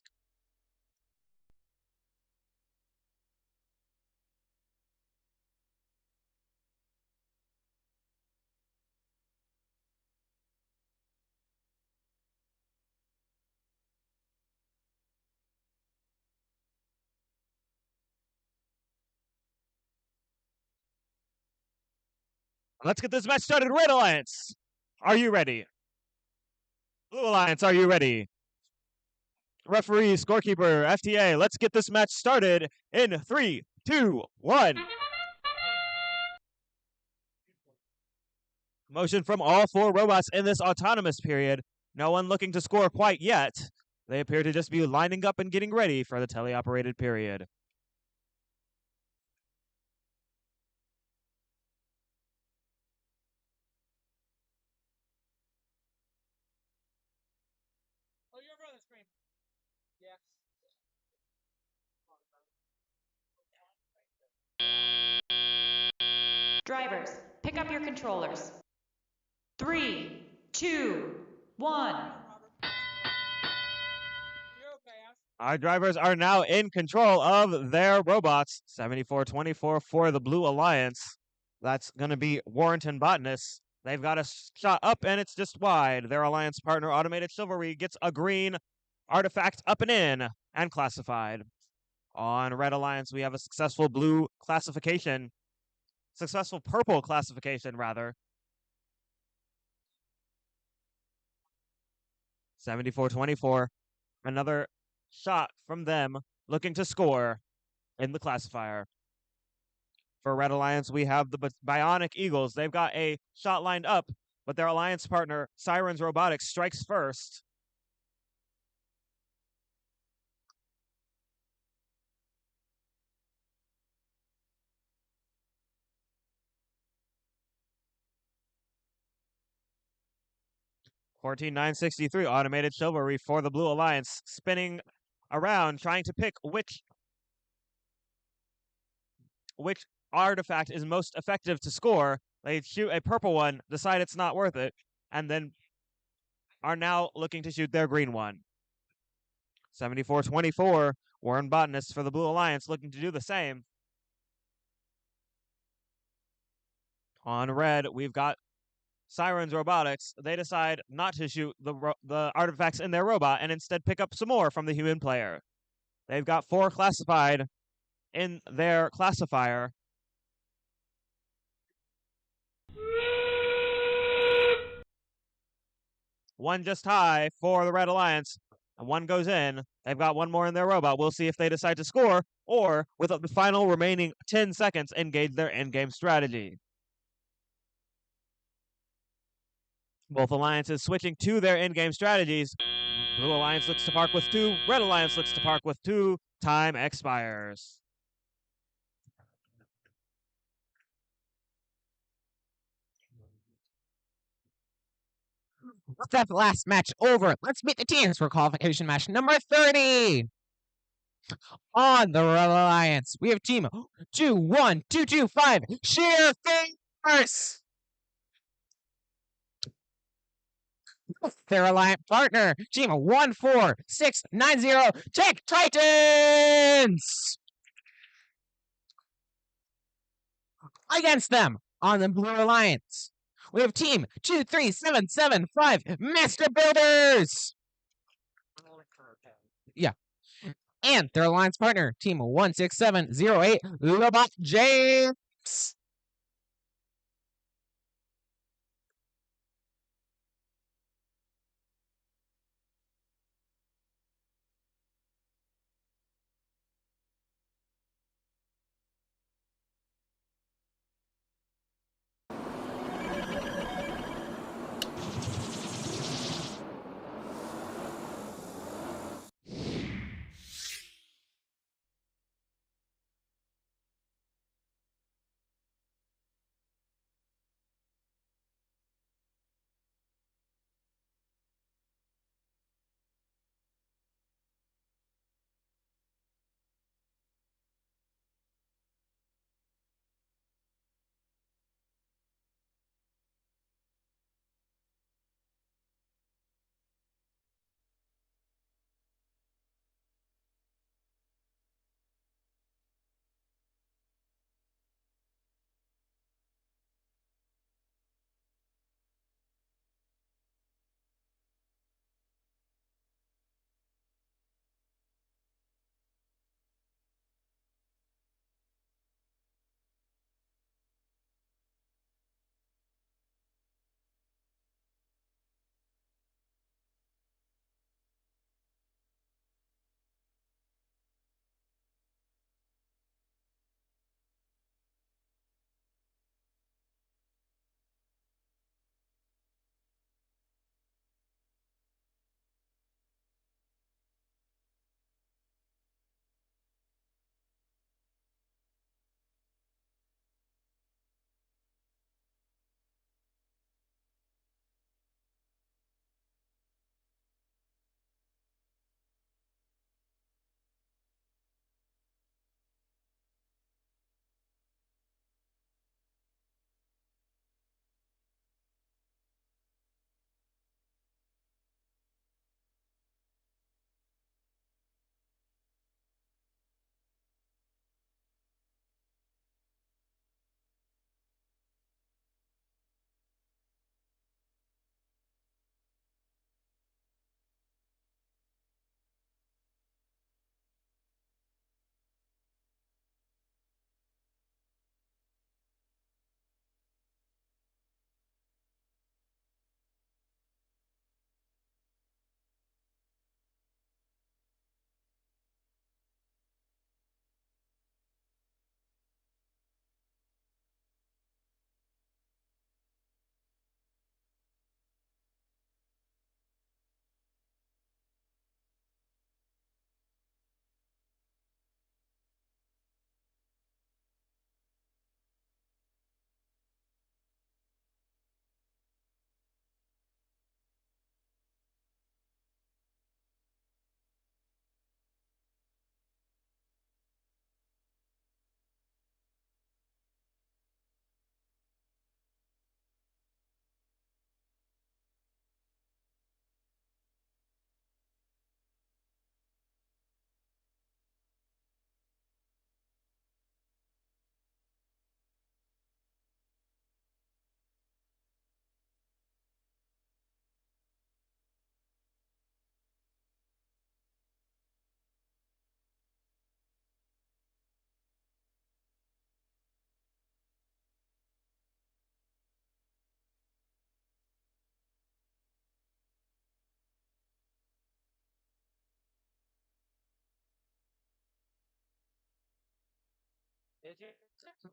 Let's get this match started. Red Alliance, are you ready? Blue Alliance, are you ready? Referee, scorekeeper, FTA, let's get this match started in 3, 2, 1. Motion from all 4 robots in this autonomous period. No one looking to score quite yet. They appear to just be lining up and getting ready for the teleoperated period. Drivers, pick up your controllers. 3, 2, 1. Our drivers are now in control of their robots. 74-24 for the Blue Alliance. That's going to be Warrington Botanist. They've got a shot up, and it's just wide. Their alliance partner, Automated Chivalry, gets a green artifact up and in and classified. On Red Alliance, we have a successful blue classification. Successful purple classification, rather. 74-24. Another shot from them looking to score in the classifier. For Red Alliance, we have the Bionic Eagles. They've got a shot lined up, but their alliance partner, Sirens Robotics, strikes first. $14,963 Automated Chivalry for the Blue Alliance, spinning around, trying to pick which artifact is most effective to score. They shoot a purple one, decide it's not worth it, and then are now looking to shoot their green one. 74-24, Warren Botanist for the Blue Alliance looking to do the same. On red, we've got Sirens Robotics. They decide not to shoot the artifacts in their robot and instead pick up some more from the human player. They've got 4 classified in their classifier. One just high for the Red Alliance, and one goes in. They've got one more in their robot. We'll see if they decide to score, or with the final remaining 10 seconds, engage their endgame strategy. Both alliances switching to their endgame strategies. Blue Alliance looks to park with 2. Red Alliance looks to park with 2. Time expires. With that last match over, let's meet the teams for qualification match number 30. On the Red Alliance, we have team 21225, Sheer Force. Their alliance partner, team 14690, Tech Titans. Against them, on the Blue Alliance, we have team 23775, Master Builders. Yeah. And their alliance partner, team 16708, Lobot James.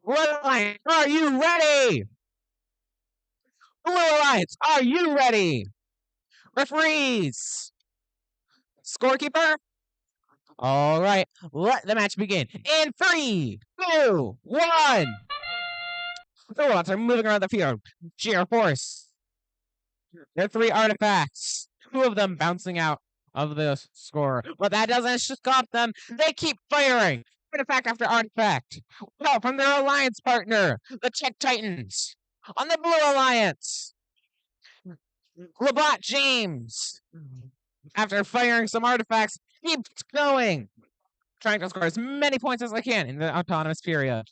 Red Alliance, are you ready? Blue Alliance, are you ready? Referees! Scorekeeper? All right, let the match begin. In 3, 2, 1. The robots are moving around the field. Sheer force. There are 3 artifacts. 2 of them bouncing out of the score. But that doesn't stop them. They keep firing. Artifact after artifact. Help from their alliance partner, the Czech Titans. On the Blue Alliance. Labat James, after firing some artifacts, keeps going. Trying to score as many points as I can in the autonomous period.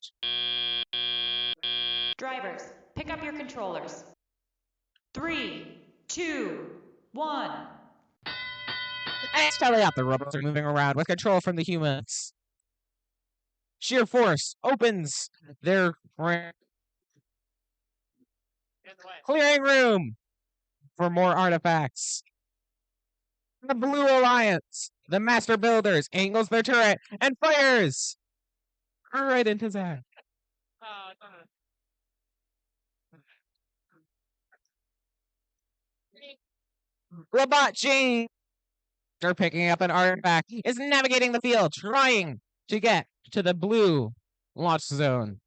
Drivers, pick up your controllers. 3, 2, 1. And it's totally up. The robots are moving around with control from the humans. Sheer force opens their clearing room for more artifacts. The Blue Alliance, the Master Builders, angles their turret and fires right into Zach. Robot James, after picking up an artifact, is navigating the field, trying to get to the blue launch zone.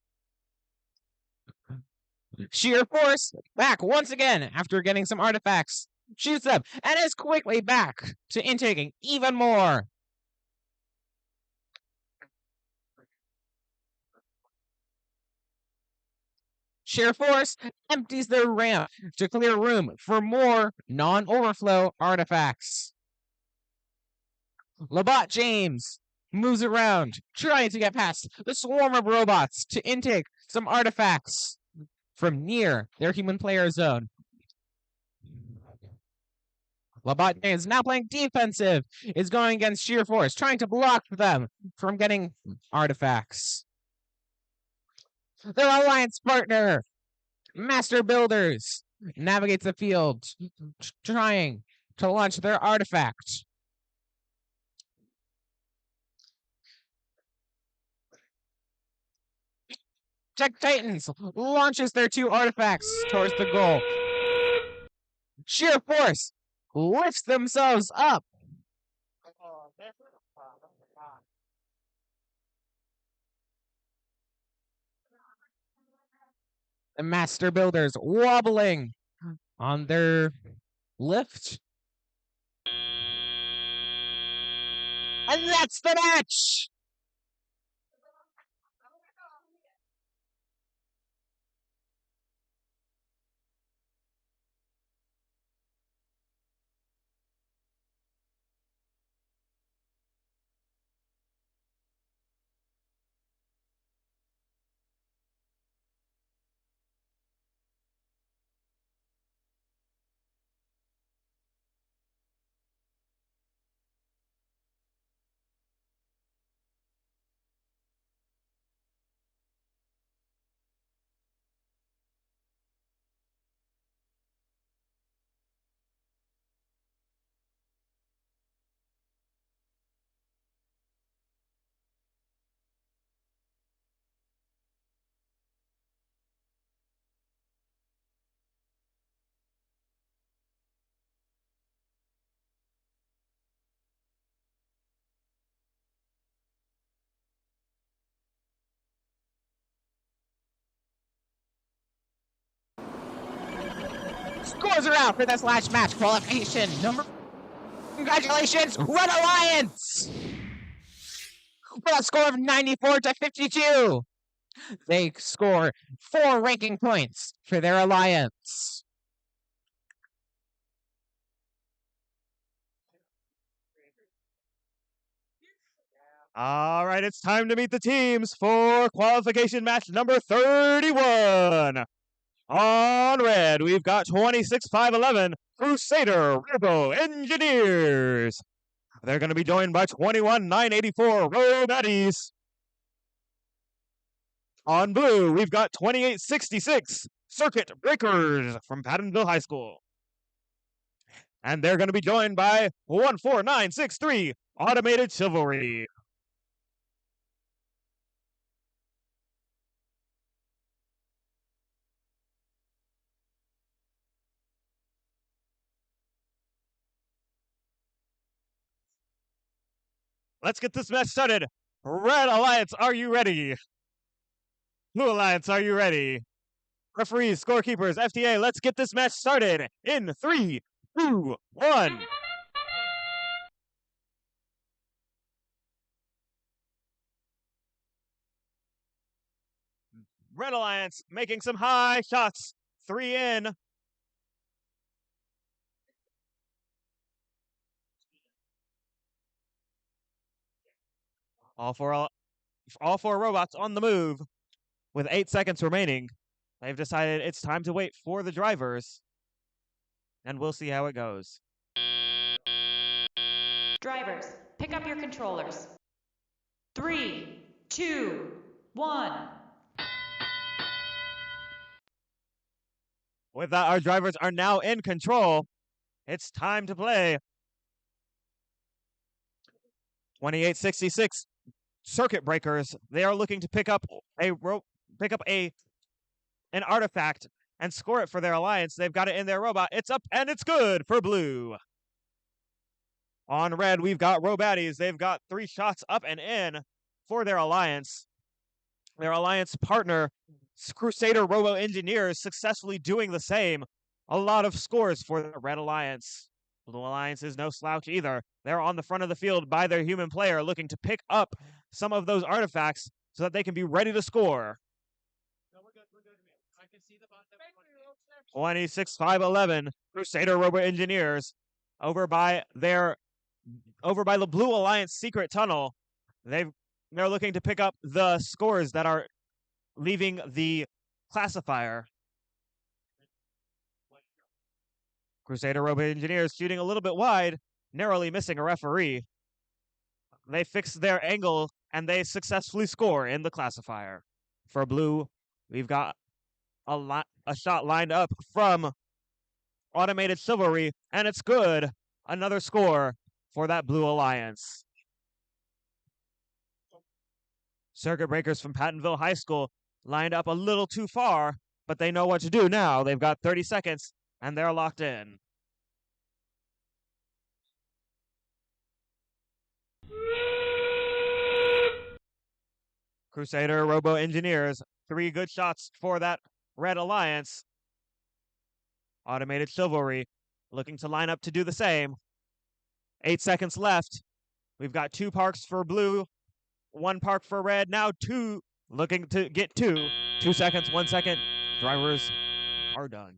Sheer force back once again after getting some artifacts. Shoots them and is quickly back to intaking even more. Sheer force empties their ramp to clear room for more non-overflow artifacts. Labat James moves around, trying to get past the swarm of robots to intake some artifacts from near their human player zone. Labat James, now playing defensive, is going against Sheer Force, trying to block them from getting artifacts. Their alliance partner, Master Builders, navigates the field, trying to launch their artifact. Czech Titans launches their 2 artifacts towards the goal. Sheer Force lifts themselves up. The Master Builders wobbling on their lift. And that's the match! Scores are out for this last match. Qualification number. Congratulations, Red Alliance! With a score of 94 to 52. They score 4 ranking points for their alliance. All right, it's time to meet the teams for qualification match number 31. On red, we've got 26-511 Crusader Robo Engineers. They're going to be joined by 21-984 Robatties. On blue, we've got 2866 Circuit Breakers from Pattonville High School. And they're going to be joined by 14963 Automated Chivalry. let's get this match started. Red Alliance, are you ready? Blue Alliance, are you ready? Referees, scorekeepers, FTA, let's get this match started in 3, 2, 1. Red Alliance making some high shots. 3 in. All four robots on the move. With 8 seconds remaining, they've decided it's time to wait for the drivers. And we'll see how it goes. Drivers, pick up your controllers. 3, 2, 1. With that, our drivers are now in control. It's time to play. 2866 circuit breakers. They are looking to pick up an artifact and score it for their alliance. They've got it in their robot. It's up and it's good for blue. On red, we've got Robaddies. They've got 3 shots up and in for their alliance. Their alliance partner, Crusader Robo Engineers, successfully doing the same. A lot of scores for the Red Alliance. Blue Alliance is no slouch either. They're on the front of the field by their human player, looking to pick up some of those artifacts so that they can be ready to score. No, we're good. I can see the bot. 26-5-11, Crusader Robo Engineers over by the Blue Alliance secret tunnel. They're looking to pick up the scores that are leaving the classifier. Crusader Robo Engineers shooting a little bit wide, narrowly missing a referee. They fix their angle and they successfully score in the classifier. For blue, we've got a shot lined up from Automated Chivalry, and it's good. Another score for that Blue Alliance. Circuit breakers from Pattonville High School lined up a little too far, but they know what to do now. They've got 30 seconds, and they're locked in. Crusader Robo Engineers, 3 good shots for that Red Alliance. Automated Chivalry looking to line up to do the same. 8 seconds left. We've got 2 parks for blue, 1 park for red. Now 2 looking to get 2. 2 seconds, 1 second. Drivers are done.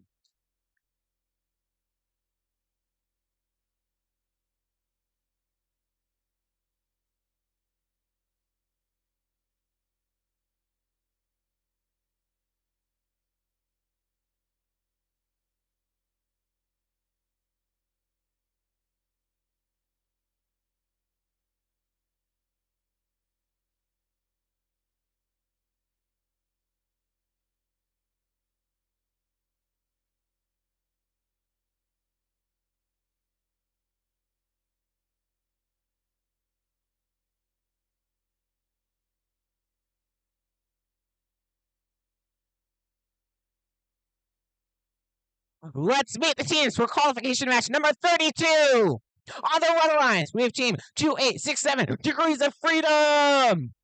Let's meet the teams for qualification match number 32. On the Red Alliance, we have team 2867 Degrees of Freedom.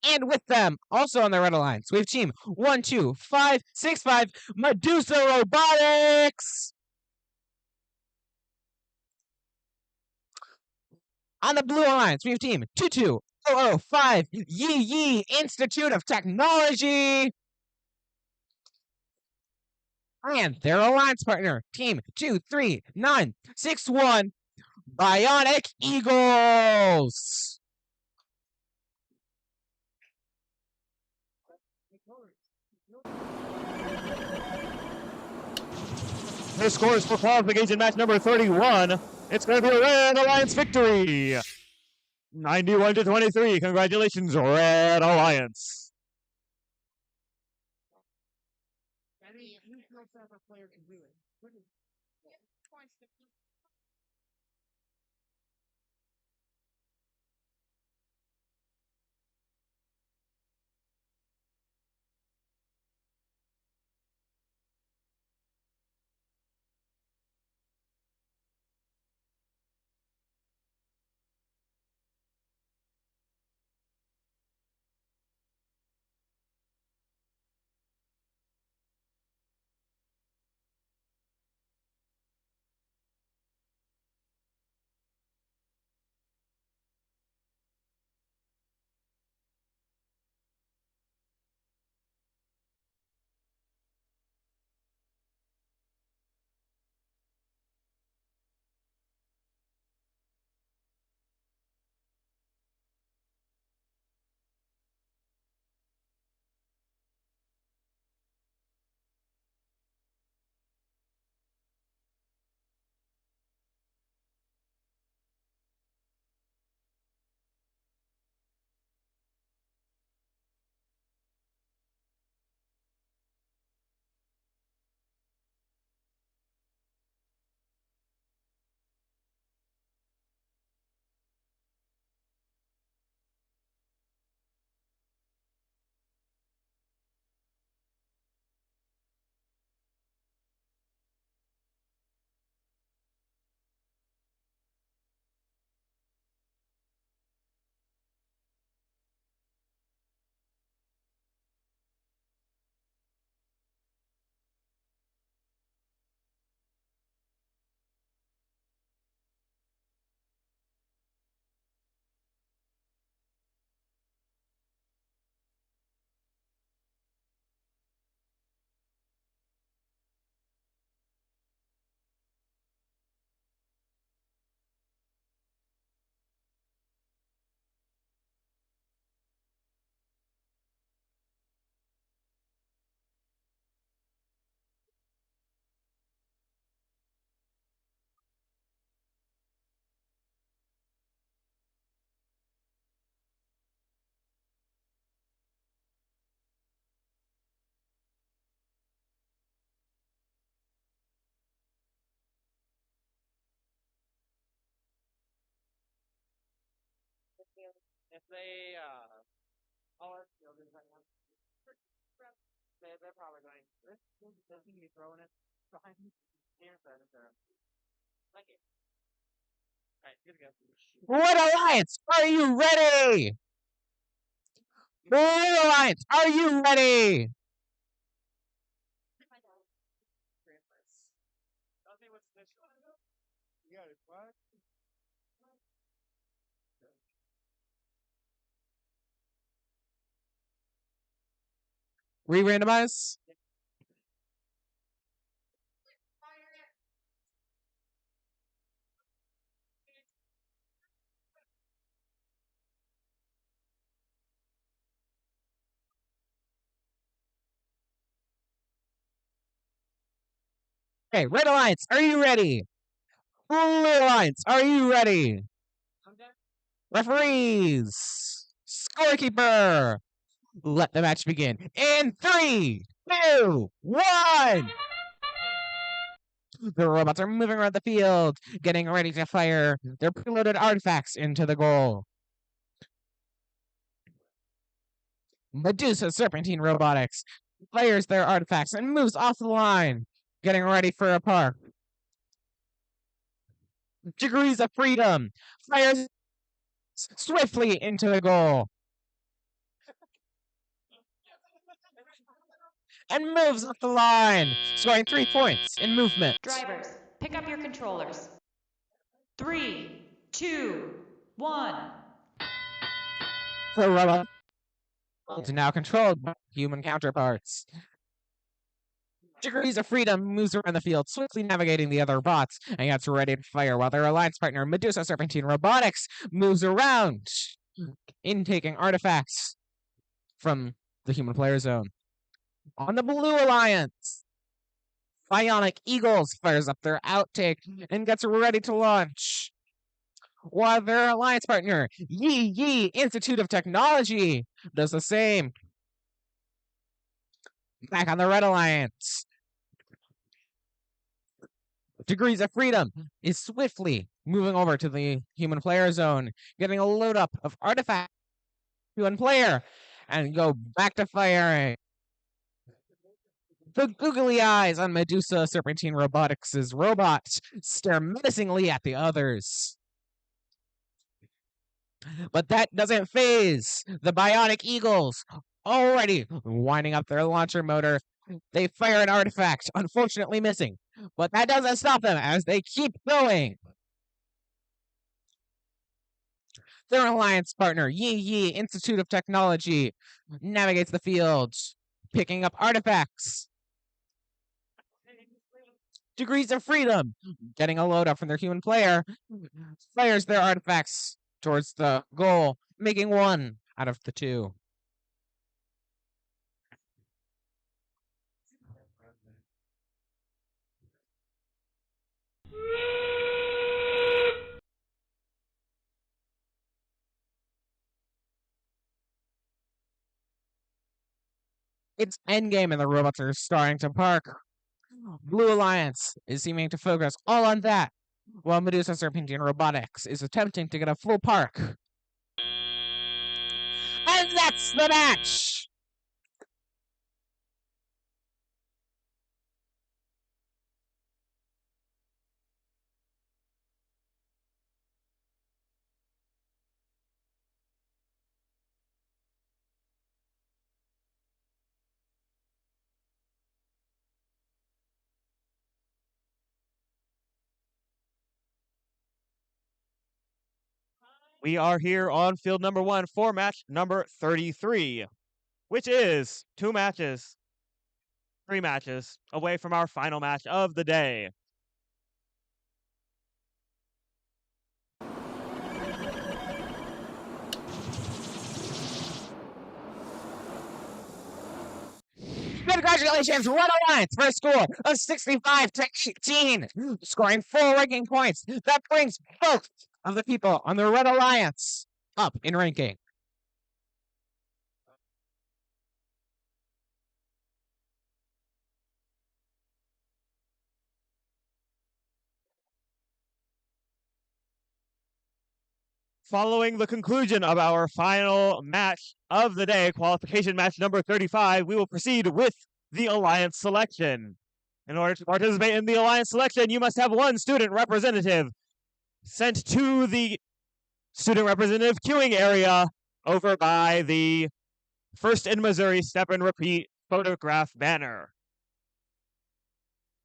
And with them, also on the Red Alliance, we have team 12565 Medusa Robotics. On the Blue Alliance, we have team 22005 Yee Institute of Technology. And their alliance partner, team 23961 Bionic Eagles. The scores for qualification match number 31. It's going to be a Red Alliance victory. 91-23. Congratulations, Red Alliance. if they all our field is right now, they're probably going. This can be throwing it behind here instead of there. Like it. All right, good to go. Red Alliance, are you ready? Red Alliance, are you ready? Tell me what's this one. You got it. What? Re-randomize? Okay, Red Alliance, are you ready? Blue Alliance, are you ready? Referees, scorekeeper, let the match begin. In 3, 2, 1. The robots are moving around the field, getting ready to fire their preloaded artifacts into the goal. Medusa Serpentine Robotics fires their artifacts and moves off the line, getting ready for a park. Degrees of Freedom fires swiftly into the goal and moves off the line, scoring 3 points in movement. Drivers, pick up your controllers. 3, 2, 1. The robot is now controlled by human counterparts. Degrees of Freedom moves around the field, swiftly navigating the other bots, and gets ready to fire while their alliance partner, Medusa Serpentine Robotics, moves around, intaking artifacts from the human player zone. On the Blue Alliance, Bionic Eagles fires up their outtake and gets ready to launch, while their alliance partner, Yi Institute of Technology, does the same. Back on the Red Alliance, Degrees of Freedom is swiftly moving over to the human player zone, getting a load up of artifacts to one player, and go back to firing. The googly eyes on Medusa Serpentine Robotics' robots stare menacingly at the others. But that doesn't phase the Bionic Eagles, already winding up their launcher motor. They fire an artifact, unfortunately missing, but that doesn't stop them as they keep going. Their alliance partner, Yi Institute of Technology, navigates the field, picking up artifacts. Degrees of Freedom, getting a load up from their human player, fires their artifacts towards the goal, making 1 out of the 2. It's endgame and the robots are starting to park. Blue Alliance is seeming to focus all on that, while Medusa Serpentine Robotics is attempting to get a full park. And that's the match! We are here on field number 1 for match number 33, which is 3 matches away from our final match of the day. Congratulations, Red Alliance for a score of 65-18, scoring 4 ranking points. That brings both of the people on the Red Alliance up in ranking. Following the conclusion of our final match of the day, qualification match number 35, we will proceed with the alliance selection. In order to participate in the alliance selection, you must have one student representative sent to the student representative queuing area over by the First in Missouri Step and Repeat photograph banner.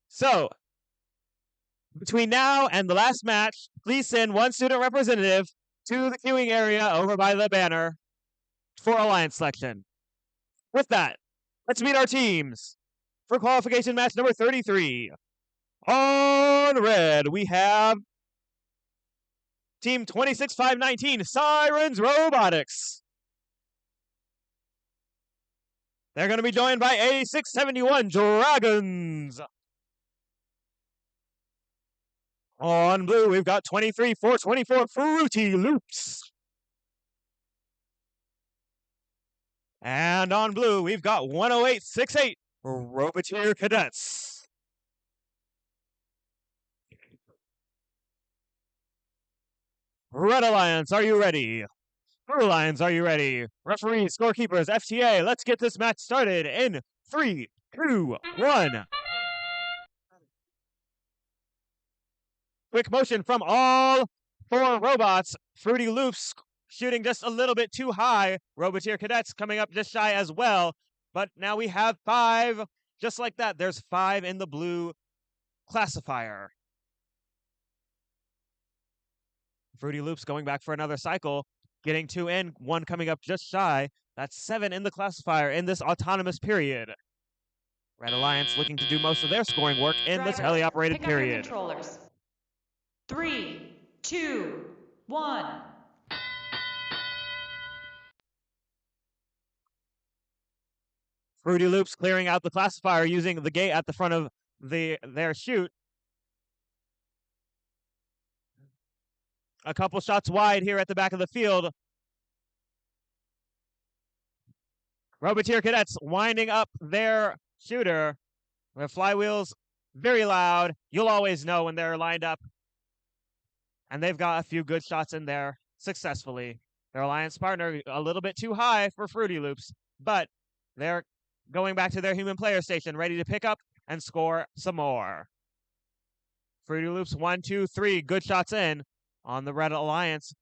So, between now and the last match, please send one student representative to the queuing area over by the banner for alliance selection. With that, let's meet our teams. For qualification match number 33, on red, we have Team 26519, Sirens Robotics. They're going to be joined by A671 Dragons. On blue, we've got 23424 Fruity Loops. And on blue, we've got 10868 Roboteer Cadets. Red Alliance, are you ready? Blue Alliance, are you ready? Referees, scorekeepers, FTA, let's get this match started in 3, 2, 1. Quick motion from all 4 robots. Fruity Loops shooting just a little bit too high. Roboteer Cadets coming up just shy as well. But now we have 5. Just like that, there's 5 in the blue classifier. Fruity Loops going back for another cycle. Getting 2 in, 1 coming up just shy. That's 7 in the classifier in this autonomous period. Red Alliance looking to do most of their scoring work in this heli-operated pick up your period. controllers. 3, 2, 1. Fruity Loops clearing out the classifier using the gate at the front of their chute. A couple shots wide here at the back of the field. Roboteer Cadets winding up their shooter. Their flywheels very loud. You'll always know when they're lined up. And they've got a few good shots in there successfully. Their alliance partner a little bit too high for Fruity Loops, but they're going back to their human player station, ready to pick up and score some more. Fruity Loops 1, 2, 3, good shots in on the Red Alliance.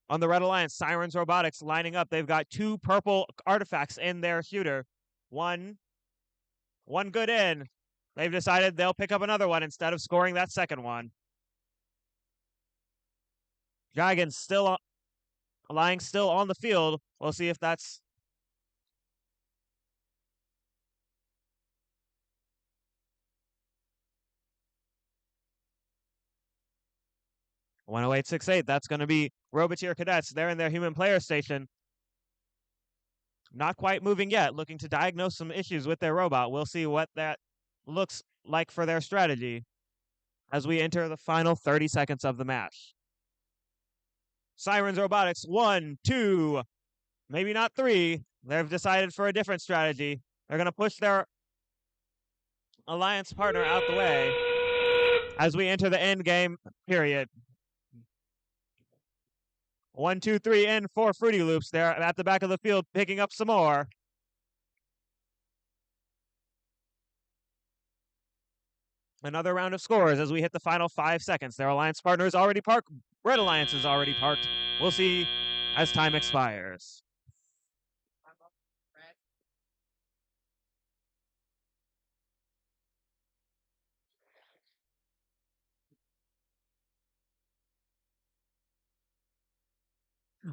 On the Red Alliance, Sirens Robotics lining up. They've got 2 purple artifacts in their shooter. One good in. They've decided they'll pick up another one instead of scoring that second one. Dragons still lying still on the field. We'll see if that's... .10868, that's going to be Roboteer Cadets. They're in their human player station. Not quite moving yet, looking to diagnose some issues with their robot. We'll see what that looks like for their strategy as we enter the final 30 seconds of the match. Sirens Robotics, 1, 2, maybe not 3. They've decided for a different strategy. They're going to push their alliance partner out the way as we enter the end game period. 1, 2, 3 in for Fruity Loops. They're at the back of the field picking up some more. Another round of scores as we hit the final 5 seconds. Their alliance partner is already parked. Red Alliance is already parked. We'll see as time expires.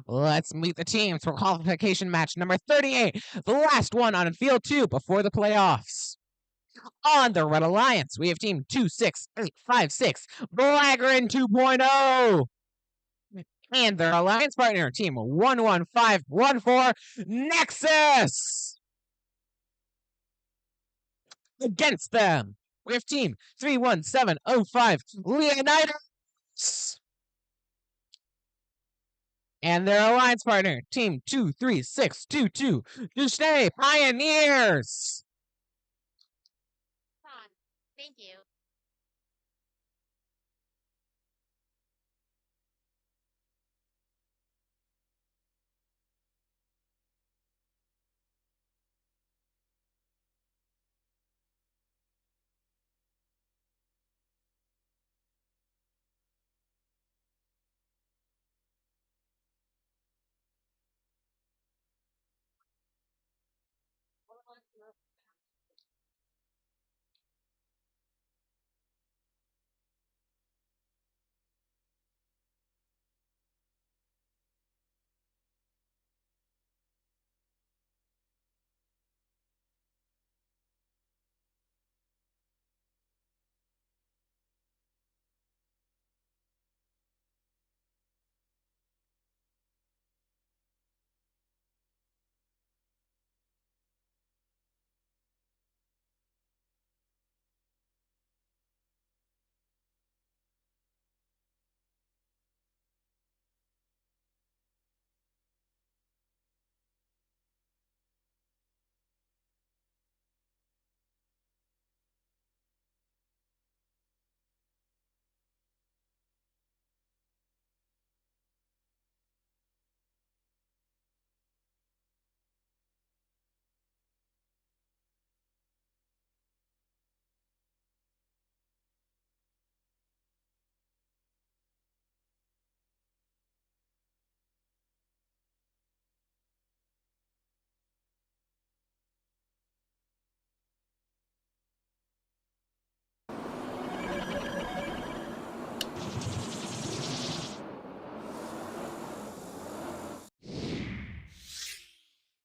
Let's meet the teams for qualification match number 38, the last one on field 2 before the playoffs. On the Red Alliance, we have team 26856, Blagrin 2.0. And their alliance partner, team 11514, Nexus. Against them, we have team 31705, Leonidas. And their alliance partner, team 23622, Duchesne Pioneers. Thank you.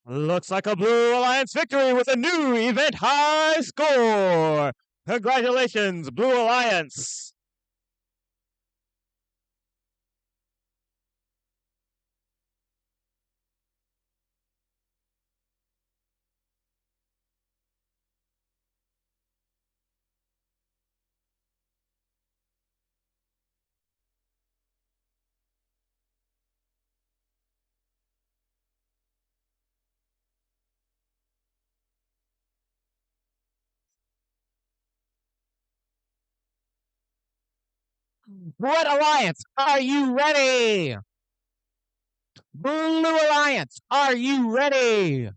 Looks like a Blue Alliance victory with a new event high score. Congratulations, Blue Alliance. Red Alliance, are you ready? Blue Alliance, are you ready?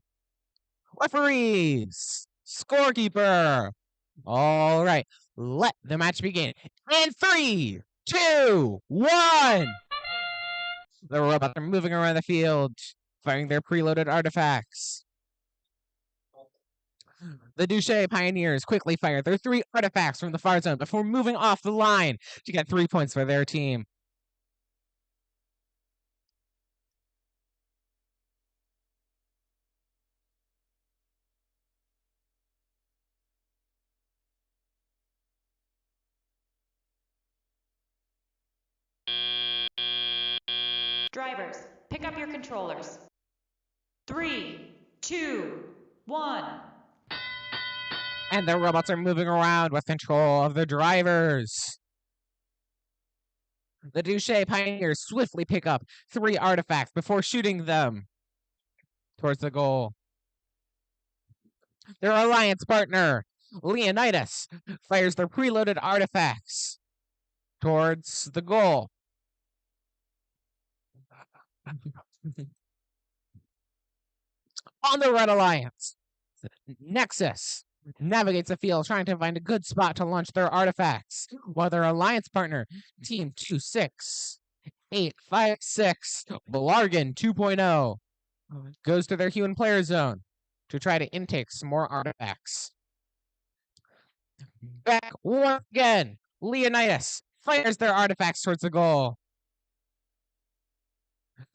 Referees, scorekeeper. All right, let the match begin. In 3, 2, 1. The robots are moving around the field, firing their preloaded artifacts. The Duche Pioneers quickly fire their 3 artifacts from the far zone before moving off the line to get 3 points for their team. Drivers, pick up your controllers. 3, 2, 1. And the robots are moving around with control of the drivers. The Duche Pioneers swiftly pick up 3 artifacts before shooting them towards the goal. Their alliance partner, Leonidas, fires their preloaded artifacts towards the goal. On the Red Alliance, Nexus navigates the field trying to find a good spot to launch their artifacts, while their alliance partner, Team 26856, Blargan 2.0, goes to their human player zone to try to intake some more artifacts. Back once again, Leonidas fires their artifacts towards the goal.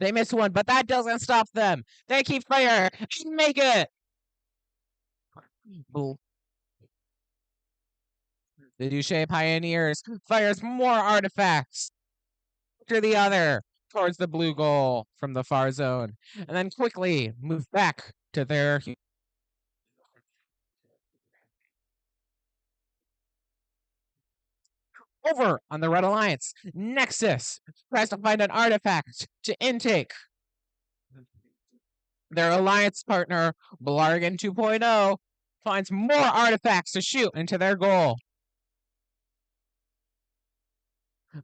They miss one, but that doesn't stop them. They keep fire and make it. The Duche Pioneers fires more artifacts after the other towards the blue goal from the far zone, and then quickly move back to their over on the Red Alliance. Nexus tries to find an artifact to intake. Their alliance partner, Blargan 2.0, finds more artifacts to shoot into their goal.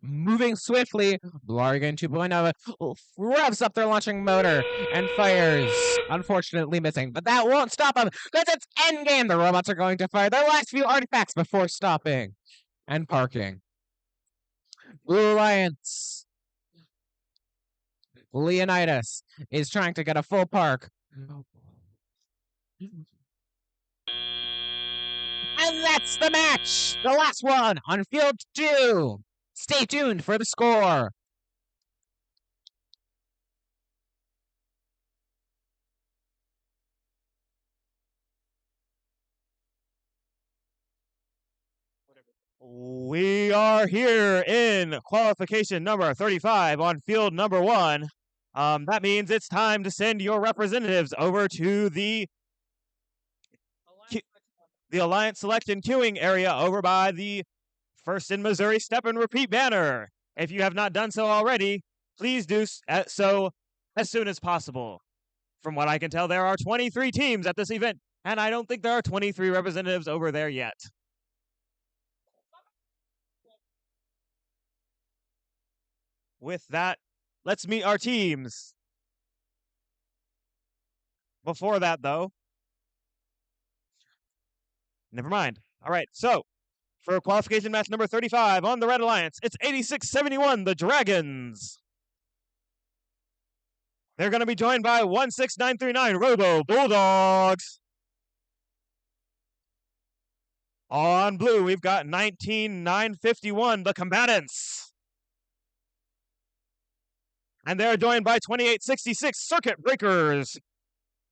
Moving swiftly, Blargan 2.0 revs up their launching motor and fires, unfortunately missing. But that won't stop them, because it's endgame! The robots are going to fire their last few artifacts before stopping and parking. Blue Alliance. Leonidas is trying to get a full park. And that's the match! The last one on Field 2. Stay tuned for the score. We are here in qualification number 35 on field number 1. That means it's time to send your representatives over to the Alliance Selection Queuing area over by the First in Missouri Step and Repeat banner. If you have not done so already, please do so as soon as possible. From what I can tell, there are 23 teams at this event, and I don't think there are 23 representatives over there yet. With that, let's meet our teams. Before that, though, never mind. All right, so for qualification match number 35 on the Red Alliance, it's 8671, the Dragons. They're going to be joined by 16939, Robo Bulldogs. On blue, we've got 19951, the Combatants. And they're joined by 2866 Circuit Breakers.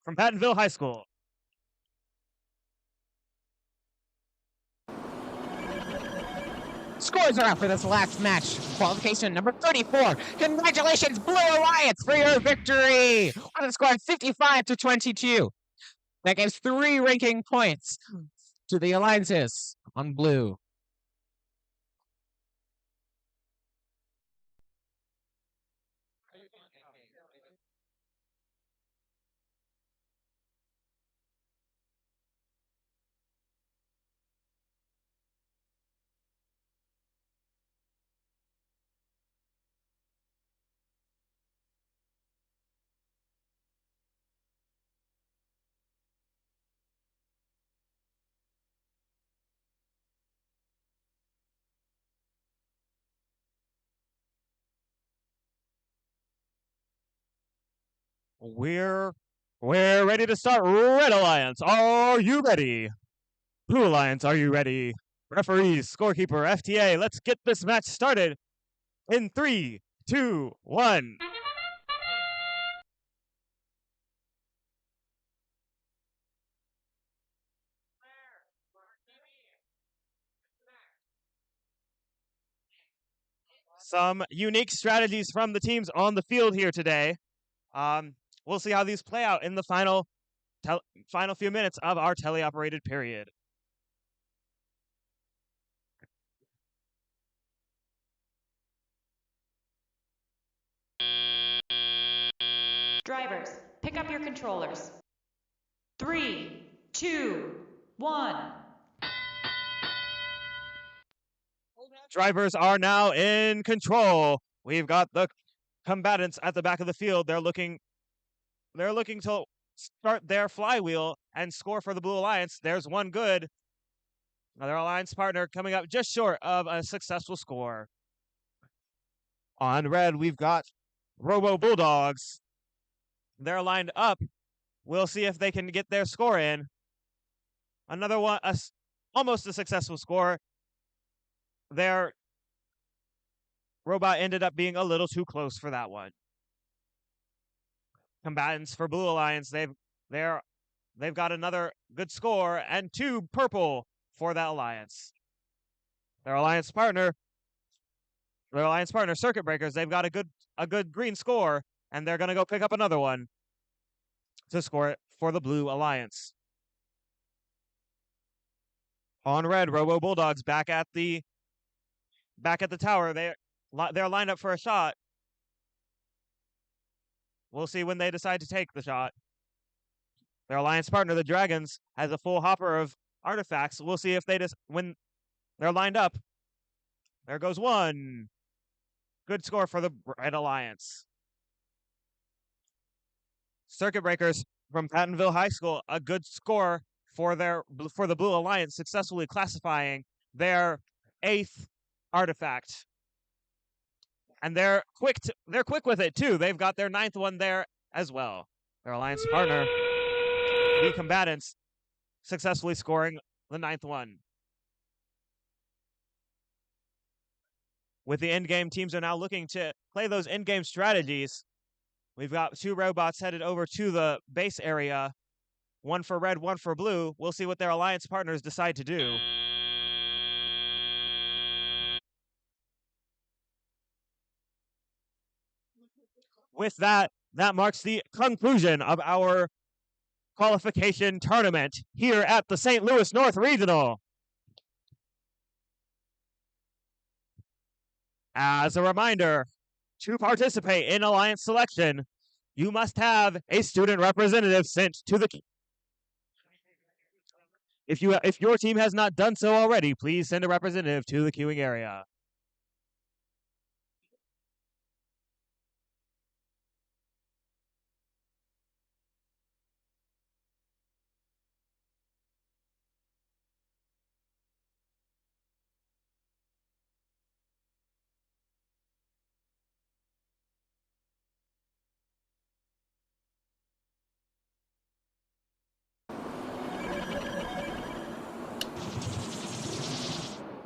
from Pattonville High School. Scores are out for this last match. Qualification number 34. Congratulations, Blue Alliance, for your victory on the score 55-22. That gives 3 ranking points to the Alliances on blue. We're ready to start. Red Alliance, are you ready? Blue Alliance, are you ready? Referees, scorekeeper, FTA, let's get this match started in 3, 2, 1. Some unique strategies from the teams on the field here today. We'll see how these play out in the final few minutes of our teleoperated period. Drivers, pick up your controllers. 3, 2, 1. Drivers are now in control. We've got the combatants at the back of the field. They're looking to start their flywheel and score for the Blue Alliance. There's one good. Another alliance partner coming up just short of a successful score. On red, we've got Robo Bulldogs. They're lined up. We'll see if they can get their score in. Another one, almost a successful score. Their robot ended up being a little too close for that one. Combatants for Blue Alliance, they've got another good score and 2 purple for that alliance. Their alliance partner, Circuit Breakers, they've got a good green score, and they're gonna go pick up another one to score it for the Blue Alliance. On red, Robo Bulldogs back at the tower. They're lined up for a shot. We'll see when they decide to take the shot. Their alliance partner, the Dragons, has a full hopper of artifacts. We'll see if when they're lined up. There goes one. Good score for the Red Alliance. Circuit Breakers from Pattonville High School, a good score for the Blue Alliance, successfully classifying their 8th artifact. And they're quick with it too. They've got their 9th one there as well. Their alliance partner, the combatants, successfully scoring the 9th one. With the endgame, teams are now looking to play those endgame strategies. We've got 2 robots headed over to the base area. One for red, one for blue. We'll see what their alliance partners decide to do. With that, that marks the conclusion of our qualification tournament here at the St. Louis North Regional. As a reminder, to participate in Alliance selection, you must have a student representative sent to the queue. If your team has not done so already, please send a representative to the queuing area.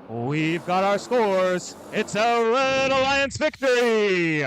We've got our scores. It's a Red Alliance victory.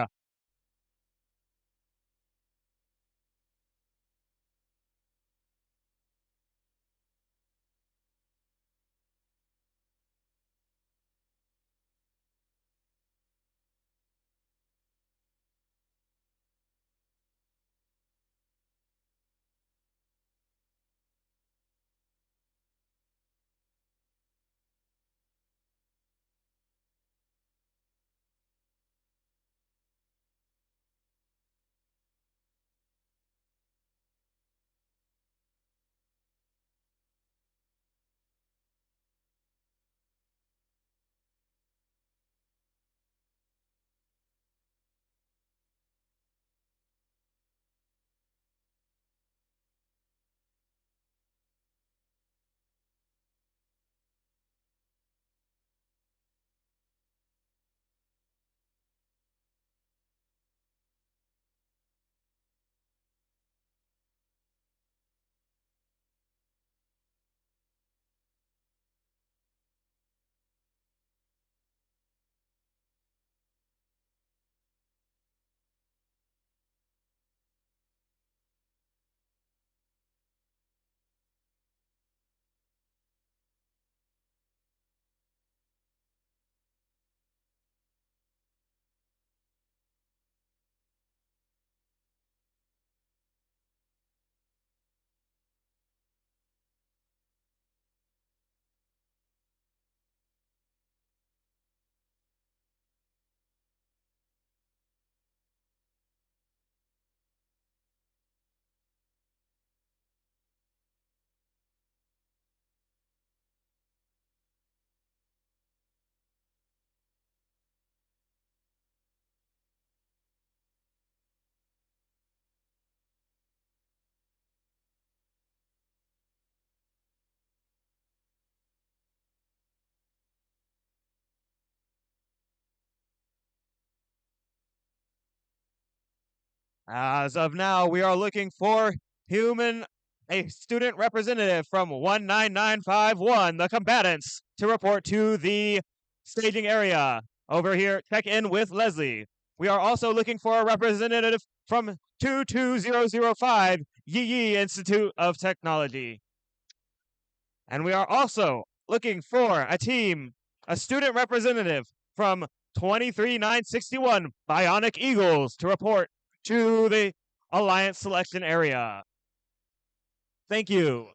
As of now, we are looking for a student representative from 19951, the combatants, to report to the staging area. Over here, check in with Leslie. We are also looking for a representative from 22005, Yi Yi Institute of Technology. And we are also looking for a student representative from 23961, Bionic Eagles, to report to the Alliance selection area. Thank you.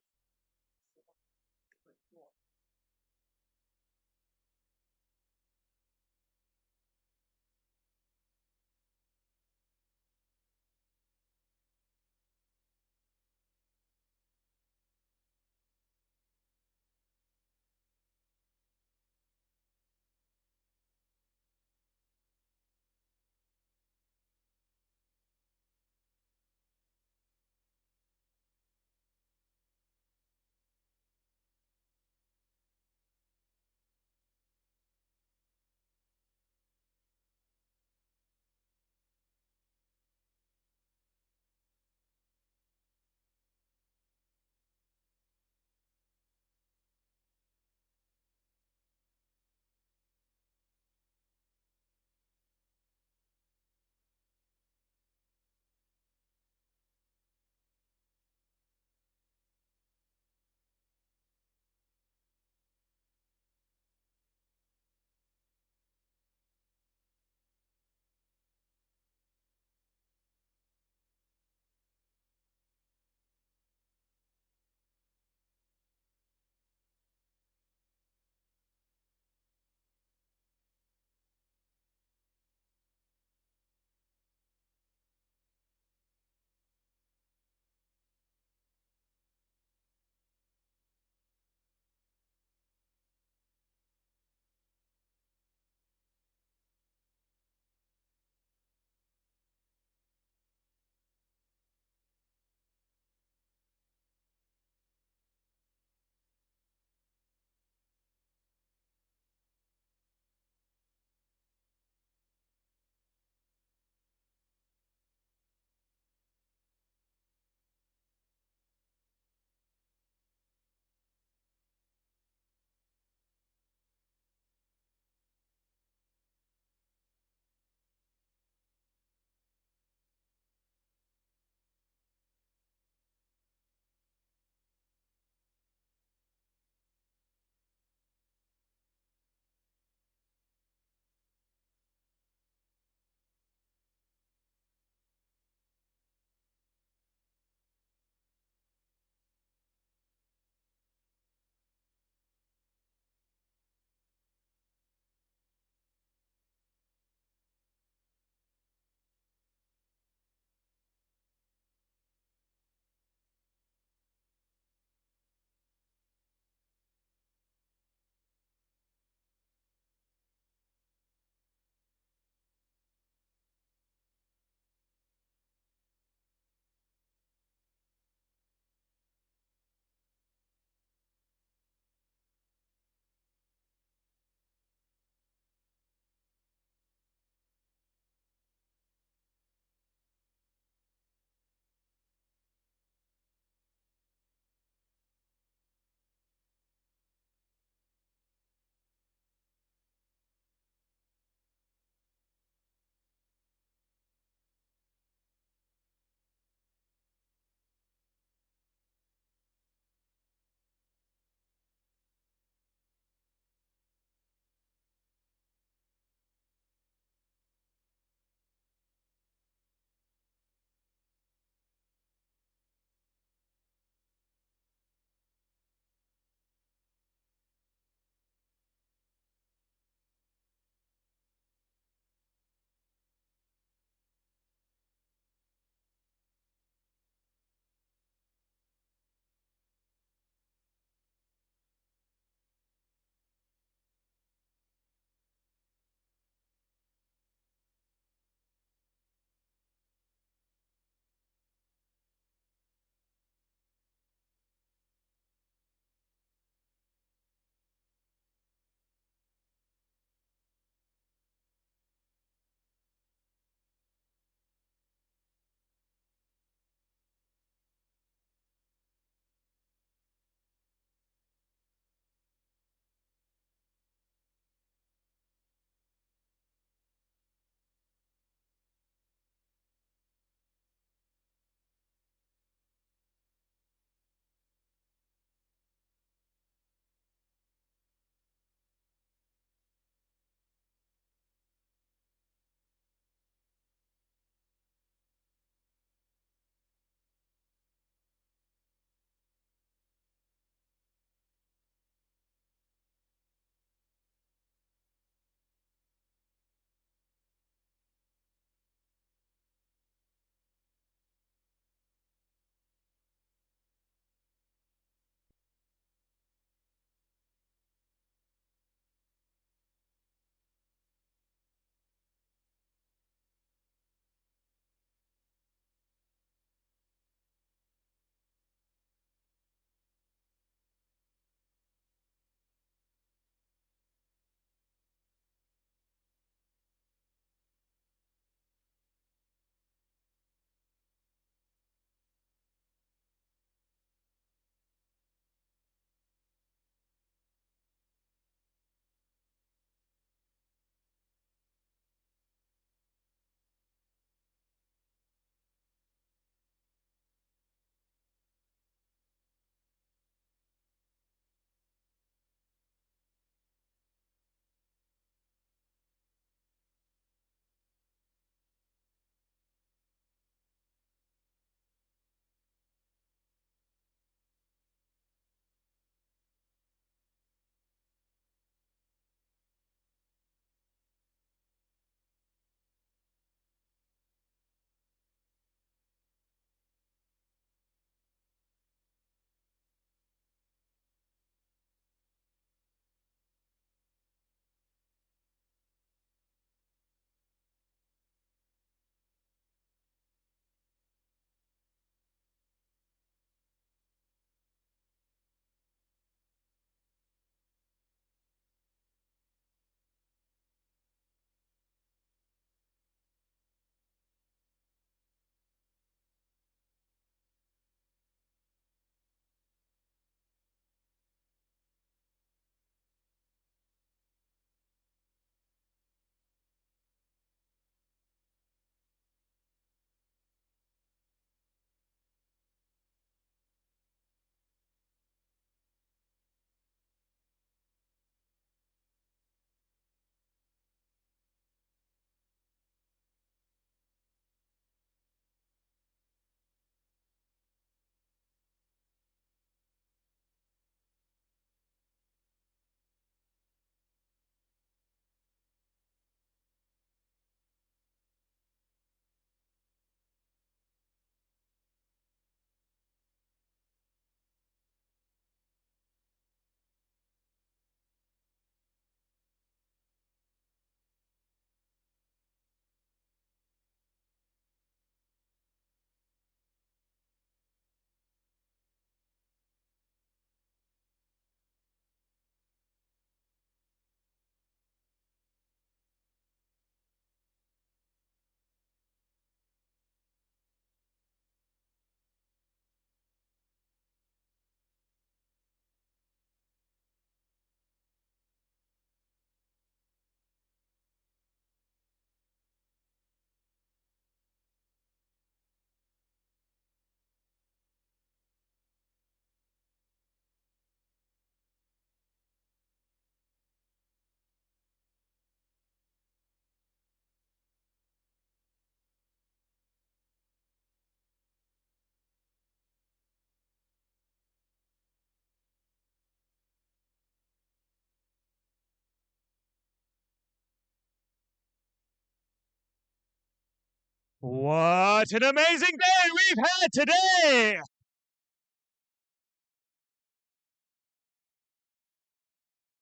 What an amazing day we've had today!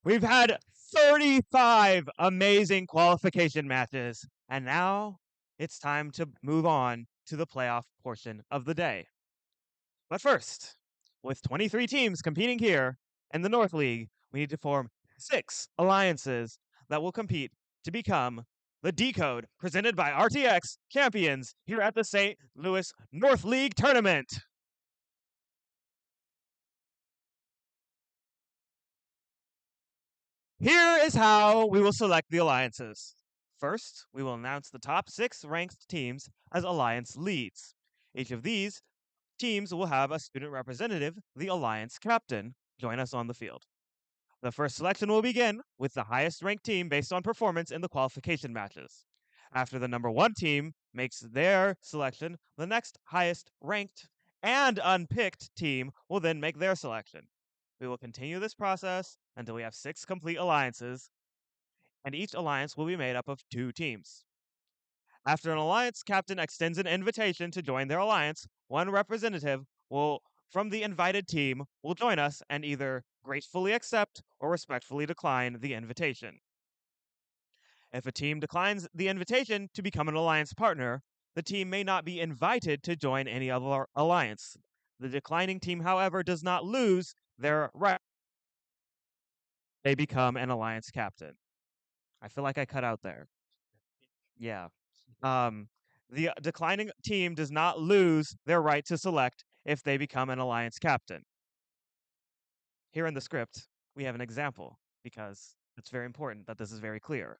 We've had 35 amazing qualification matches, and now it's time to move on to the playoff portion of the day. But first, with 23 teams competing here in the North League, we need to form 6 alliances that will compete to become the DECODE presented by RTX champions here at the St. Louis North League Tournament. Here is how we will select the alliances. First, we will announce the top 6 ranked teams as alliance leads. Each of these teams will have a student representative, the alliance captain, join us on the field. The first selection will begin with the highest ranked team based on performance in the qualification matches. After the number 1 team makes their selection, the next highest ranked and unpicked team will then make their selection. We will continue this process until we have 6 complete alliances, and each alliance will be made up of 2 teams. After an alliance captain extends an invitation to join their alliance, one representative from the invited team will join us and either gracefully accept or respectfully decline the invitation. If a team declines the invitation to become an alliance partner, the team may not be invited to join any other alliance. The declining team, however, does not lose their right. They become an alliance captain. I feel like I cut out there. Yeah. The declining team does not lose their right to select if they become an alliance captain. Here in the script, we have an example because it's very important that this is very clear.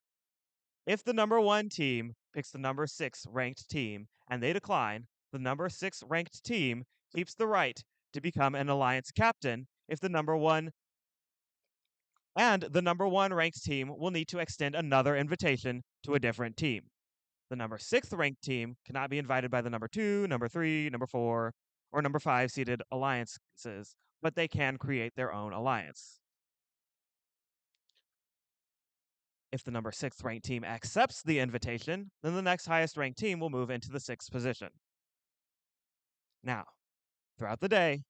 If the number 1 team picks the number 6 ranked team and they decline, the number 6 ranked team keeps the right to become an alliance captain if the number 1 ranked team will need to extend another invitation to a different team. The number 6th ranked team cannot be invited by the number 2, number 3, number 4, or number 5 seeded alliances, but they can create their own alliance. If the number 6th ranked team accepts the invitation, then the next highest ranked team will move into the 6th position. Now, throughout the day,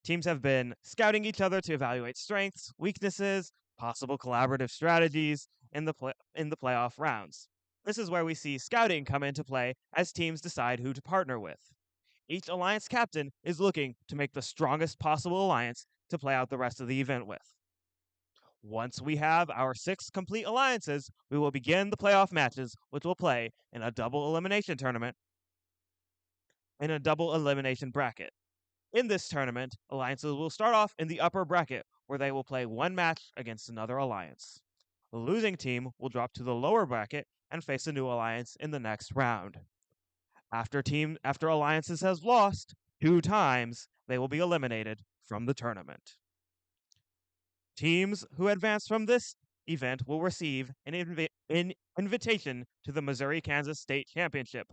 teams have been scouting each other to evaluate strengths, weaknesses, possible collaborative strategies in the playoff rounds. This is where we see scouting come into play as teams decide who to partner with. Each alliance captain is looking to make the strongest possible alliance to play out the rest of the event with. Once we have our 6 complete alliances, we will begin the playoff matches, which will play in a double elimination tournament in a double elimination bracket. In this tournament, alliances will start off in the upper bracket, where they will play 1 match against another alliance. The losing team will drop to the lower bracket and face a new alliance in the next round. After alliances has lost 2 times, they will be eliminated from the tournament. Teams who advance from this event will receive an invitation to the Missouri-Kansas State Championship.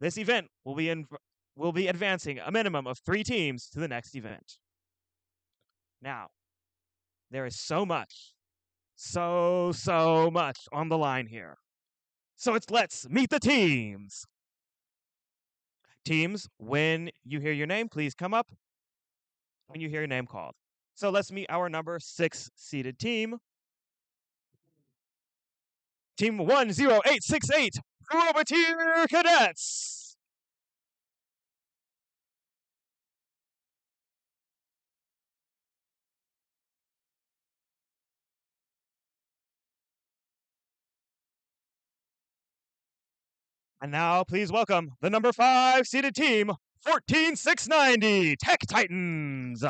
This event will be advancing a minimum of 3 teams to the next event. Now, there is so much on the line here. So let's meet the teams. Teams, when you hear your name, please come up when you hear your name called. So let's meet our number 6 seeded team. Team 10868, Privateer Cadets. And now, please welcome the number 5 seeded team, 14690, Tech Titans.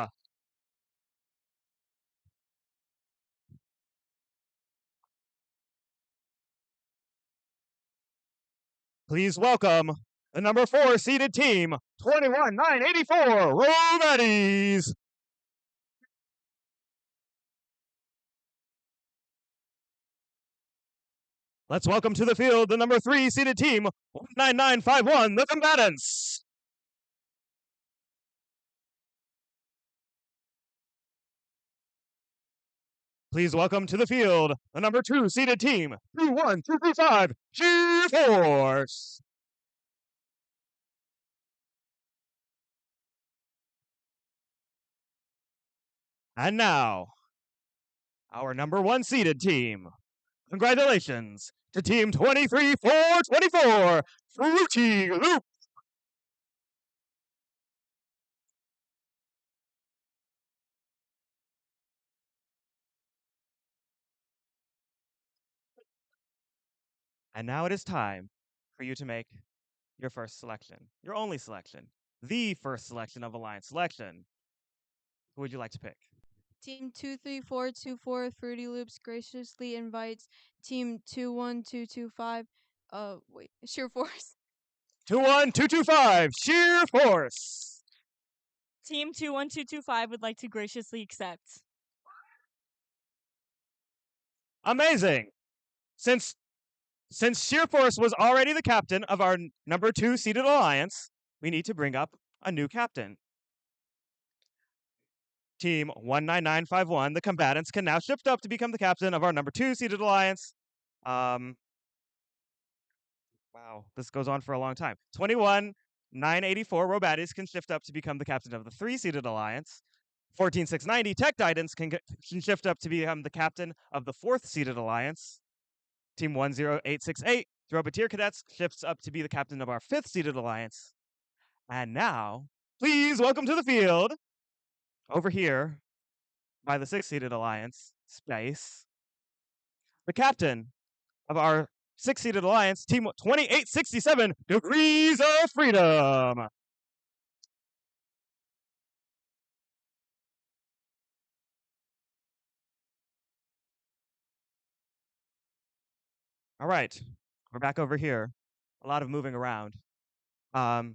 Please welcome the number 4 seeded team, 21984, Rometties. Let's welcome to the field the number 3 seeded team, 19951, the Combatants. Please welcome to the field the number 2 seeded team, 21235, G-Force. And now, our number 1 seeded team. Congratulations to Team 23-4-24, Fruity Loop. And now it is time for you to make your first selection, your only selection, the first selection of Alliance Selection. Who would you like to pick? Team 23424 Fruity Loops graciously invites Team 21225 Sheer Force. 21225, Sheer Force. Team 21225 would like to graciously accept. Amazing. Since Sheer Force was already the captain of our number 2 seeded alliance, we need to bring up a new captain. Team 19951, the combatants, can now shift up to become the captain of our number 2 seeded alliance. Wow, this goes on for a long time. 21984 Robatis can shift up to become the captain of the 3 seeded alliance. 14690 Tech Titans can shift up to become the captain of the 4th seeded alliance. Team 10868 Roboteer Cadets shifts up to be the captain of our 5th seeded alliance. And now, please welcome to the field, over here, by the 6th seeded alliance, Space, the captain of our 6th seeded alliance, Team 2867 Degrees of Freedom. All right, we're back over here. A lot of moving around. The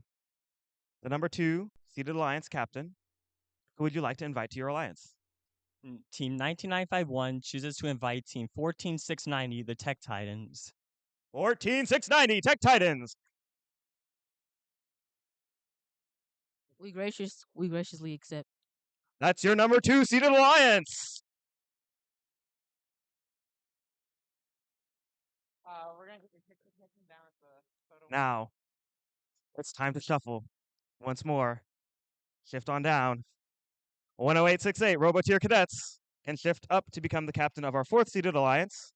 number 2 seeded alliance captain, who would you like to invite to your alliance? Team 19951 chooses to invite Team 14690, the Tech Titans. 14690 Tech Titans. We graciously accept. That's your number 2 seeded alliance. We're gonna get down at the photo. Now, it's time to shuffle once more. Shift on down. 10868 Roboteer Cadets can shift up to become the captain of our 4th seeded alliance.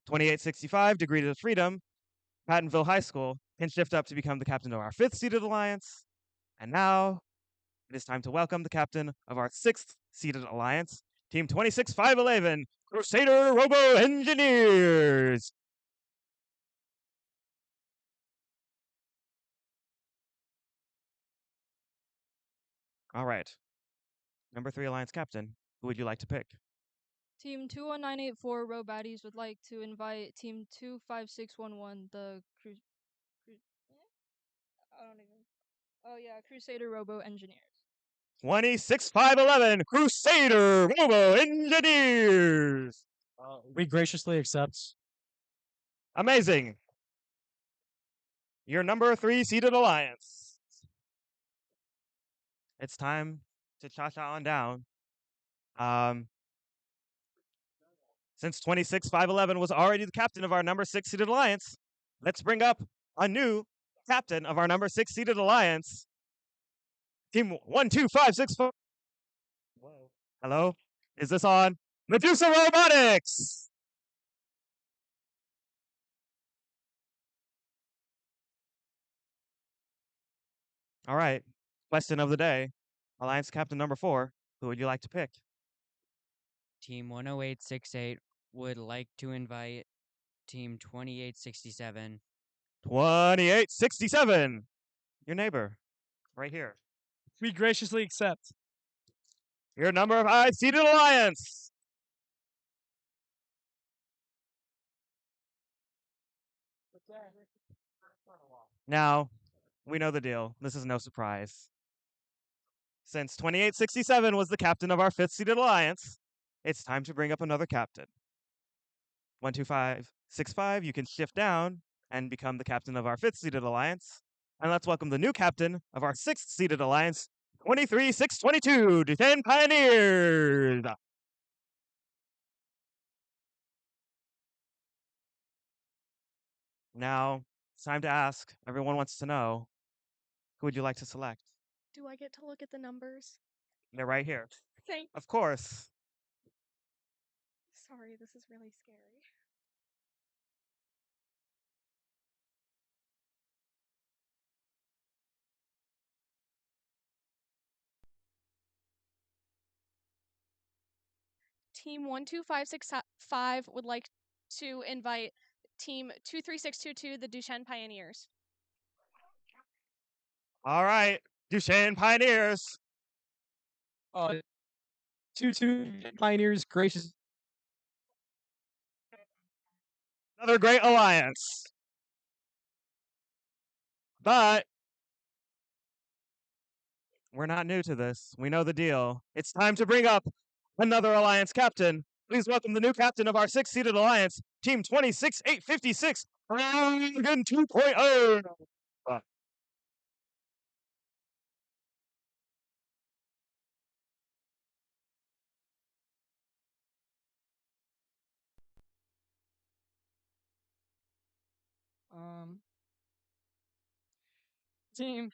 2865 Degrees of Freedom, Pattonville High School, can shift up to become the captain of our 5th seeded alliance. And now, it is time to welcome the captain of our 6th seeded alliance, Team 26511 Crusader Robo Engineers. All right. Number 3 alliance captain, who would you like to pick? Team 21984 Row Baddies would like to invite Team 25611 the I don't even. Oh yeah, Crusader Robo Engineers. 26511 Crusader Robo Engineers. We graciously accept. Amazing. Your number 3 seeded alliance. It's time to cha-cha on down. Since 26511 was already the captain of our number 6 seeded alliance, let's bring up a new captain of our number 6 seeded alliance. Team 12564. Hello? Is this on? Medusa Robotics! All right. Question of the day. Alliance captain number 4. Who would you like to pick? Team 10868 would like to invite Team 2867. 2867. Your neighbor. Right here. We graciously accept. Your number 5 seeded alliance. Now, we know the deal. This is no surprise. Since 2867 was the captain of our 5th seeded alliance, it's time to bring up another captain. 12565, you can shift down and become the captain of our 5th seeded alliance. And let's welcome the new captain of our 6th seeded alliance, 23622, Detain Pioneers. Now, it's time to ask. Everyone wants to know, who would you like to select? Do I get to look at the numbers? They're right here. Thank. Of course. Sorry, this is really scary. Team 12565 would like to invite Team 23622, the Duchenne Pioneers. All right, Duchenne Pioneers. 2 Pioneers gracious. Another great alliance. But we're not new to this. We know the deal. It's time to bring up another alliance captain. Please welcome the new captain of our 6-seeded alliance, Team 26856, Dragon 2.0. Team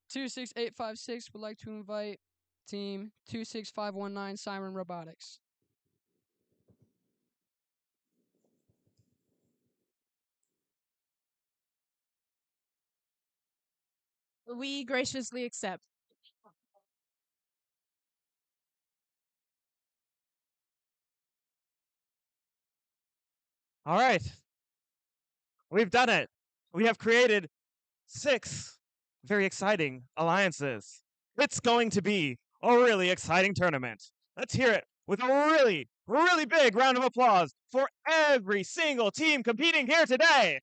26856 would like to invite Team 26519 Siren Robotics. We graciously accept. All right. We've done it. We have created 6 very exciting alliances. It's going to be a really exciting tournament. Let's hear it with a really, really big round of applause for every single team competing here today.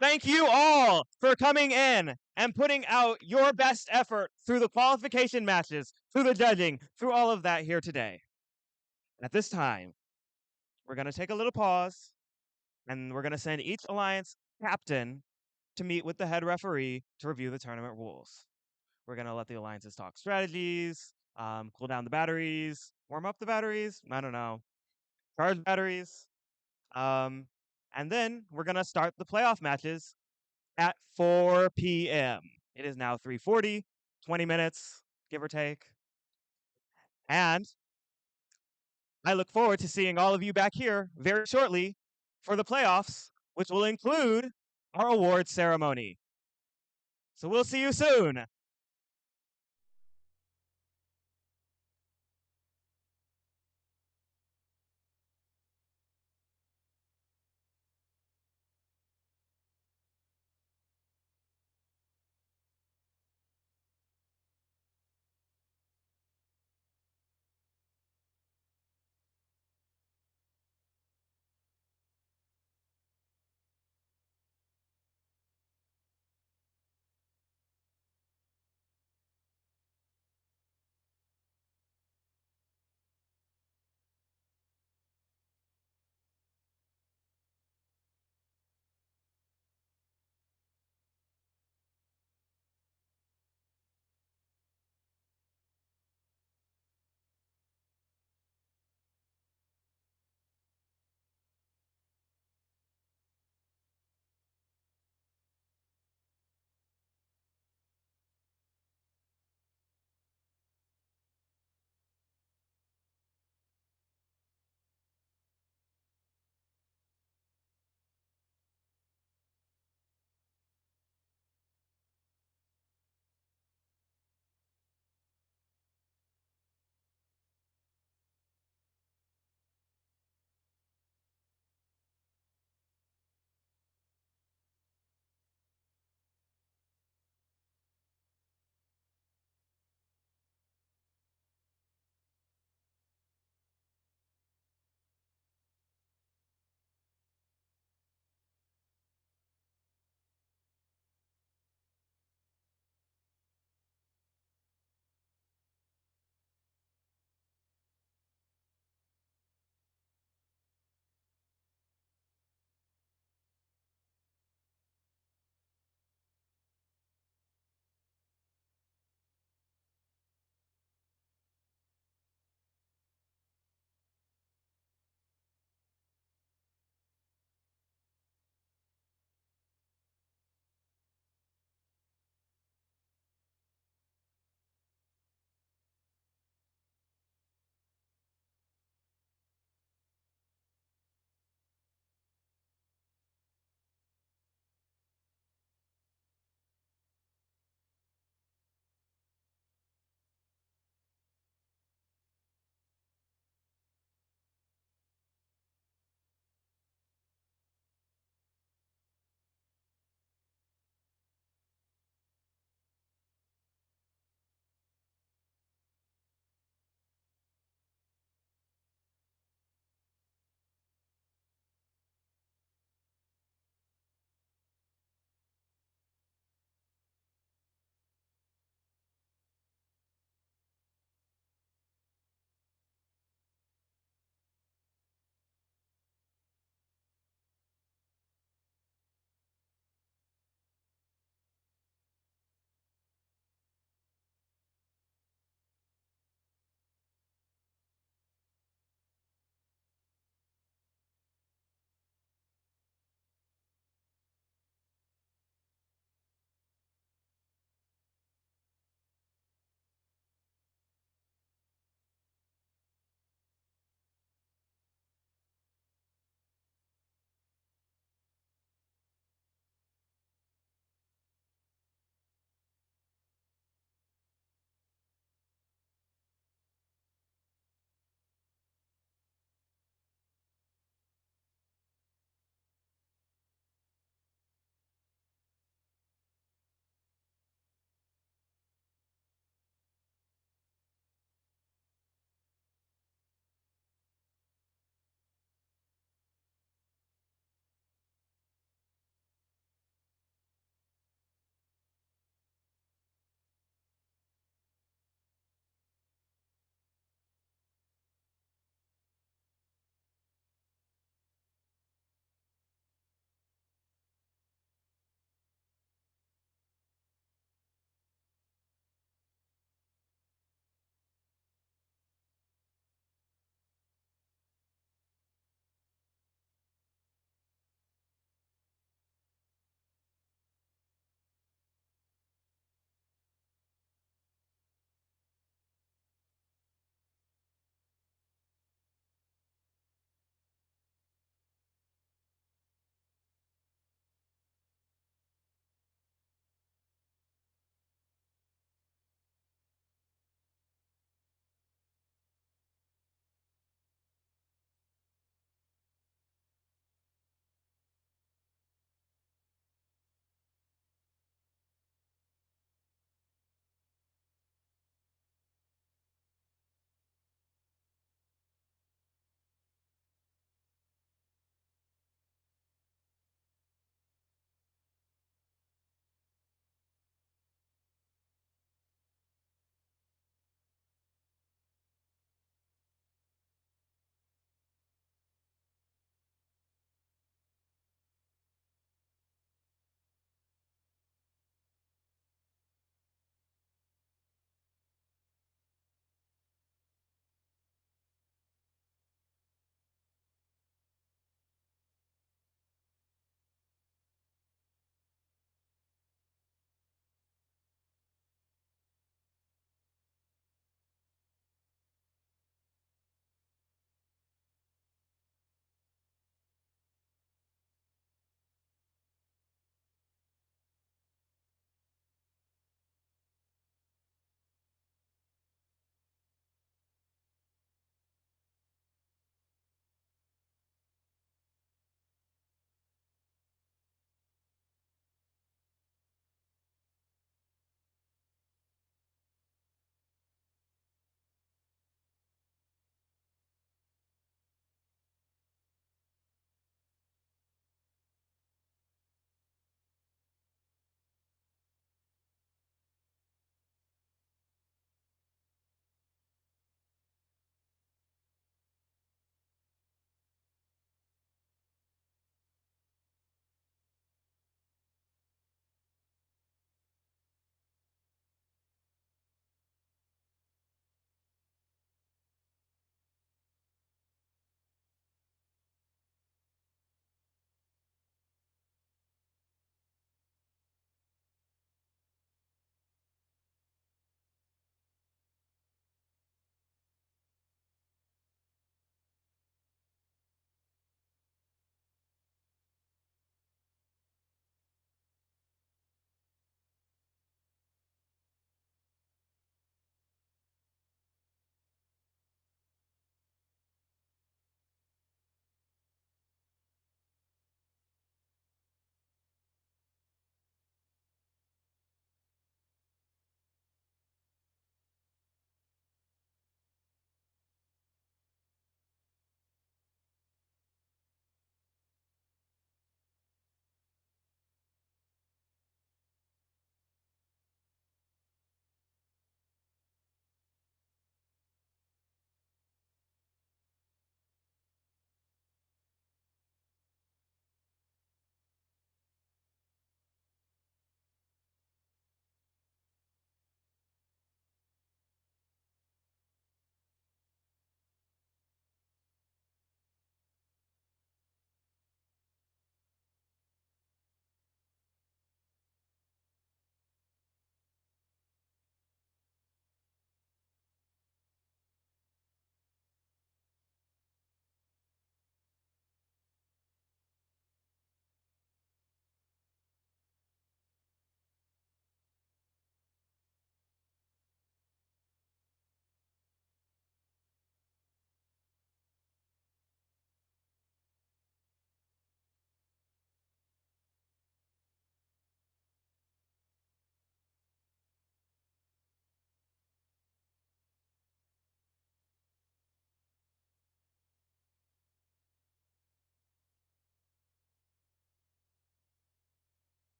Thank you all for coming in and putting out your best effort through the qualification matches, through the judging, through all of that here today. At this time, we're going to take a little pause, and we're going to send each alliance captain to meet with the head referee to review the tournament rules. We're going to let the alliances talk strategies, cool down the batteries, warm up the batteries, I don't know, charge batteries. And then we're going to start the playoff matches at 4 p.m. It is now 3:40, 20 minutes, give or take. And I look forward to seeing all of you back here very shortly for the playoffs, which will include our awards ceremony. So we'll see you soon.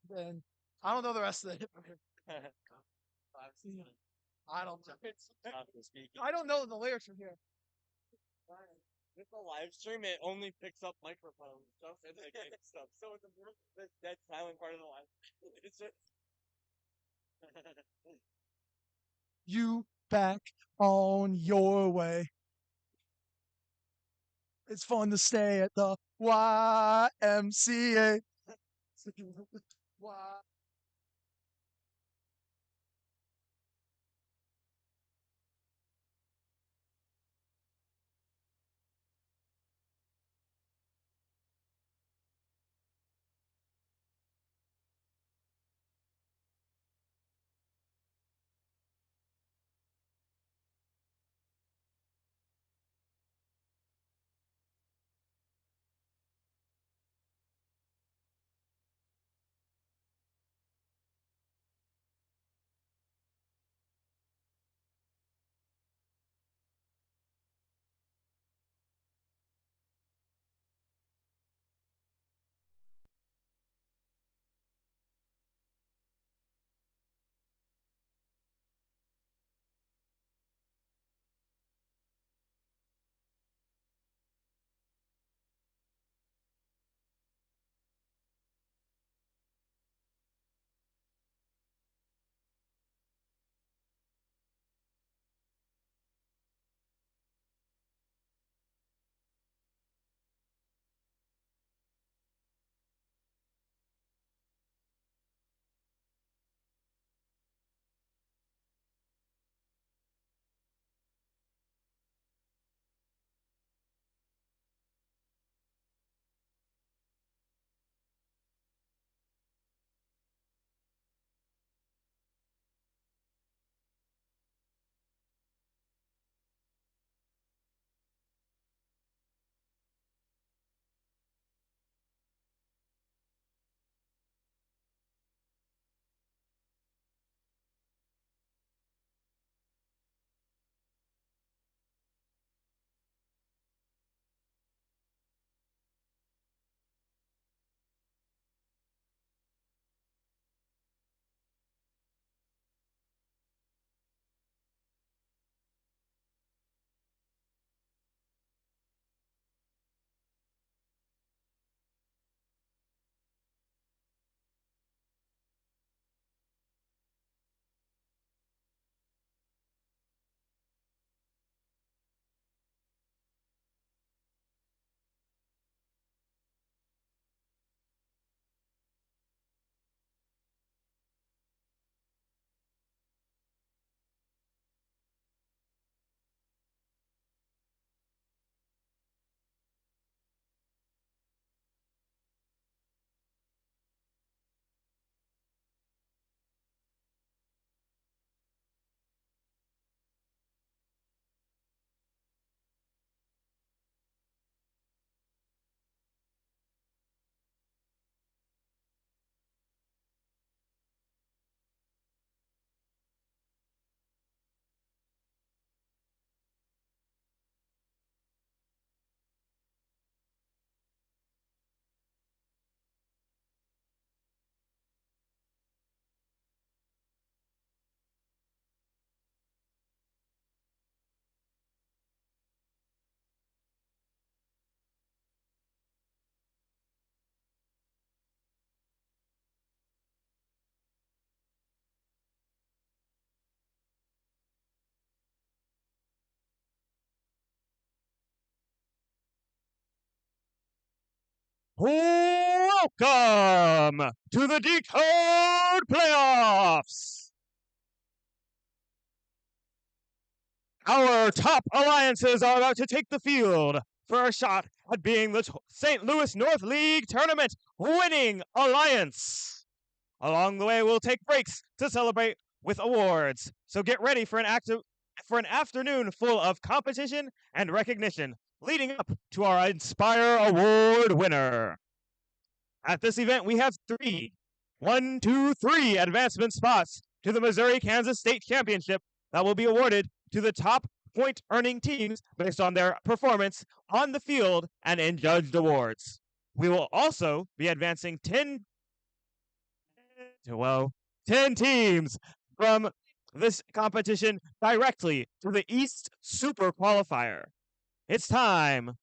Then I don't know the rest of it. I don't know. I don't know the lyrics from here. With the live stream, it only picks up microphone stuff and like stuff. So it's that silent part of the live. It's just. You back on your way. It's fun to stay at the YMCA. Why? welcome to the DECODE playoffs. Our top alliances are about to take the field for a shot at being the St. Louis North League tournament winning alliance. Along the way, we'll take breaks to celebrate with awards. So get ready for an afternoon full of competition and recognition, leading up to our Inspire Award winner. At this event, we have three advancement spots to the Missouri-Kansas State Championship that will be awarded to the top point-earning teams based on their performance on the field and in judged awards. We will also be advancing 10 teams from this competition directly to the East Super Qualifier. It's time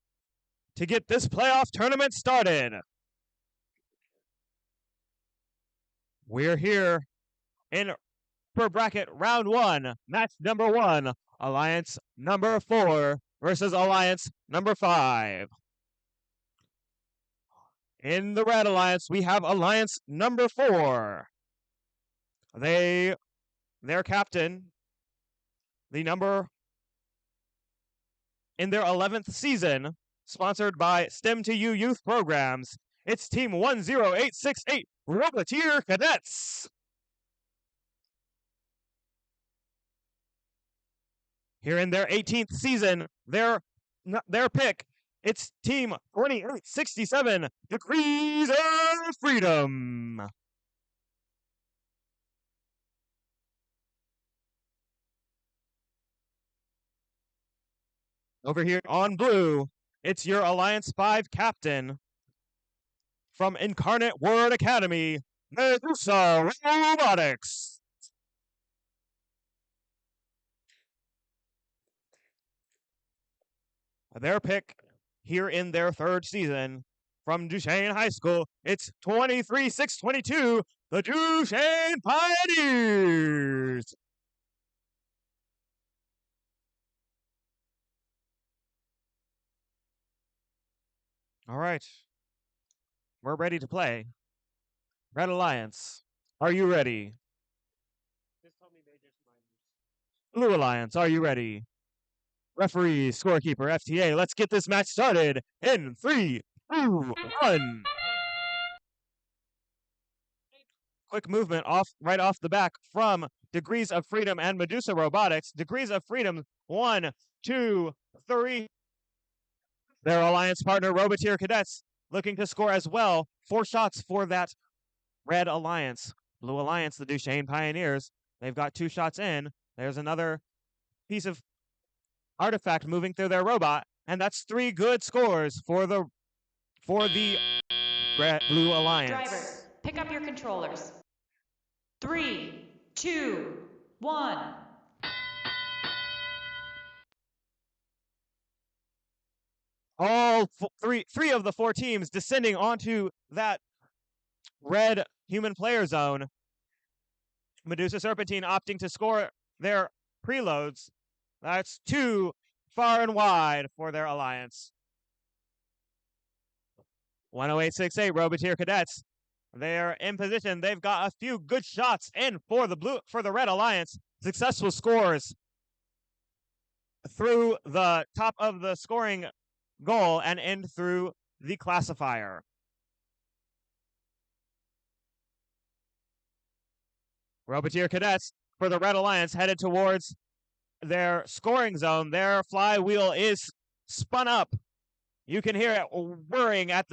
to get this playoff tournament started. We're here in upper bracket round 1, match number 1, alliance number 4 versus alliance number 5. In the red alliance, we have alliance number 4. Their captain, the number in their 11th season, sponsored by STEM to You youth programs. It's team 10868 Roboteer Cadets. Here in their 18th season, their pick, it's team 2867 Degrees of Freedom. Over here on blue, it's your Alliance 5 captain from Incarnate Word Academy, Medusa Robotics. Their pick here in their 3rd season from Duchesne High School, it's 23622, the Duchesne Pioneers. All right. We're ready to play. Red Alliance, are you ready? Blue Alliance, are you ready? Referee, scorekeeper, FTA, let's get this match started in 3, 2, 1. Quick movement right off the back from Degrees of Freedom and Medusa Robotics. Degrees of Freedom, 1, 2, 3. Their alliance partner, Roboteer Cadets, looking to score as well. 4 shots for that red alliance. Blue alliance, the Duchesne Pioneers. They've got 2 shots in. There's another piece of artifact moving through their robot, and that's 3 good scores for the blue alliance. Drivers, pick up your controllers. 3, 2, 1. All three of the 4 teams descending onto that red human player zone. Medusa Serpentine opting to score their preloads. That's 2 far and wide for their alliance. 10868 Roboteer Cadets. They're in position. They've got a few good shots in for the red alliance. Successful scores through the top of the scoring goal and end through the classifier. Roboteer Cadets for the Red Alliance headed towards their scoring zone. Their flywheel is spun up. You can hear it whirring at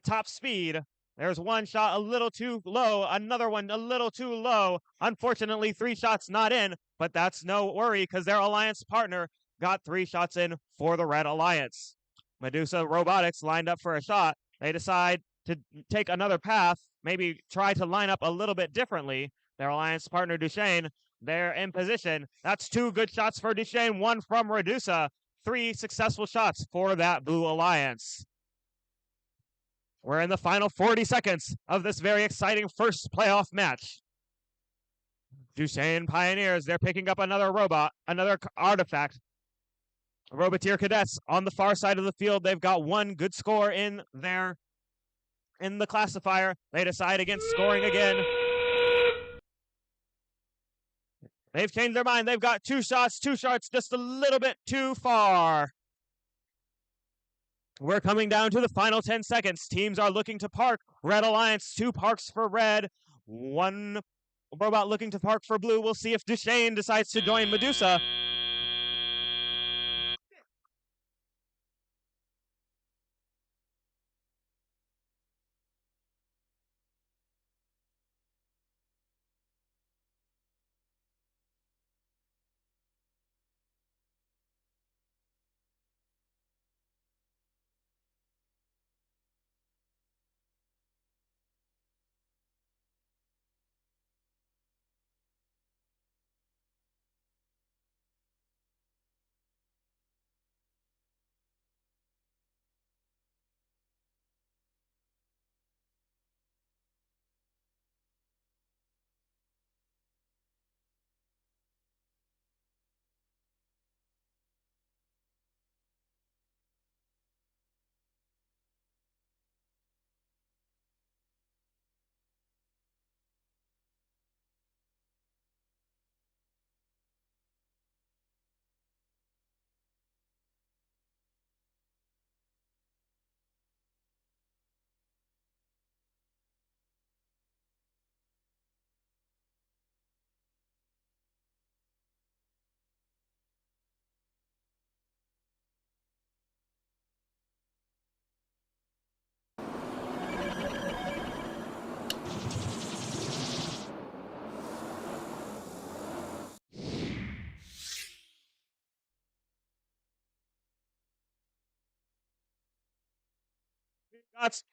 top speed. There's one shot a little too low, another one a little too low. Unfortunately, 3 shots not in, but that's no worry because their alliance partner got 3 shots in for the Red Alliance. Medusa Robotics lined up for a shot. They decide to take another path, maybe try to line up a little bit differently. Their alliance partner, Duchesne, they're in position. That's 2 good shots for Duchesne, 1 from Medusa. 3 successful shots for that Blue Alliance. We're in the final 40 seconds of this very exciting first playoff match. Duchesne Pioneers, they're picking up another robot, another artifact. Roboteer Cadets on the far side of the field, they've got 1 good score in their in the classifier. They decide against scoring again. They've changed their mind. They've got two shots just a little bit too far. We're coming down to the final 10 seconds. Teams are looking to park. Red Alliance, 2 parks for red. 1 robot looking to park for blue. We'll see if Duchesne decides to join Medusa.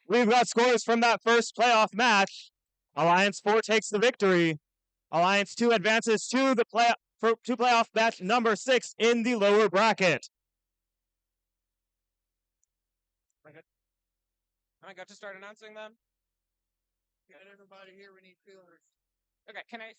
We've got scores from that first playoff match. Alliance 4 takes the victory. Alliance 2 advances to the playoff match number 6 in the lower bracket. I got to start announcing them. Got everybody here. We need fielders. Okay, can I?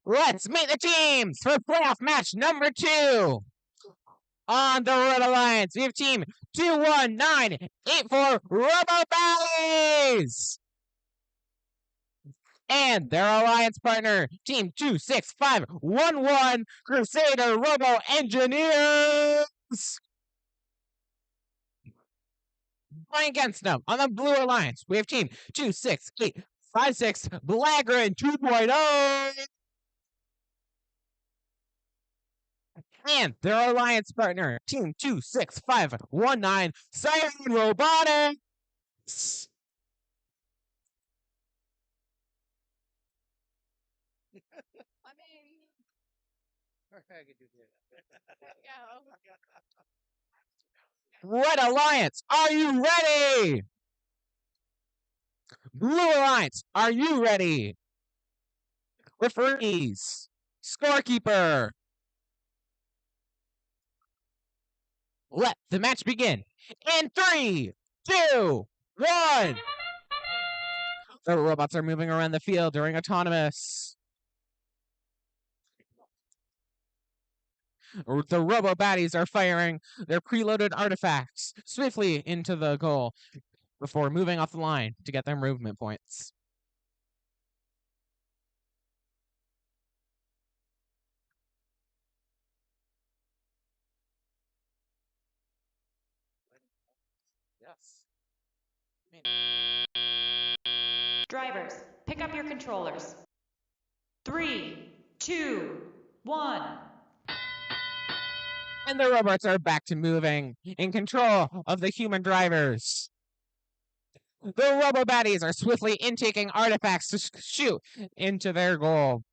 Let's meet the teams for playoff match number 2. On the Red Alliance, we have team 21984 Robo Valleys. And their alliance partner, team 26511 Crusader Robo Engineers. Playing against them on the Blue Alliance, we have team 26856 Blagrin 2.0. And their alliance partner, team 26519 Siren Robotics. I could do that. Red Alliance, are you ready? Blue Alliance, are you ready? Referees, scorekeeper. Let the match begin in 3, 2, 1. The robots are moving around the field during autonomous. The Robo Baddies are firing their preloaded artifacts swiftly into the goal before moving off the line to get their movement points. Yes. Drivers, pick up your controllers. 3, 2, 1. And the robots are back to moving, in control of the human drivers. The Robo Baddies are swiftly intaking artifacts to shoot into their goal.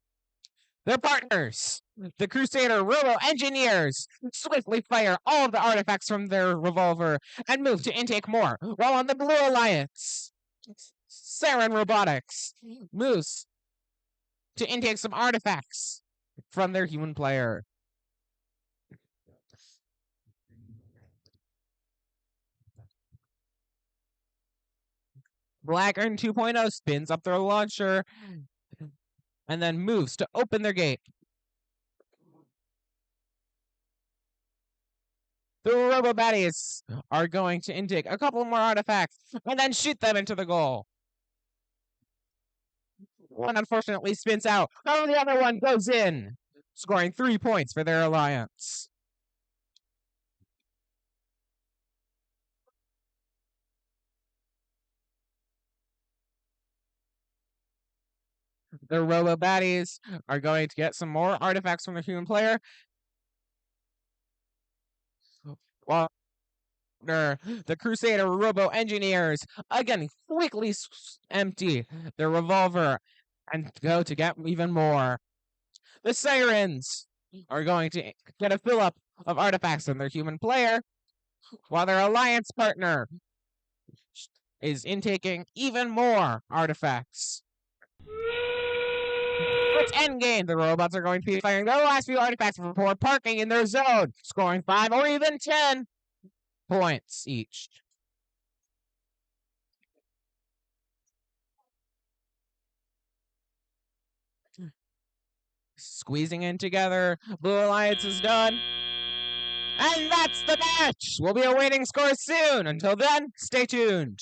Their partners, the Crusader Robo Engineers, swiftly fire all of the artifacts from their revolver and move to intake more, while on the Blue Alliance, Siren Robotics moves to intake some artifacts from their human player. Blackern 2.0 spins up their launcher and then moves to open their gate. The Robo Baddies are going to intake a couple more artifacts and then shoot them into the goal. One unfortunately spins out, and the other one goes in, scoring 3 points for their alliance. The Robo Baddies are going to get some more artifacts from the human player. While the Crusader Robo Engineers again quickly empty their revolver and go to get even more. The Sirens are going to get a fill up of artifacts from their human player, while their alliance partner is intaking even more artifacts. It's endgame. The robots are going to be firing their last few artifacts before parking in their zone, scoring 5 or even 10 points each. Squeezing in together. Blue Alliance is done. And that's the match! We'll be awaiting scores soon. Until then, stay tuned.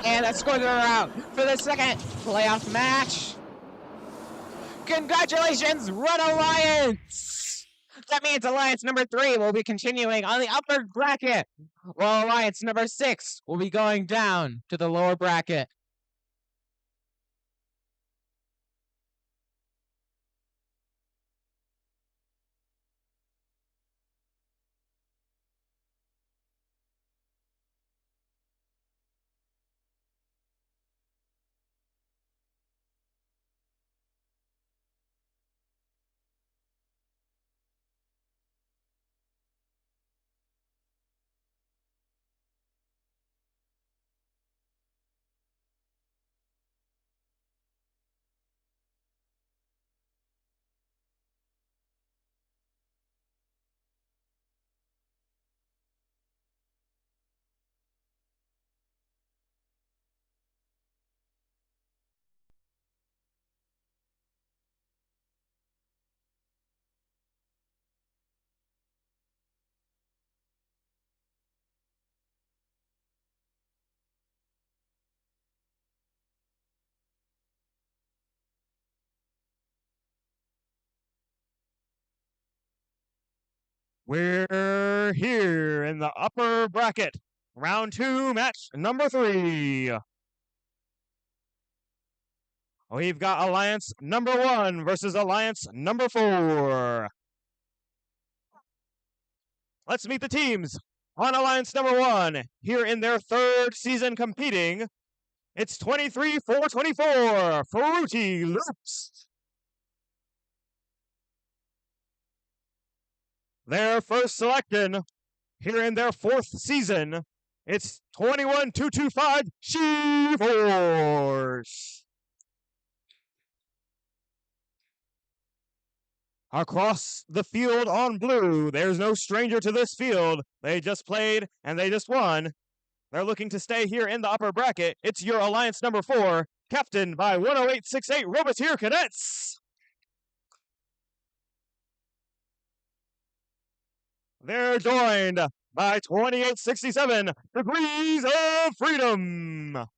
And the scores are out for the second playoff match. Congratulations, Red Alliance! That means Alliance number 3 will be continuing on the upper bracket, while Alliance number 6 will be going down to the lower bracket. We're here in the upper bracket. Round 2, match number 3. We've got Alliance number 1 versus Alliance number 4. Let's meet the teams. On Alliance number 1, here in their 3rd season competing, it's 23-4-24, Fruity Loops. Their first selection, here in their 4th season, it's 21-225, She-Force. Across the field on blue, there's no stranger to this field. They just played and they just won. They're looking to stay here in the upper bracket. It's your Alliance number 4, captained by 10868 Roboteer Cadets. They're joined by 2867 Degrees of Freedom.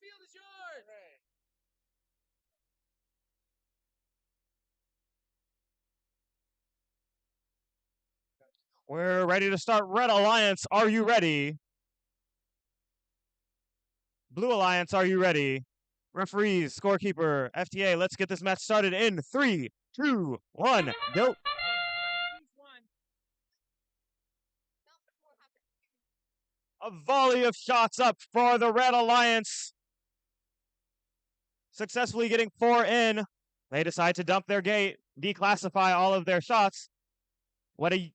field is yours! We're ready to start. Red Alliance, are you ready? Blue Alliance, are you ready? Referees, scorekeeper, FTA, let's get this match started in 3, 2, 1, go. A volley of shots up for the Red Alliance. Successfully getting 4 in. They decide to dump their gate, declassify all of their shots. What a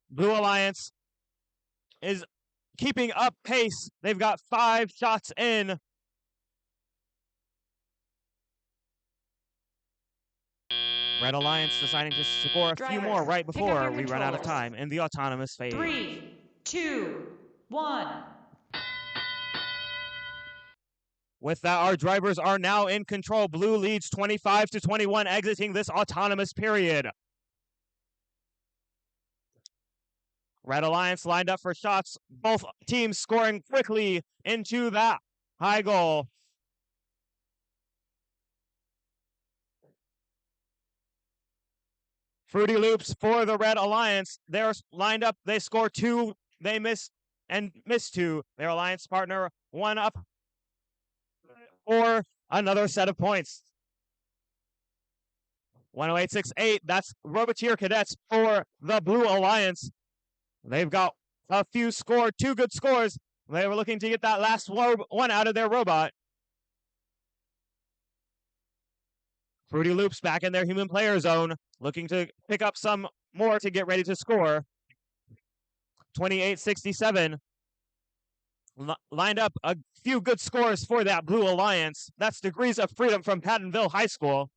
Blue Alliance is keeping up pace. They've got 5 shots in. Red Alliance deciding to score a few more right before we run out of time in the autonomous phase. 3, 2, 1. With that, our drivers are now in control. Blue leads 25-21 exiting this autonomous period. Red Alliance lined up for shots. Both teams scoring quickly into that high goal. Fruity Loops for the Red Alliance. They're lined up. They score 2. They miss and miss 2. Their alliance partner 1 up for another set of points. 10868. That's Roboteer Cadets for the Blue Alliance. They've got a few scored, 2 good scores. They were looking to get that last one out of their robot. Fruity Loops back in their human player zone, looking to pick up some more to get ready to score. 28-67. Lined up a few good scores for that Blue Alliance. That's Degrees of Freedom from Pattonville High School.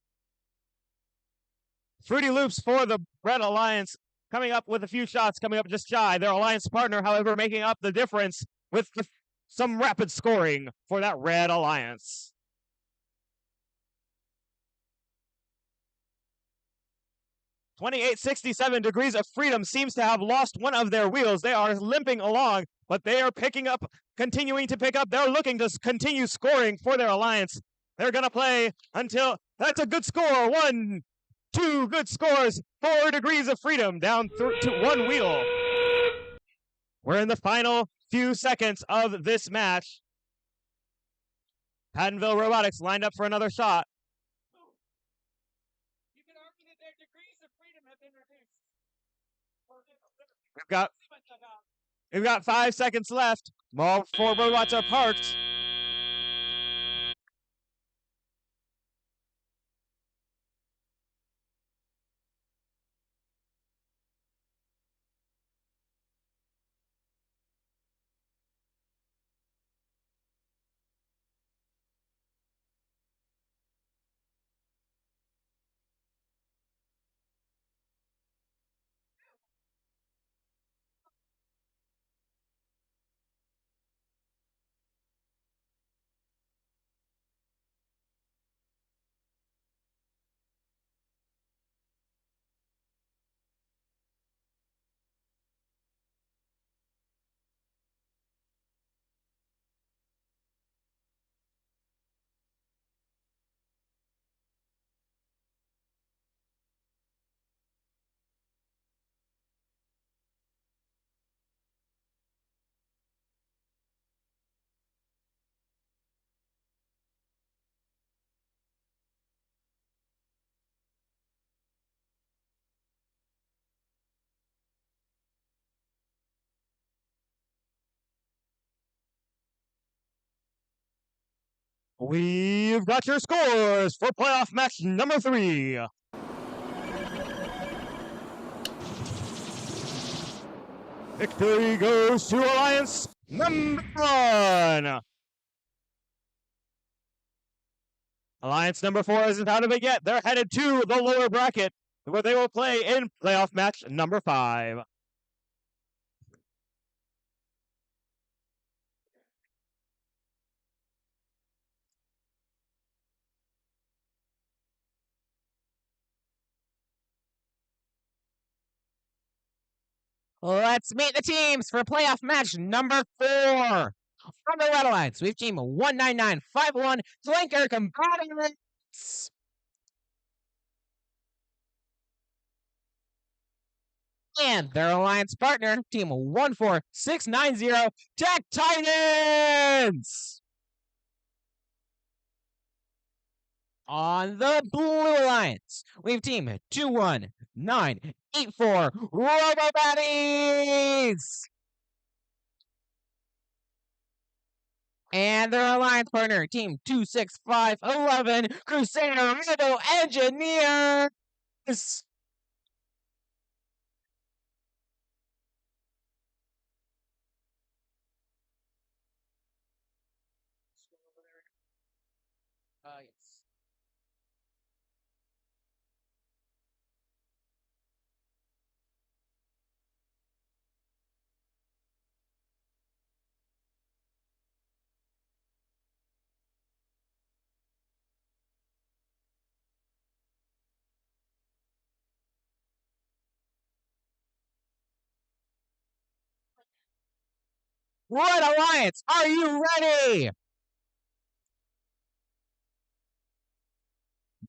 Fruity Loops for the Red Alliance, coming up with a few shots, coming up just shy. Their Alliance partner, however, making up the difference with some rapid scoring for that Red Alliance. .2867 Degrees of Freedom seems to have lost one of their wheels. They are limping along, but they are picking up, continuing to pick up. They're looking to continue scoring for their Alliance. They're going to play until, that's a good score. 1, 2 good scores. 4 Degrees of Freedom down to one wheel. We're in the final few seconds of this match. Pattonville Robotics lined up for another shot. We've got 5 seconds left. All 4 robots are parked. We've got your scores for playoff match number 3. Victory goes to Alliance number 1. Alliance number 4 isn't out of it yet. They're headed to the lower bracket, where they will play in playoff match number 5. Let's meet the teams for playoff match number 4. From the Red Alliance, we have team 19951 Flanker Combatants. And their alliance partner, team 14690 Tech Titans. On the Blue Alliance, we have team 21984 Robo Baddies. And their alliance partner, team 26511 Crusader Robo Engineers. Yes. Red Alliance, are you ready?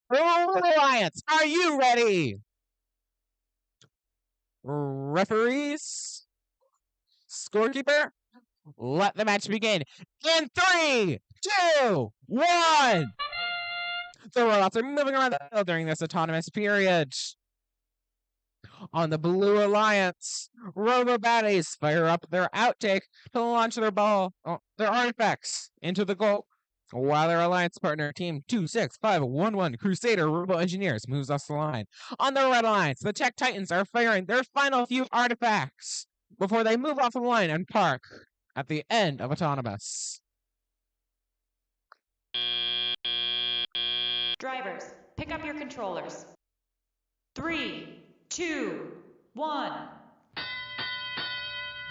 Blue Alliance, are you ready? Referees, scorekeeper, let the match begin in 3, 2, 1. The robots are moving around the field during this autonomous period. On the Blue Alliance, Robo Baddies fire up their outtake to launch their artifacts into the goal. While their alliance partner, Team 26511 Crusader Robo Engineers, moves off the line. On the Red Alliance, the Tech Titans are firing their final few artifacts before they move off the line and park at the end of Autonomous. Drivers, pick up your controllers. 3, 2, 1.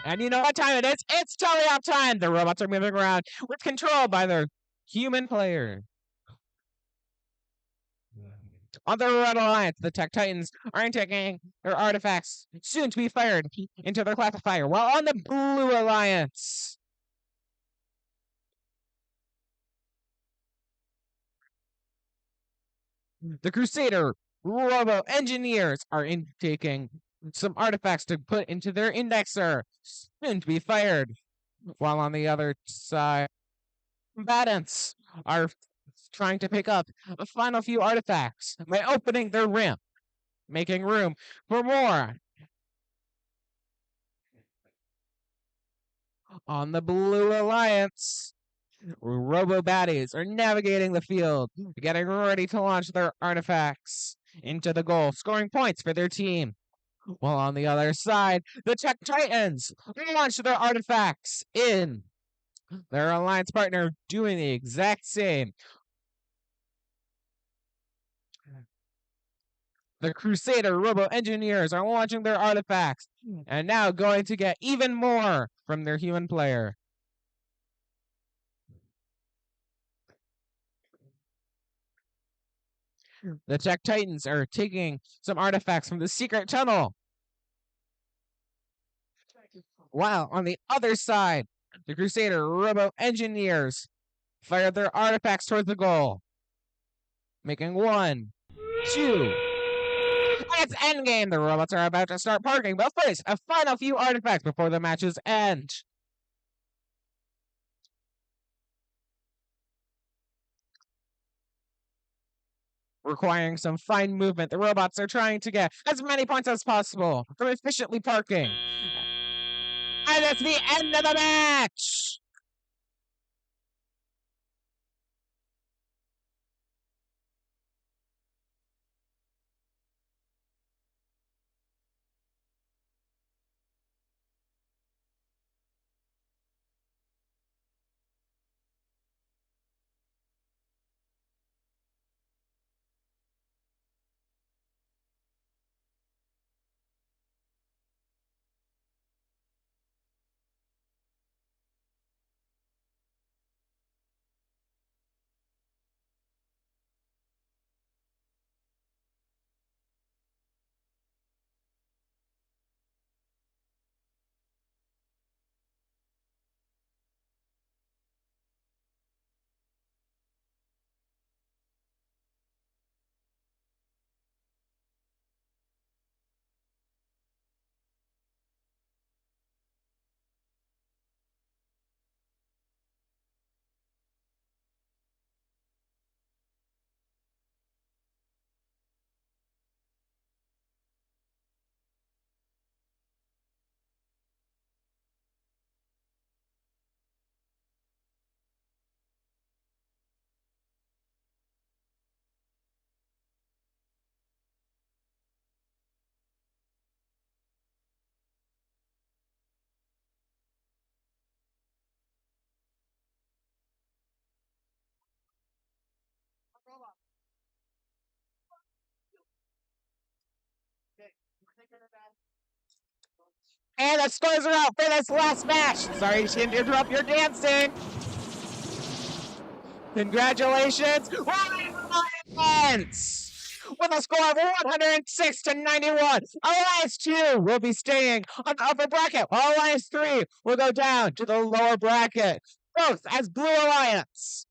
And you know what time it is? It's teleop time! The robots are moving around with control by their human player. On the Red Alliance, the Tech Titans are intaking their artifacts soon to be fired into their classifier, while on the Blue Alliance, the Crusader Robo Engineers are intaking some artifacts to put into their indexer, soon to be fired. While on the other side, combatants are trying to pick up the final few artifacts by opening their ramp, making room for more. On the Blue Alliance, Robo Baddies are navigating the field, getting ready to launch their artifacts into the goal, scoring points for their team. While on the other side, the Tech Titans launch their artifacts in. Their alliance partner doing the exact same. The Crusader Robo Engineers are launching their artifacts and now going to get even more from their human player. The Tech Titans are taking some artifacts from the secret tunnel. While on the other side, the Crusader Robo Engineers fire their artifacts towards the goal, making 1, 2. It's endgame. The robots are about to start parking, but first, a final few artifacts before the matches end. Requiring some fine movement, the robots are trying to get as many points as possible from efficiently parking. And it's the end of the match! And the scores are out for this last match. Sorry to interrupt your dancing. Congratulations, Alliance! With a score of 106 to 91, Alliance 2 will be staying on the upper bracket, while Alliance 3 will go down to the lower bracket, both as Blue Alliance.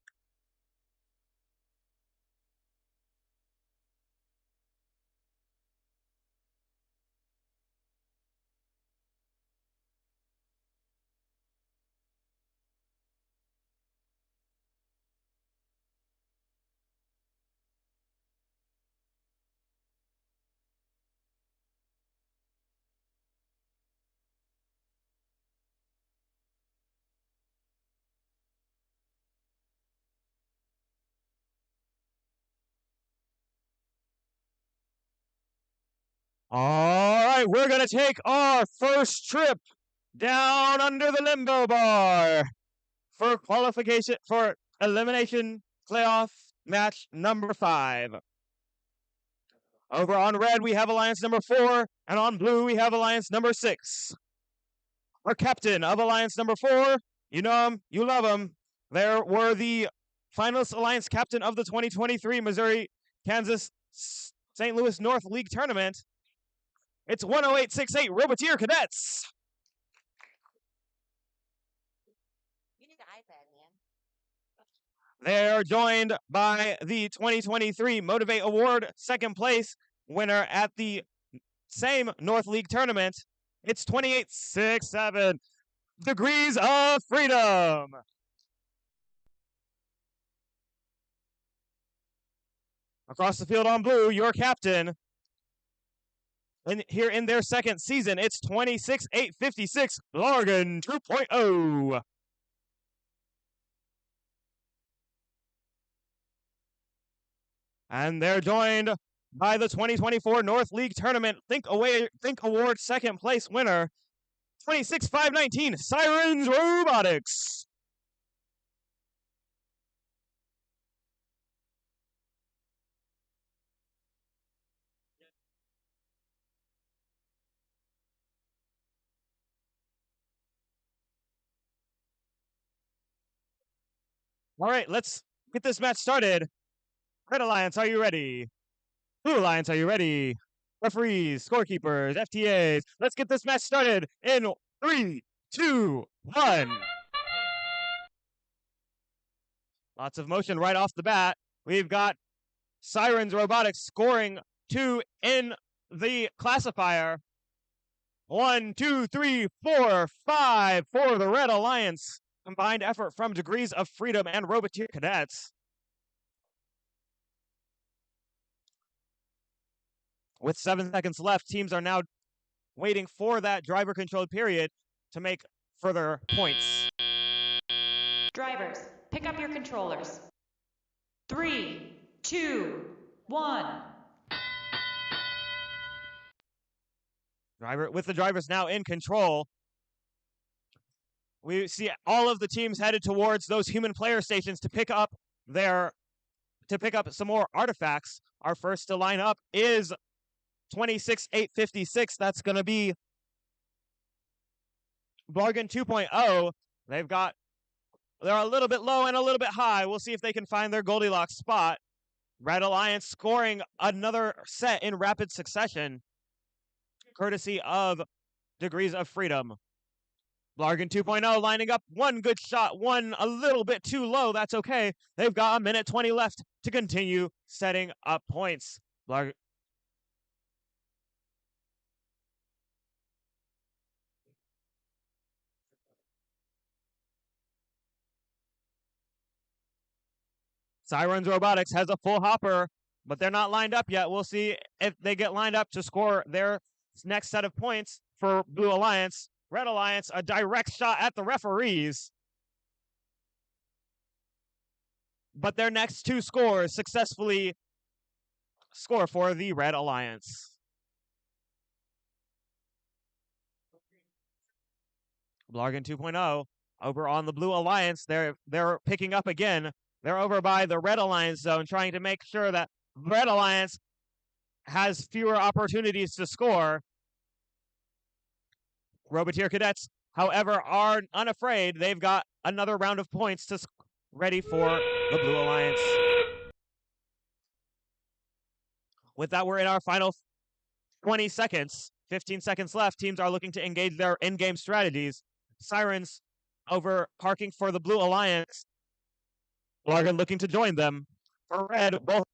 All right, we're going to take our first trip down under the limbo bar for qualification for elimination playoff match number 5. Over on red, we have alliance number 4, and on blue, we have alliance number 6. Our captain of alliance number 4, you know him, you love him. There were the finalist alliance captain of the 2023 Missouri Kansas St. Louis North League Tournament. It's 10868 Roboteer Cadets. They're joined by the 2023 Motivate Award second place winner at the same North League tournament. It's 2867 Degrees of Freedom. Across the field on blue, your captain. Here in their second season, it's 26,856 Largan 2.0. And they're joined by the 2024 North League Tournament Think Award second place winner, 26,519 Sirens Robotics. All right, let's get this match started. Red Alliance, are you ready? Blue Alliance, are you ready? Referees, scorekeepers, FTAs, let's get this match started in 3, 2, 1. Lots of motion right off the bat. We've got Sirens Robotics scoring 2 in the classifier. 1, 2, 3, 4, 5 for the Red Alliance. Combined effort from Degrees of Freedom and Roboteer Cadets. With 7 seconds left, teams are now waiting for that driver-controlled period to make further points. Drivers, pick up your controllers. 3, 2, 1. With the drivers now in control, we see all of the teams headed towards those human player stations to pick up some more artifacts. Our first to line up is 26,856. That's going to be Bargain 2.0. They're a little bit low and a little bit high. We'll see if they can find their Goldilocks spot. Red Alliance scoring another set in rapid succession, courtesy of Degrees of Freedom. Bargain 2.0 lining up one good shot, one a little bit too low. That's okay. They've got 1:20 left to continue setting up points. Sirens Robotics has a full hopper, but they're not lined up yet. We'll see if they get lined up to score their next set of points for Blue Alliance. Red Alliance, a direct shot at the referees. But their next 2 scores successfully score for the Red Alliance. Blargan 2.0 over on the Blue Alliance. They're picking up again. They're over by the Red Alliance zone, trying to make sure that Red Alliance has fewer opportunities to score. Roboteer Cadets, however, are unafraid. They've got another round of points ready for the Blue Alliance. With that, we're in our final 20 seconds. 15 seconds left. Teams are looking to engage their in-game strategies. Sirens over parking for the Blue Alliance. Largan looking to join them. For red, both.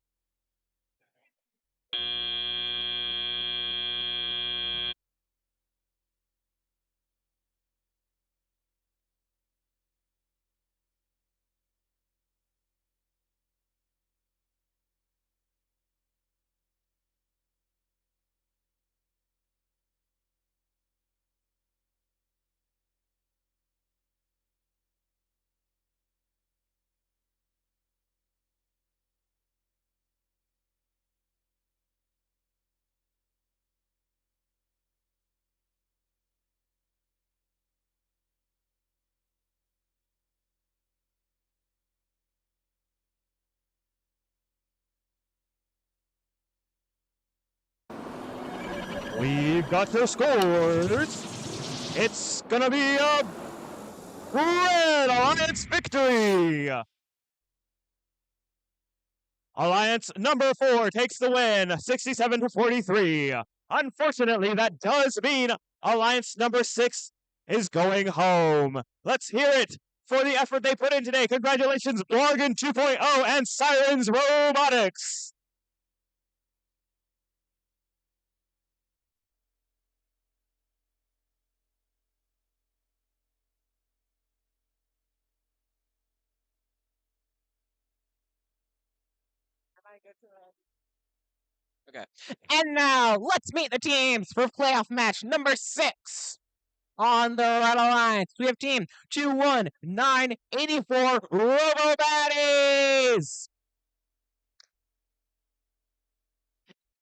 We've got your scores. It's gonna be a Red Alliance victory. Alliance number 4 takes the win, 67-43. Unfortunately, that does mean Alliance number 6 is going home. Let's hear it for the effort they put in today. Congratulations, Bargain 2.0 and Sirens Robotics. Okay. And now, let's meet the teams for playoff match number 6. On the Red Alliance, we have team 21984 Robo Baddies!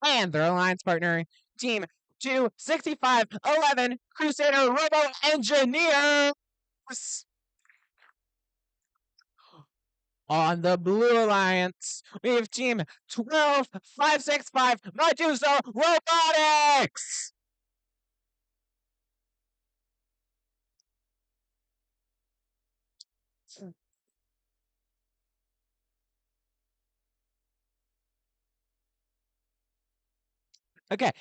And their alliance partner, team 26511 Crusader Robo Engineers! On the Blue Alliance, we have team 12565 Medusa Robotics! Okay,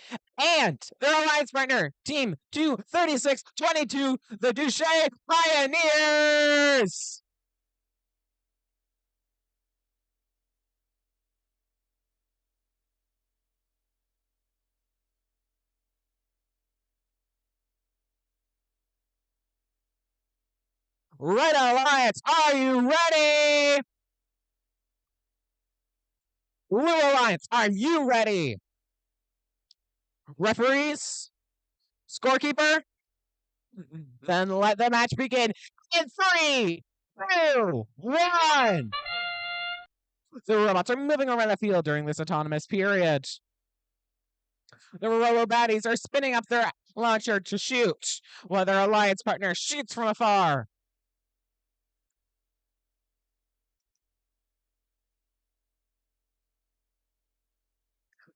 and their alliance partner, team 23622, the Duche Pioneers! Red Alliance, are you ready? Blue Alliance, are you ready? Referees? Scorekeeper? Then let the match begin in 3, 2, 1! The robots are moving around the field during this autonomous period. The Robo Baddies are spinning up their launcher to shoot, while their alliance partner shoots from afar.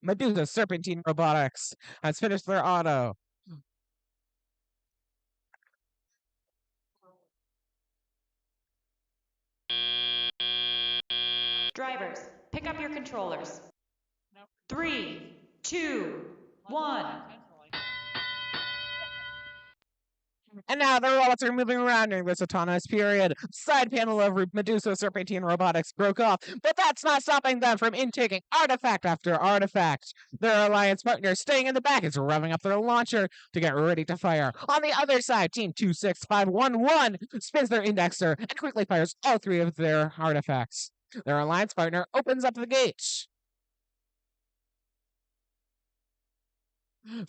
Medusa Serpentine Robotics has finished their auto. Drivers, pick up your controllers. 3, 2, 1. And now the robots are moving around during this autonomous period. Side panel of Medusa Serpentine Robotics broke off, but that's not stopping them from intaking artifact after artifact. Their alliance partner staying in the back is revving up their launcher to get ready to fire. On the other side, Team 26511 spins their indexer and quickly fires all 3 of their artifacts. Their alliance partner opens up the gate.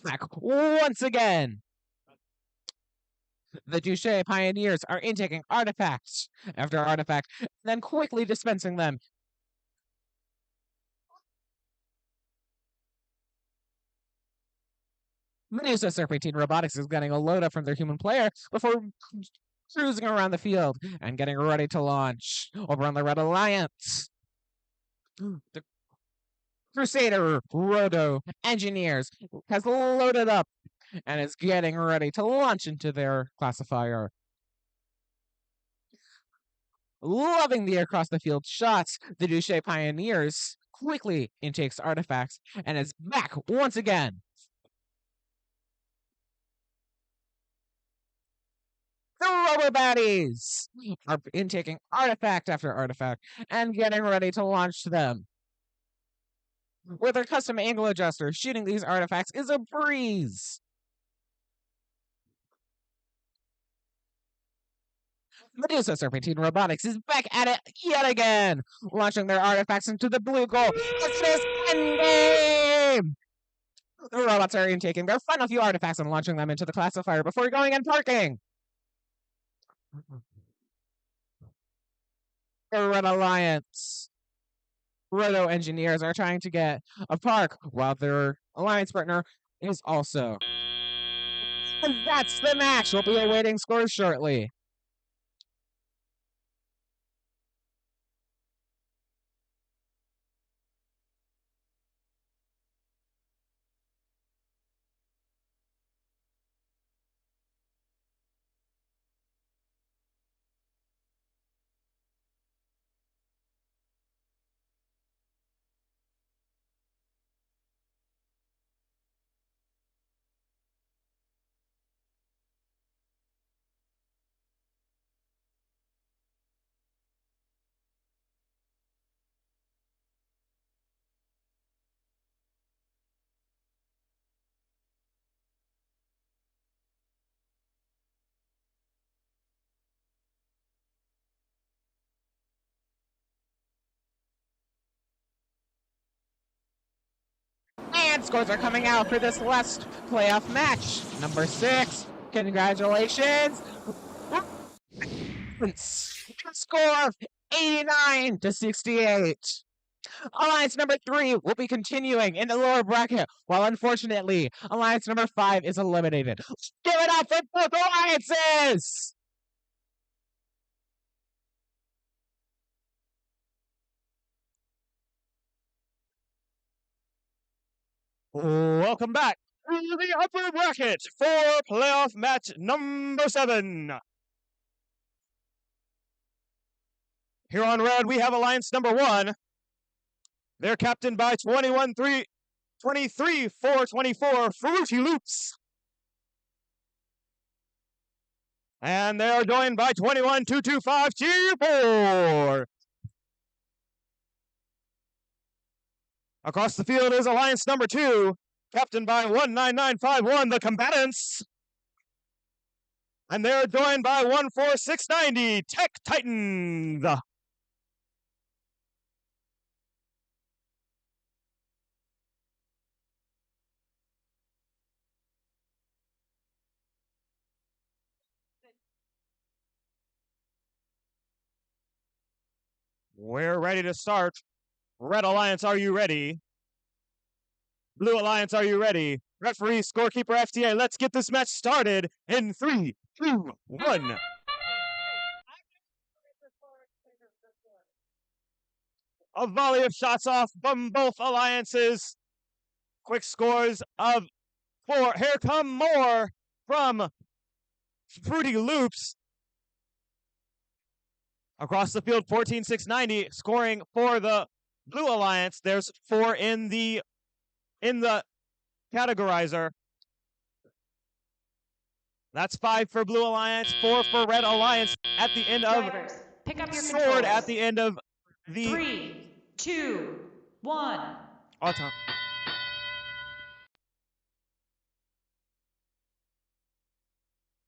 Back once again. The Duche Pioneers are intaking artifacts after artifact, then quickly dispensing them. Medusa Serpentine Robotics is getting a load up from their human player before cruising around the field and getting ready to launch over on the Red Alliance. The Crusader Roto Engineers has loaded up and is getting ready to launch into their classifier. Loving the across the field shots, the Duche Pioneers quickly intakes artifacts and is back once again. The Robo Baddies are intaking artifact after artifact and getting ready to launch them. With their custom angle adjuster, shooting these artifacts is a breeze. Medusa Serpentine Robotics is back at it yet again, launching their artifacts into the blue goal. It's endgame! The robots are intaking their final few artifacts and launching them into the classifier before going and parking. The Red Alliance Roto Engineers are trying to get a park while their alliance partner is also. And that's the match. We'll be awaiting scores shortly. And scores are coming out for this last playoff match. Number 6, congratulations. Score of 89-68. Alliance number 3 will be continuing in the lower bracket, while unfortunately, Alliance number 5 is eliminated. Give it up for both alliances! Welcome back to the upper bracket for playoff match number 7. Here on red, we have Alliance number 1. They're captained by 23-4-24 Fruity Loops. And they are joined by 21-225 G4. Across the field is Alliance number 2, captained by 19951 The Combatants. And they're joined by 14690 Tech Titans. We're ready to start. Red Alliance, are you ready? Blue Alliance, are you ready? Referee, scorekeeper, FTA, let's get this match started in 3, 2, 1. A volley of shots off from both alliances. Quick scores of 4. Here come more from Fruity Loops. Across the field, 14-690 scoring for the Blue Alliance. There's 4 in the categorizer. That's 5 for Blue Alliance, 4 for Red Alliance at the end of Drivers, pick up your sword controls. at the end of the 3, 2, 1. autumn.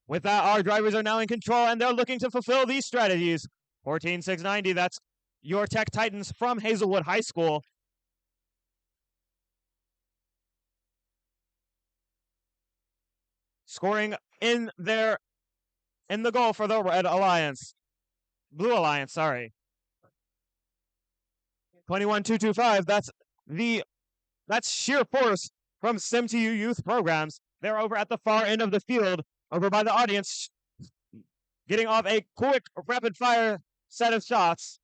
With that, our drivers are now in control, and they're looking to fulfill these strategies. 14-690, that's your Tech Titans from Hazelwood High School. Scoring in the goal for the Red Alliance. Blue Alliance, sorry. 21-225, that's sheer force from SimTU youth programs. They're over at the far end of the field, over by the audience, getting off a quick, rapid-fire set of shots.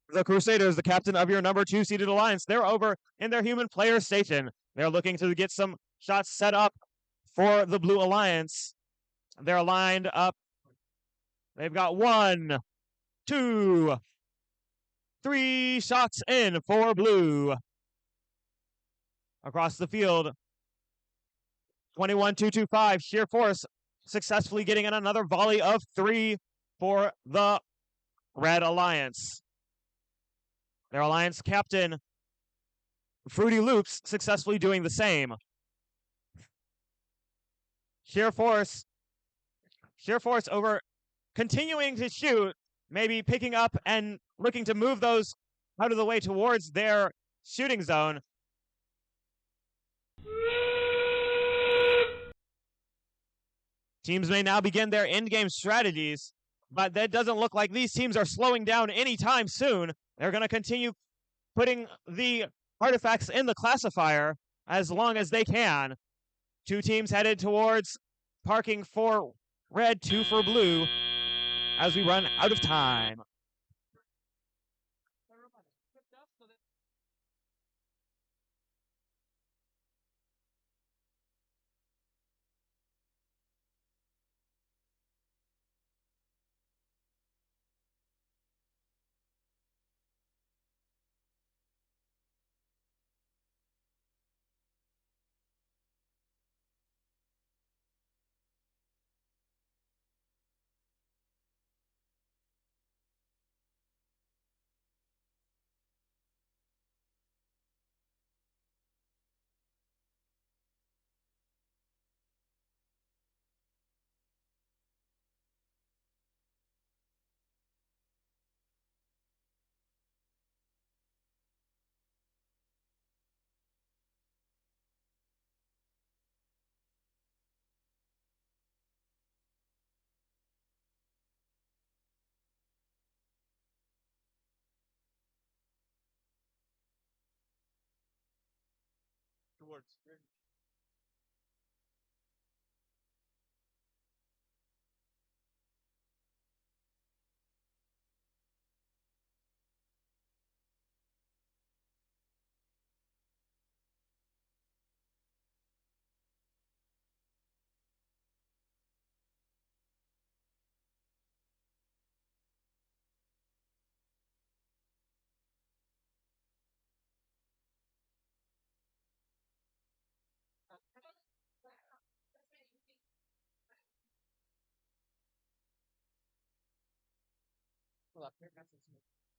The Crusaders, the captain of your number 2 seeded alliance, they're over in their human player station. They're looking to get some shots set up for the Blue Alliance. They're lined up. They've got 1, 2, 3 shots in for Blue. Across the field, 21-225, sheer force, successfully getting in another volley of 3 for the Red Alliance. Their alliance captain, Fruity Loops, successfully doing the same. Sheer force over, continuing to shoot, maybe picking up and looking to move those out of the way towards their shooting zone. Teams may now begin their in-game strategies, but that doesn't look like these teams are slowing down anytime soon. They're going to continue putting the artifacts in the classifier as long as they can. 2 teams headed towards parking for red, 2 for blue, as we run out of time.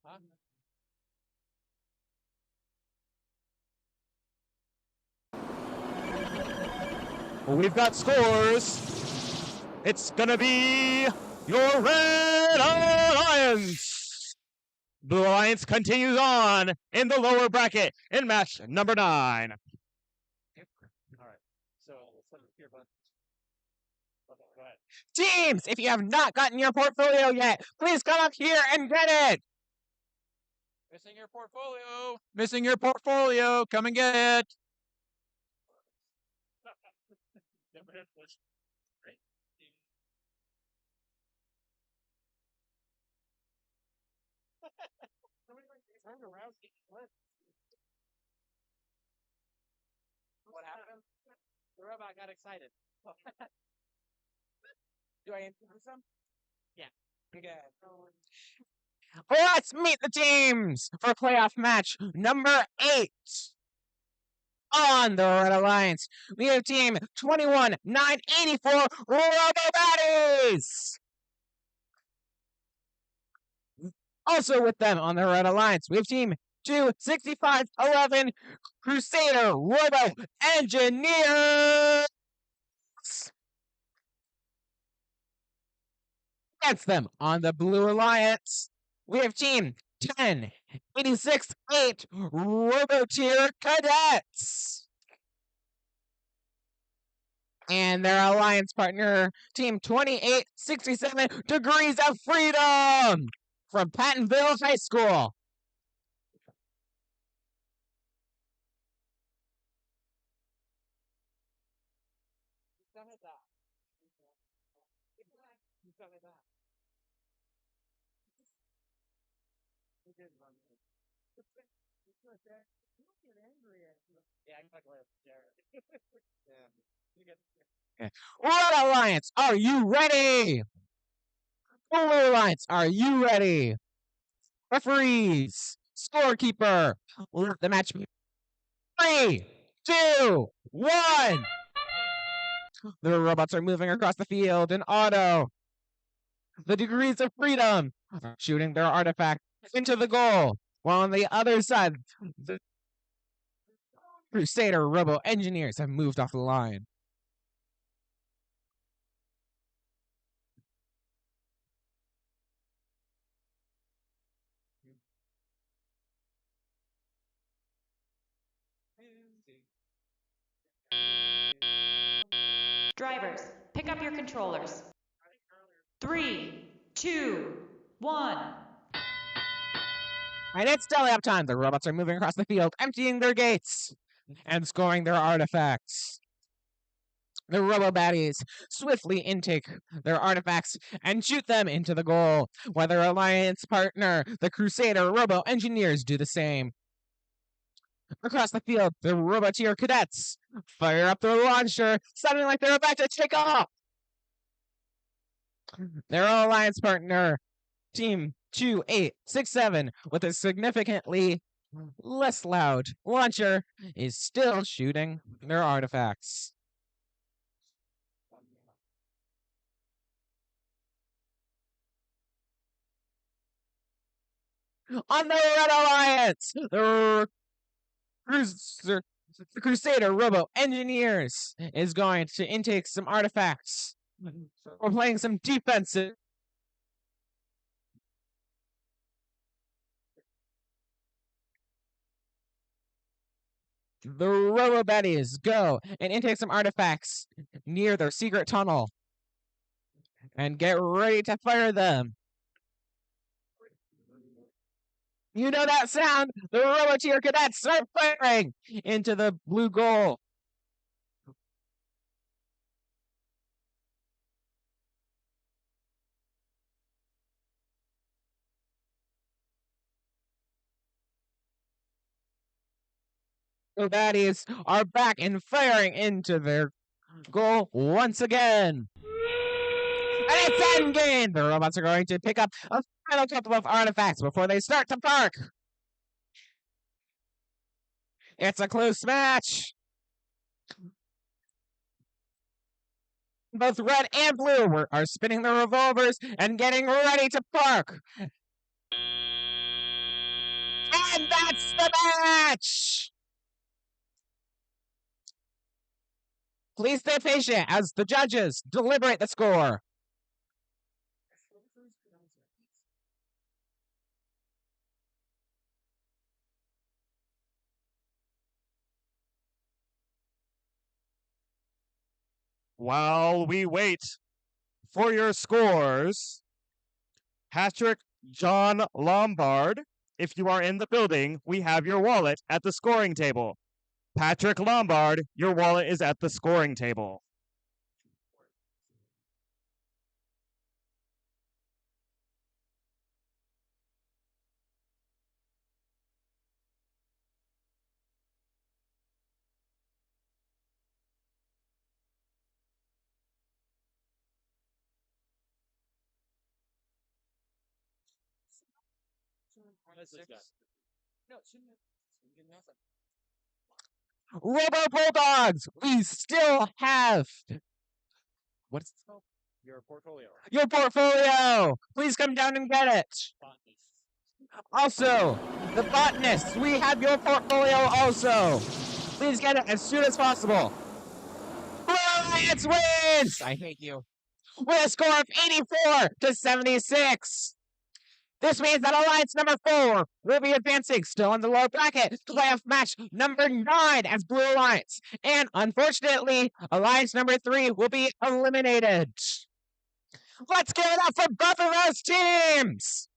Huh? We've got scores. It's gonna be your Red Alliance. Blue Alliance continues on in the lower bracket in match number 9. All right. So here, bud. Okay, go ahead. Teams, if you have not gotten your portfolio yet, please come up here and get it. Missing your portfolio. Missing your portfolio. Come and get it. What happened? The robot got excited. Do I introduce him? Yeah. Okay. Let's meet the teams for playoff match number 8. On the Red Alliance, we have team 21-984 Robo Baddies. Also with them on the Red Alliance, we have team 26511 Crusader Robo Engineers. Against them on the Blue Alliance, we have team 10-86-8 Robotier Cadets. And their alliance partner, team 2867 Degrees of Freedom from Pattonville High School. Yeah, I got Okay. Red Alliance, are you ready? Blue Alliance, are you ready? Referees, scorekeeper, let the match be 3, 2, 1. The robots are moving across the field in auto. The Degrees of Freedom are shooting their artifact into the goal, while on the other side, the Crusader Robo Engineers have moved off the line. Drivers, pick up your controllers. 3, 2, 1. And it's delay-up time. The robots are moving across the field, emptying their gates and scoring their artifacts. The Robo Baddies swiftly intake their artifacts and shoot them into the goal, while their alliance partner, the Crusader Robo Engineers, do the same. Across the field, the Robotier Cadets fire up their launcher, sounding like they're about to take off. Their alliance partner, Team 2867, with a significantly less loud launcher, is still shooting their artifacts. On the Red Alliance, the Crusader Robo Engineers is going to intake some artifacts. We're playing some defensive. The Robo Baddies go and intake some artifacts near their secret tunnel and get ready to fire them. You know that sound? The Robotier Cadets start firing into the blue goal. The baddies are back and firing into their goal once again. And it's endgame! The robots are going to pick up a final couple of artifacts before they start to park. It's a close match. Both red and blue are spinning their revolvers and getting ready to park. And that's the match! Please stay patient as the judges deliberate the score. While we wait for your scores, Patrick John Lombard, if you are in the building, we have your wallet at the scoring table. Patrick Lombard, your wallet is at the scoring table. Robo Bulldogs, we still have what's it called? Your portfolio. Your portfolio. Please come down and get it. Also, the botanists, we have your portfolio also. Please get it as soon as possible. Alliance wins! I hate you. With a score of 84-76. This means that Alliance number 4 will be advancing still in the lower bracket to playoff match number 9 as Blue Alliance. And unfortunately, Alliance number 3 will be eliminated. Let's give it up for both of those teams!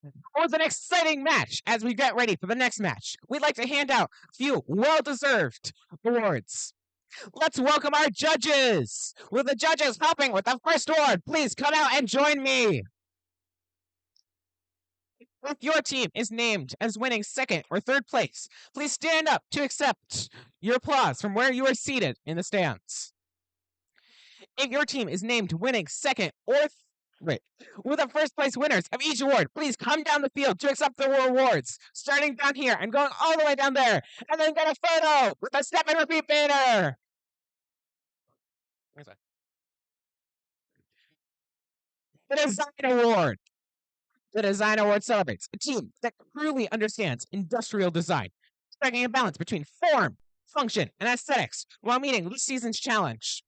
It was an exciting match. As we get ready for the next match, we'd like to hand out a few well-deserved awards. Let's welcome our judges. With the judges helping with the first award, please come out and join me. If your team is named as winning second or third place, please stand up to accept your applause from where you are seated in the stands. If your team is named winning second or with the first place winners of each award, please come down the field to accept the awards, starting down here and going all the way down there, and then get a photo with the step and repeat banner. The Design Award. The Design Award celebrates a team that truly understands industrial design, striking a balance between form, function, and aesthetics while meeting this season's challenge.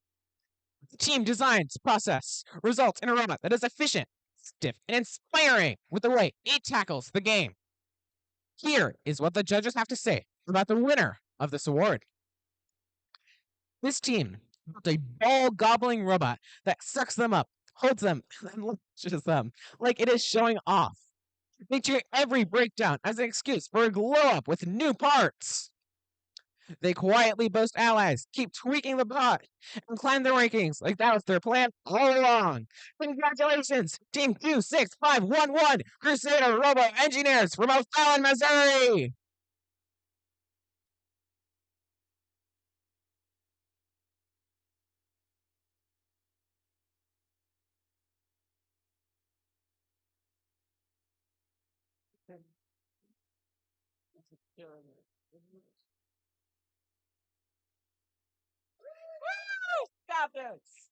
The team designs process results in a robot that is efficient, stiff, and inspiring with the way it tackles the game. Here is what the judges have to say about the winner of this award. This team built a ball-gobbling robot that sucks them up, holds them, and launches them like it is showing off. They treat every breakdown as an excuse for a glow-up with new parts. They quietly boast allies, keep tweaking the bot, and climb the rankings like that was their plan all along. Congratulations, Team 26511, Crusader Robo Engineers from O'Fallon, Missouri! Stop this!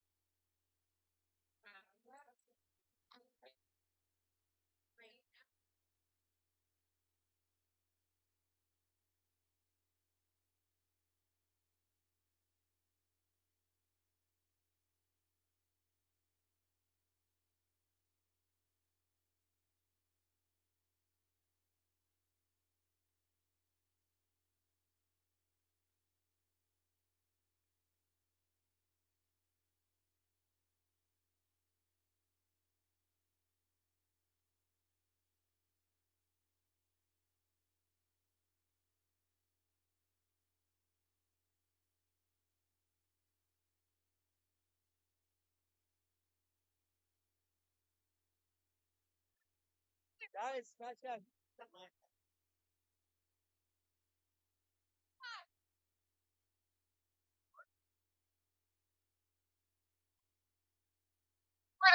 Guys, scratch that.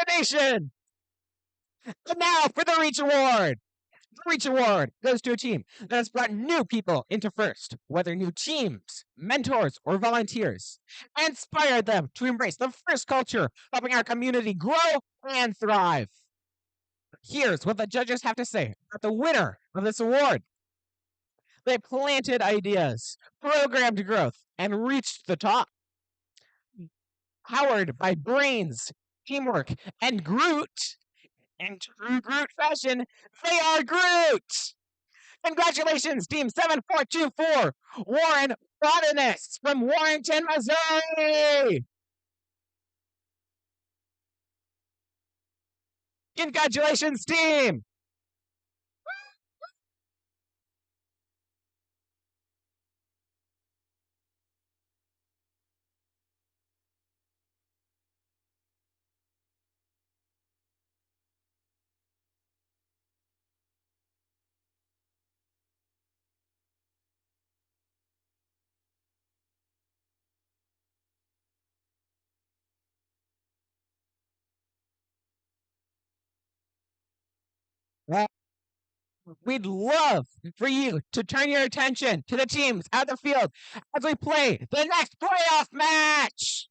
Renovation! And now for the Reach Award! The Reach Award goes to a team that has brought new people into first, whether new teams, mentors, or volunteers, and inspired them to embrace the first culture, helping our community grow and thrive. Here's what the judges have to say about the winner of this award. They planted ideas, programmed growth, and reached the top. Powered by brains, teamwork, and Groot, in true Groot fashion, they are Groot! Congratulations, Team 7424, Warren Botanists from Warrenton, Missouri! Congratulations, team! We'd love for you to turn your attention to the teams out the field as we play the next playoff match.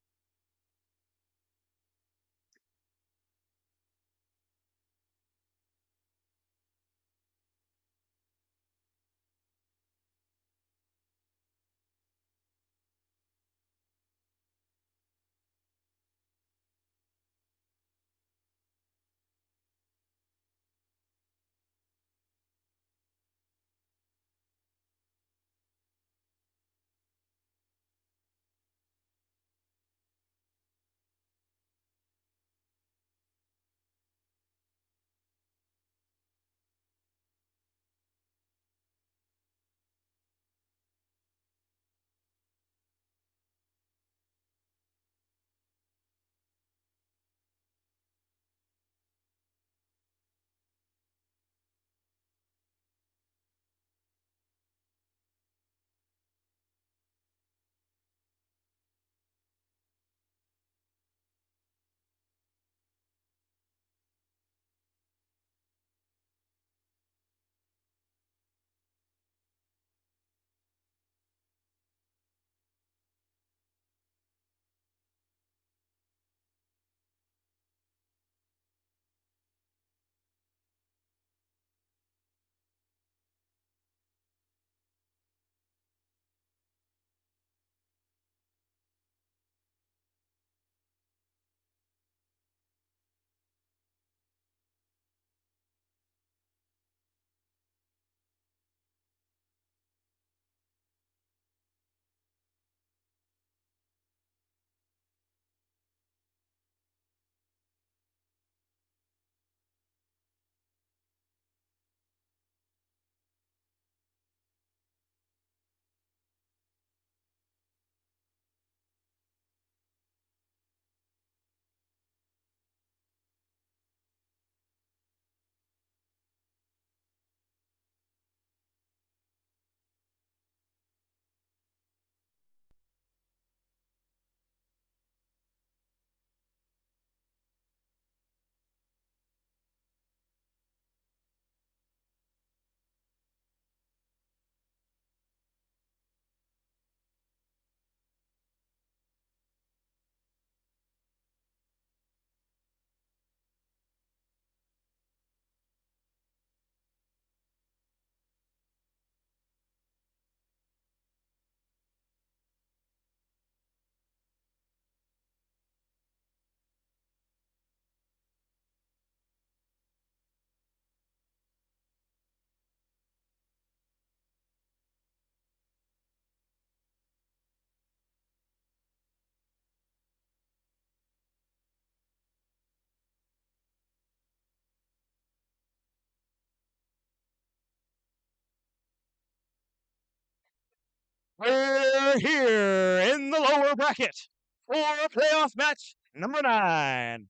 We're here in the lower bracket for playoff match number 9.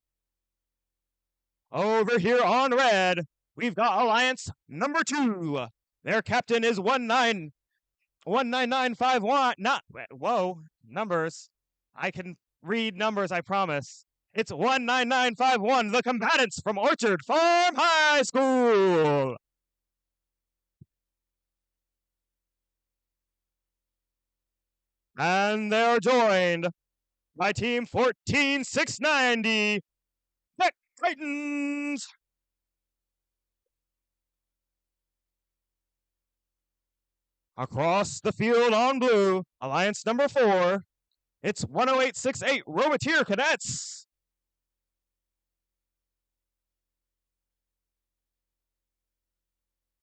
Over here on red, we've got Alliance number 2. Their captain is 19951. Whoa, numbers. I can read numbers, I promise. It's 19951, the combatants from Orchard Farm High School. And they're joined by Team 14690, Tech Titans. Across the field on blue, Alliance number 4, it's 10868 Roboteer Cadets.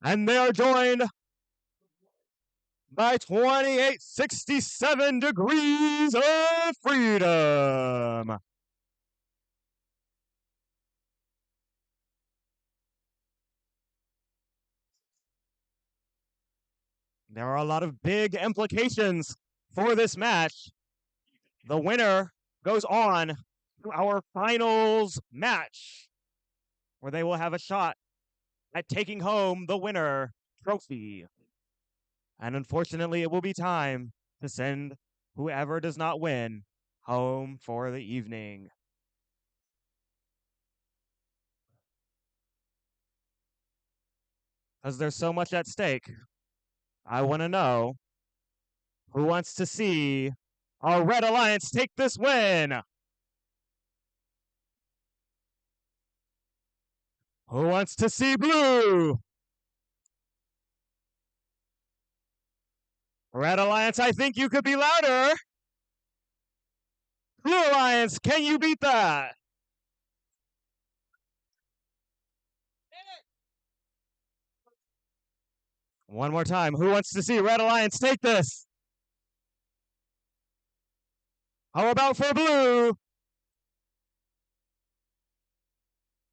And they are joined by 2867 Degrees of Freedom. There are a lot of big implications for this match. The winner goes on to our finals match, where they will have a shot at taking home the winner trophy. And unfortunately, it will be time to send whoever does not win home for the evening. Because there's so much at stake. I want to know who wants to see our Red Alliance take this win. Who wants to see blue? Red Alliance, I think you could be louder. Blue Alliance, can you beat that? One more time. Who wants to see Red Alliance take this? How about for blue?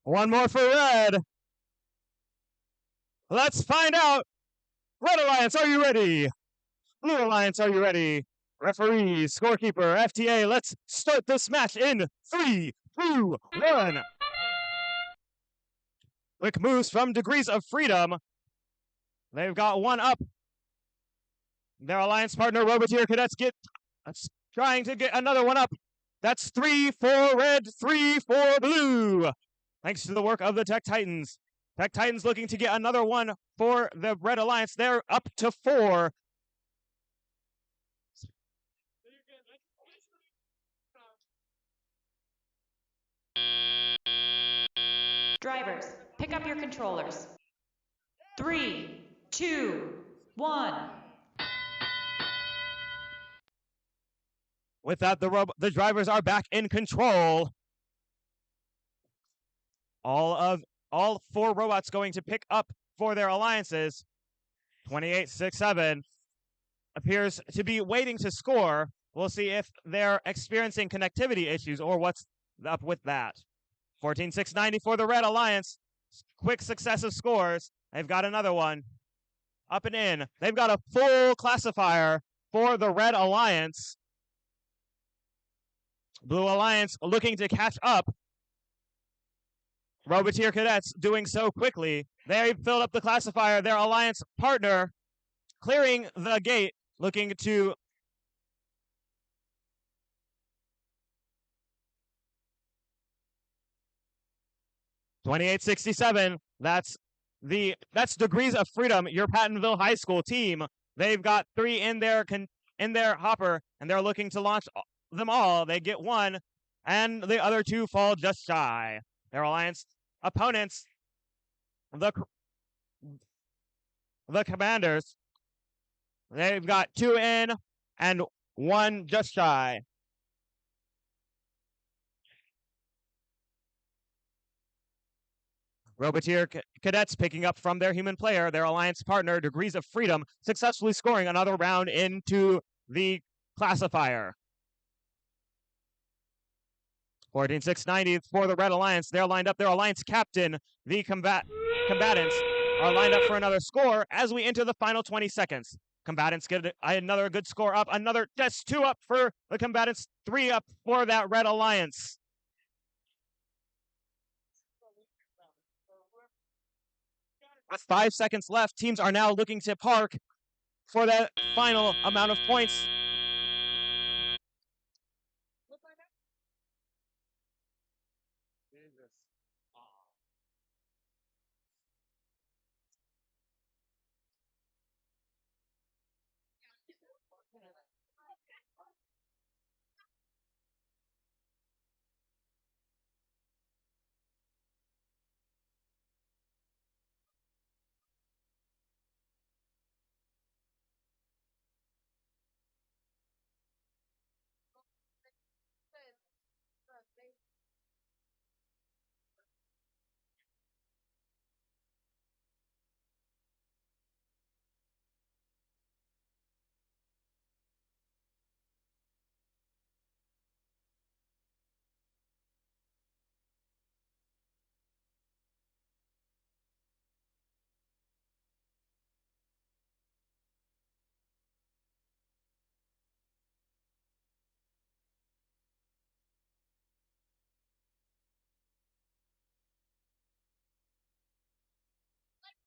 One more for red. Let's find out. Red Alliance, are you ready? Blue Alliance, are you ready? Referees, scorekeeper, FTA, let's start this match in 3, 2, 1. Quick moves from Degrees of Freedom. They've got one up. Their alliance partner, Roboteer Cadets, trying to get another one up. That's 3 for red, 3 for blue. Thanks to the work of the Tech Titans. Tech Titans looking to get another one for the Red Alliance. They're up to 4. Drivers, pick up your controllers. 3, 2, 1. With that, the drivers are back in control. All 4 robots going to pick up for their alliances. 2867 appears to be waiting to score. We'll see if they're experiencing connectivity issues or what's up with that. 14690 for the Red Alliance. Quick successive scores. They've got another one. Up and in. They've got a full classifier for the Red Alliance. Blue Alliance looking to catch up. Roboteer Cadets doing so quickly. They filled up the classifier. Their alliance partner clearing the gate, looking to .2867. That's Degrees of Freedom, your Pattonville High School team. They've got 3 in their hopper, and they're looking to launch them all. They get 1, and the other 2 fall just shy. Their alliance opponents, the Commanders, they've got 2 in and 1 just shy. Roboteer Cadets picking up from their human player, their alliance partner, Degrees of Freedom, successfully scoring another round into the classifier. 14690 for the Red Alliance. They're lined up. Their alliance captain, the combatants, are lined up for another score as we enter the final 20 seconds. Combatants get another good score up. Another just 2 up for the combatants. 3 up for that Red Alliance. With 5 seconds left, teams are now looking to park for that final amount of points.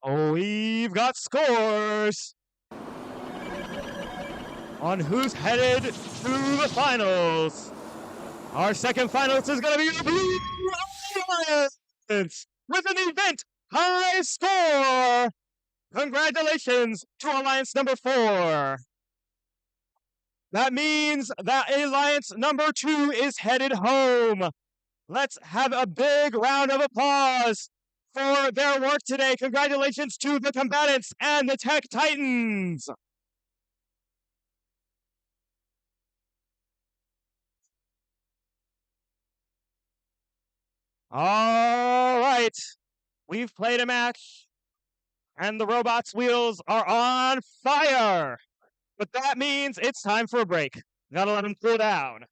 Oh, we've got scores on who's headed to the finals. Our second finalist is going to be the Blue Alliance with an event high score. Congratulations to Alliance number 4. That means that Alliance number 2 is headed home. Let's have a big round of applause for their work today. Congratulations to the combatants and the Tech Titans. All right. We've played a match, and the robots' wheels are on fire. But that means it's time for a break. Gotta let them cool down.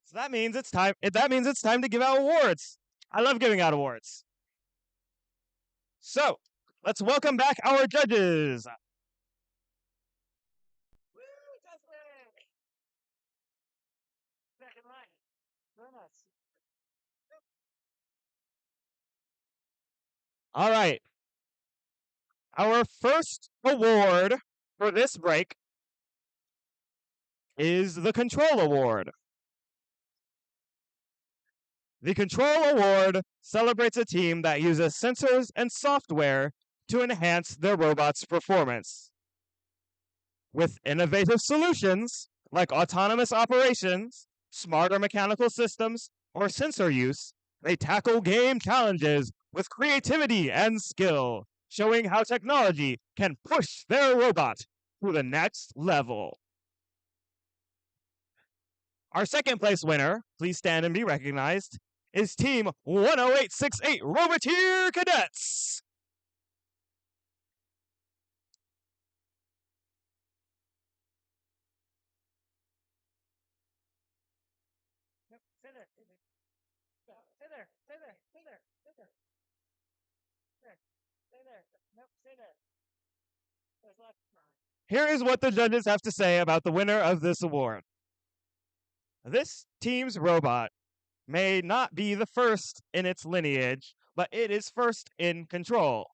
So that means it's time. That means it's time to give out awards. I love giving out awards. So let's welcome back our judges. All right. Our first award for this break is the Control Award. The Control Award celebrates a team that uses sensors and software to enhance their robot's performance. With innovative solutions like autonomous operations, smarter mechanical systems, or sensor use, they tackle game challenges with creativity and skill, showing how technology can push their robot to the next level. Our second place winner, please stand and be recognized, is Team 10868 Roboteer Cadets. Here is what the judges have to say about the winner of this award. This team's robot may not be the first in its lineage, but it is first in control.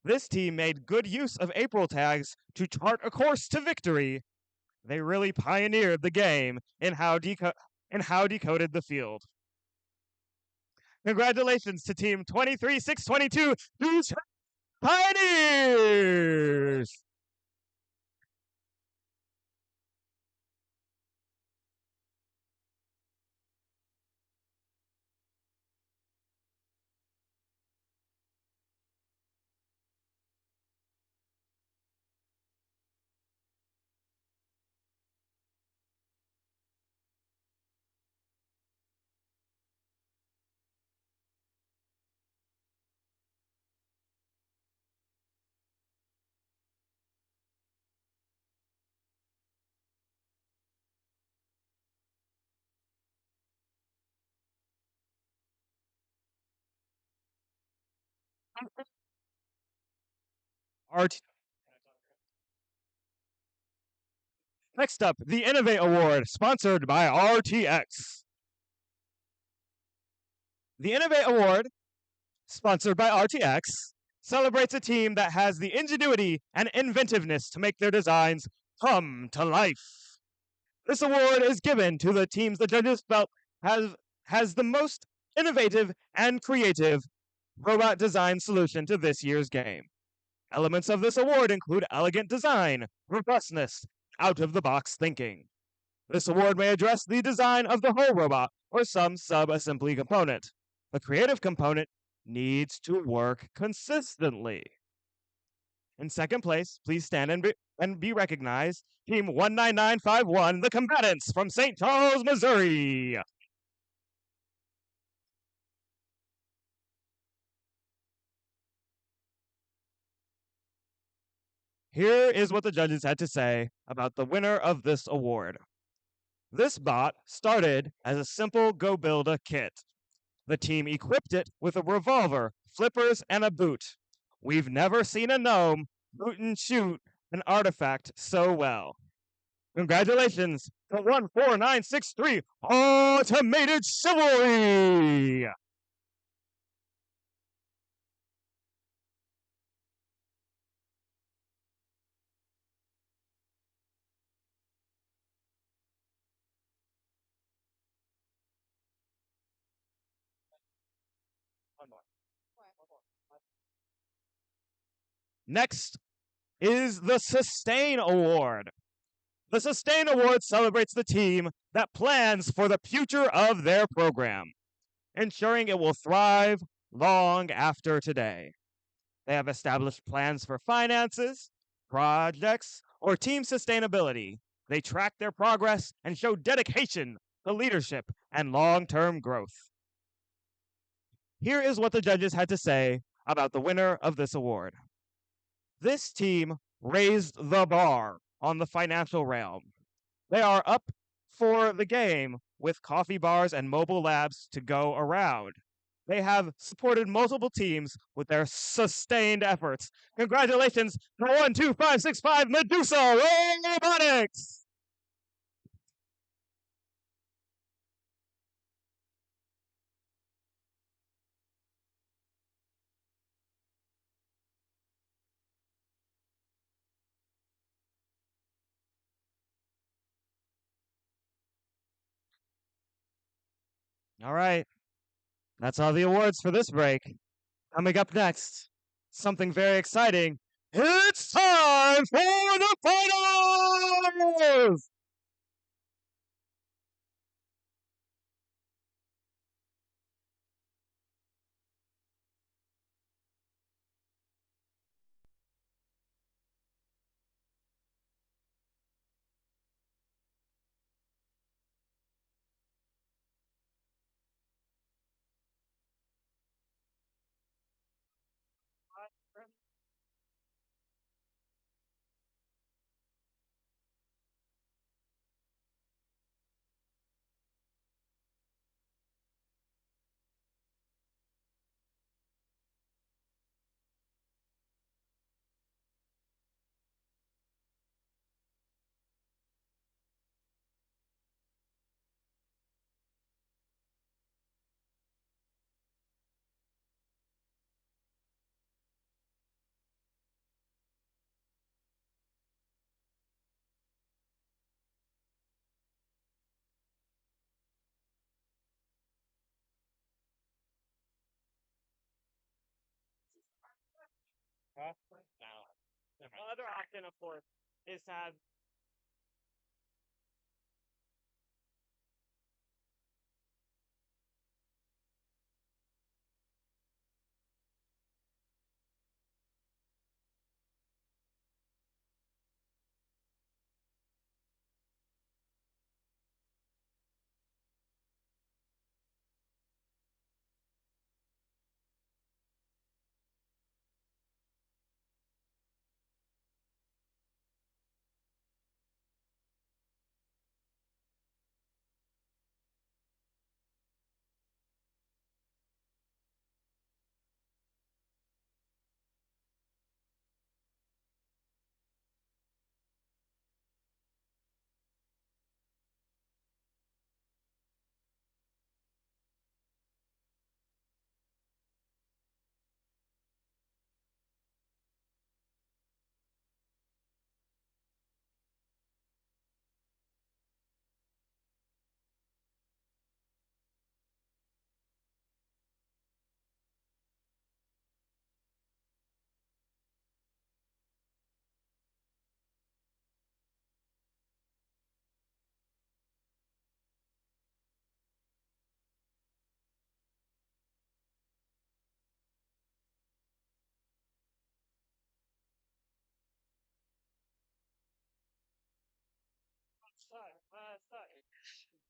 This team made good use of April tags to chart a course to victory. They really pioneered the game in how decoded the field. Congratulations to Team 23622, who's Pioneers! Our Next up, the Innovate Award, sponsored by RTX. The Innovate Award, sponsored by RTX, celebrates a team that has the ingenuity and inventiveness to make their designs come to life. This award is given to the teams the judges felt has the most innovative and creative robot design solution to this year's game. Elements of this award include elegant design, robustness, out-of-the-box thinking. This award may address the design of the whole robot or some sub-assembly component. The creative component needs to work consistently. In second place, please stand and be recognized, Team 19951, the combatants from St. Charles, Missouri. Here is what the judges had to say about the winner of this award. This bot started as a simple Go Build a kit. The team equipped it with a revolver, flippers, and a boot. We've never seen a gnome boot and shoot an artifact so well. Congratulations to 14963 Automated Chivalry! Next is the Sustain Award. The Sustain Award celebrates the team that plans for the future of their program, ensuring it will thrive long after today. They have established plans for finances, projects, or team sustainability. They track their progress and show dedication to leadership and long-term growth. Here is what the judges had to say about the winner of this award. This team raised the bar on the financial realm. They are up for the game with coffee bars and mobile labs to go around. They have supported multiple teams with their sustained efforts. Congratulations to 12565 Medusa Robotics! All right. That's all the awards for this break. Coming up next, something very exciting. It's time for the finals! The other option, of course, is to have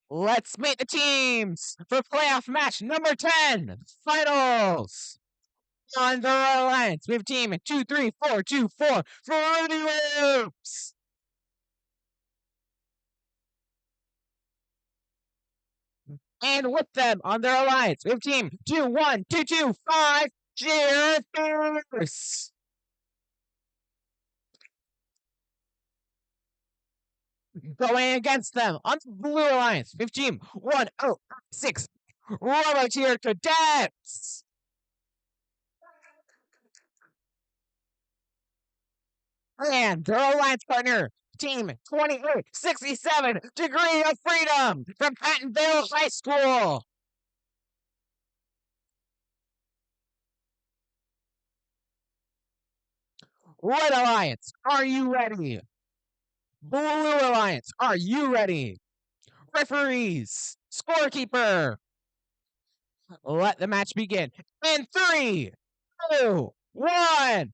Let's meet the teams for playoff match number 10, finals. On the Alliance, we have team 23424 Fruity Loops. And with them on their alliance, we have team 21225 Cheers. Going against them on the Blue Alliance, we have team 106 Robotier Cadets. And their alliance partner, team 2867 Degree of Freedom from Pattonville High School. Red Alliance, are you ready? Blue Alliance, are you ready? Referees, scorekeeper. Let the match begin in 3, 2, 1.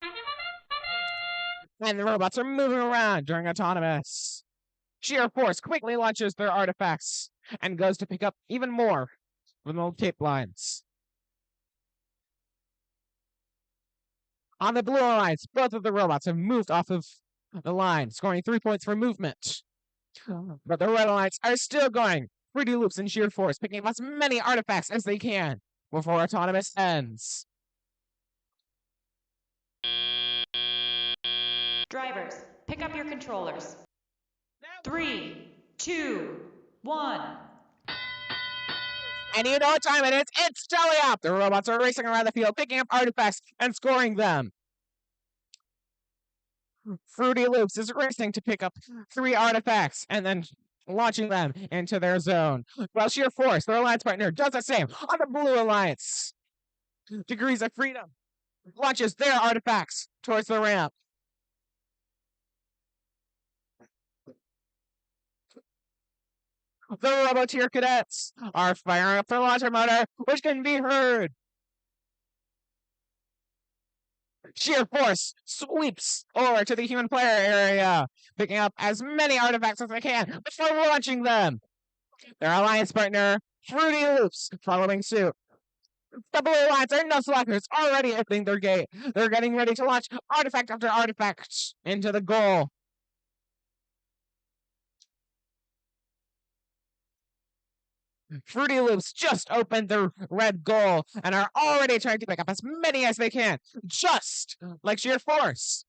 And the robots are moving around during autonomous. Sheer Force quickly launches their artifacts and goes to pick up even more from the tape lines. On the Blue Alliance, both of the robots have moved off of the line, scoring 3 points for movement. But the Red Alliance are still going. Fruity Loops and Sheer Force picking up as many artifacts as they can before autonomous ends. Drivers, pick up your controllers. 3, 2, 1. And you know what time it is? It's Jelly Up! The robots are racing around the field, picking up artifacts and scoring them. Fruity Loops is racing to pick up 3 artifacts and then launching them into their zone. While Sheer Force, their alliance partner, does the same on the Blue Alliance. Degrees of Freedom launches their artifacts towards the ramp. The Robotier Cadets are firing up their launcher motor, which can be heard. Sheer Force sweeps over to the human player area, picking up as many artifacts as they can before launching them. Their alliance partner, Fruity Loops, following suit. The Blue Alliance are no slackers, already opening their gate. They're getting ready to launch artifact after artifact into the goal. Fruity Loops just opened their red goal and are already trying to pick up as many as they can, just like Sheer Force.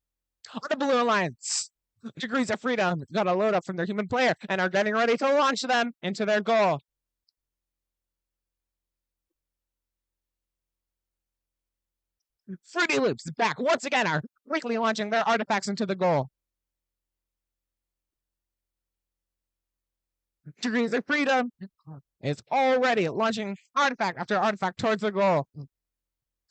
On the Blue Alliance, Degrees of Freedom got a load up from their human player and are getting ready to launch them into their goal. Fruity Loops back once again are quickly launching their artifacts into the goal. Degrees of Freedom is already launching artifact after artifact towards the goal.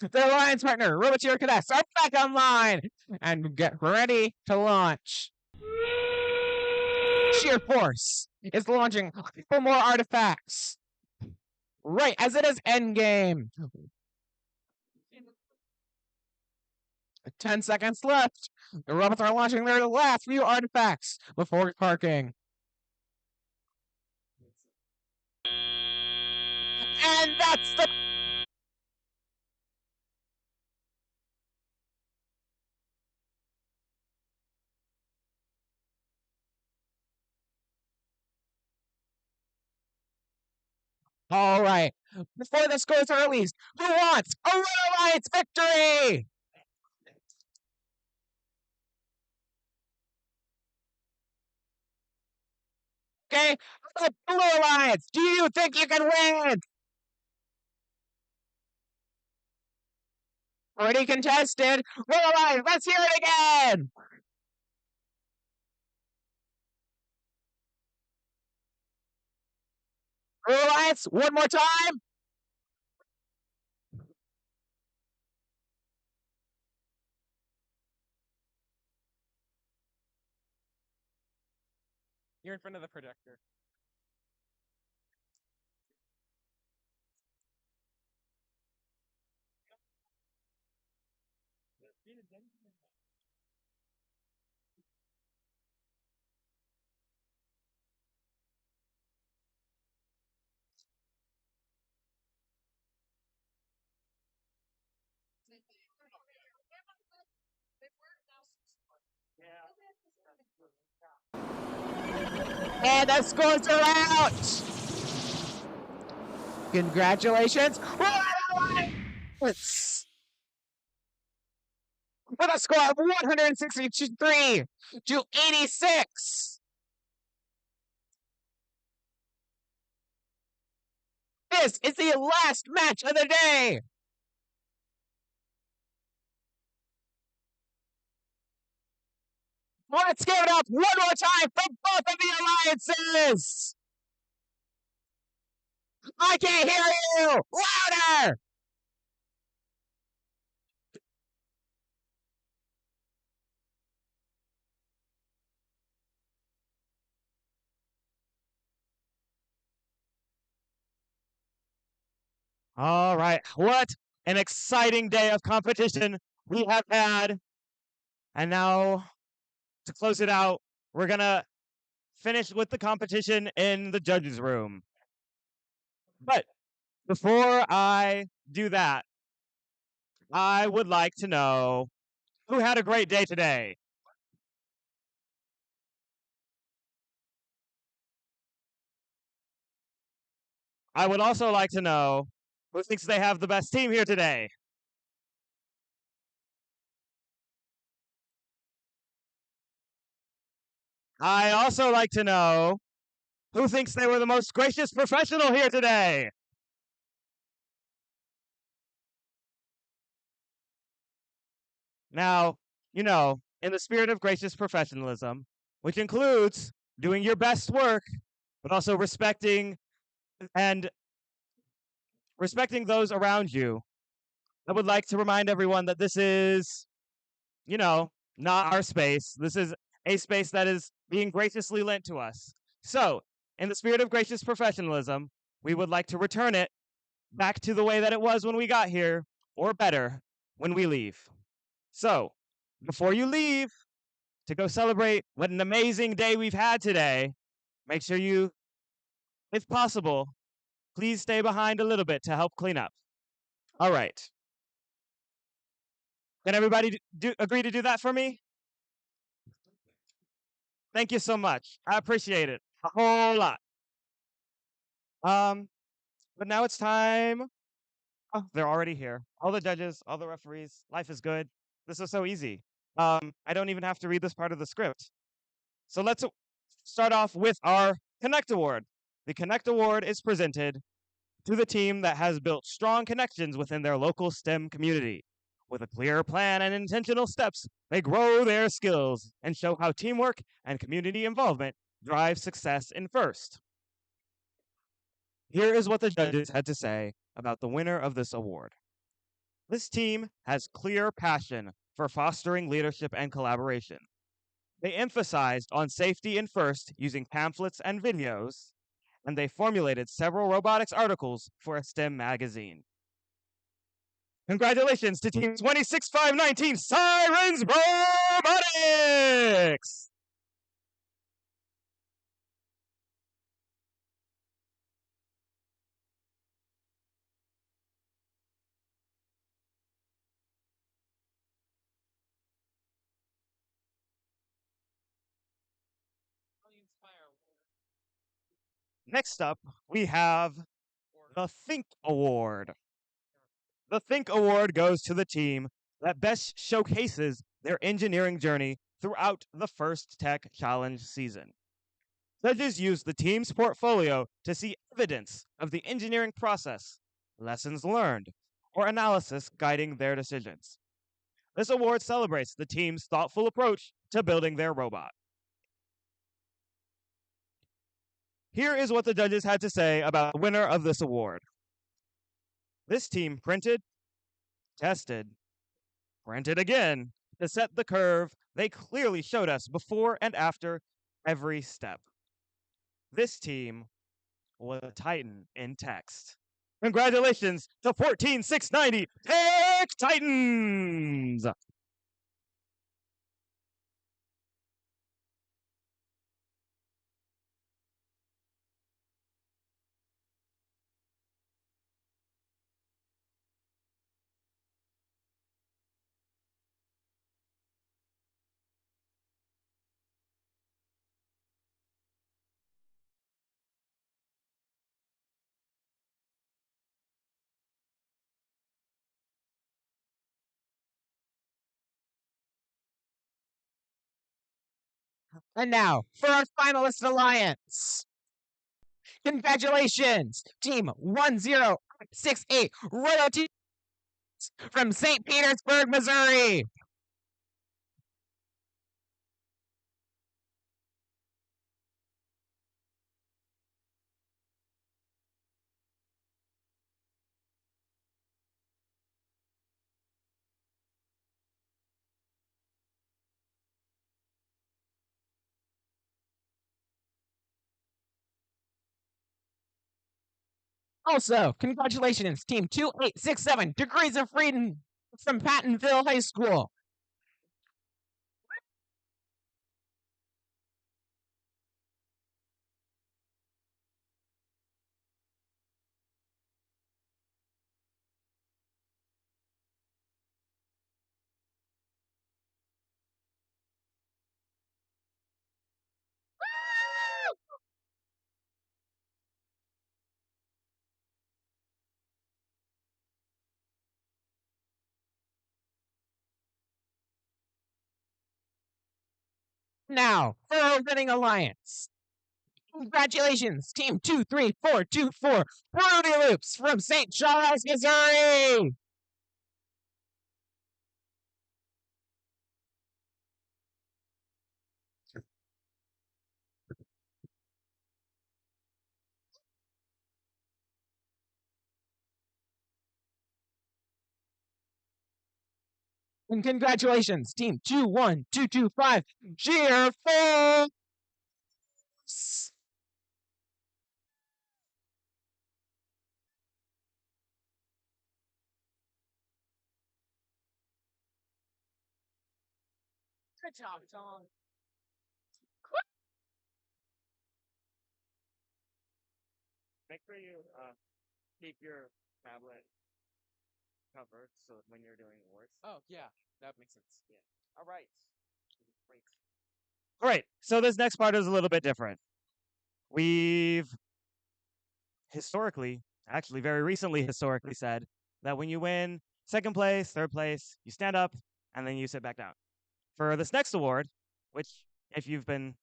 Their alliance partner, Robotier Cadets, are back online and get ready to launch. Sheer Force is launching a couple more artifacts right as it is endgame. 10 seconds left. The robots are launching their last few artifacts before parking. And that's the... All right. Before the scores are released, who wants a Red Alliance victory? Okay, the Blue Alliance, do you think you can win? Pretty contested. Blue Alliance, let's hear it again. Blue Alliance, one more time. You're in front of the projector. And the scores are out! Congratulations! With a score of 163 to 86! This is the last match of the day! Let's give it up one more time for both of the alliances! I can't hear you! Louder! All right, what an exciting day of competition we have had. And now, to close it out, we're gonna finish with the competition in the judges' room. But before I do that, I would like to know who had a great day today. I would also like to know who thinks they have the best team here today. I also like to know who thinks they were the most gracious professional here today. Now, you know, in the spirit of gracious professionalism, which includes doing your best work, but also respecting those around you, I would like to remind everyone that this is, you know, not our space. This is a space that is being graciously lent to us. So, in the spirit of gracious professionalism, we would like to return it back to the way that it was when we got here, or better, when we leave. So, before you leave to go celebrate what an amazing day we've had today, make sure you, if possible, please stay behind a little bit to help clean up. All right. Can everybody agree to do that for me? Thank you so much. I appreciate it a whole lot. But now it's time. Oh, they're already here. All the judges, all the referees. Life is good. This is so easy. I don't even have to read this part of the script. So let's start off with our Connect Award. The Connect Award is presented to the team that has built strong connections within their local STEM community. With a clear plan and intentional steps, they grow their skills and show how teamwork and community involvement drive success in FIRST. Here is what the judges had to say about the winner of this award. This team has clear passion for fostering leadership and collaboration. They emphasized on safety in FIRST using pamphlets and videos, and they formulated several robotics articles for a STEM magazine. Congratulations to Team 26519 Sirens Robotics! Next up, we have the Think Award. The Think Award goes to the team that best showcases their engineering journey throughout the FIRST Tech Challenge season. Judges use the team's portfolio to see evidence of the engineering process, lessons learned, or analysis guiding their decisions. This award celebrates the team's thoughtful approach to building their robot. Here is what the judges had to say about the winner of this award. This team printed, tested, printed again to set the curve they clearly showed us before and after every step. This team was a titan in text. Congratulations to 14690 Tech Titans! And now, for our finalist alliance. Congratulations, Team 1068 Royalty from St. Petersburg, Missouri. Also, congratulations, Team 2867 Degrees of Freedom from Pattonville High School. Now, for our winning alliance. Congratulations, Team 23424 Fruity Loops from St. Charles, Missouri. And congratulations, Team 21225 Cheer Force. Good job, John. Make sure you keep your tablet covered so when you're doing awards. Oh, yeah, that makes sense. Yeah. All right. Great. All right, so this next part is a little bit different. We've historically, actually very recently historically said that when you win second place, third place, you stand up and then you sit back down. For this next award, which if you've been,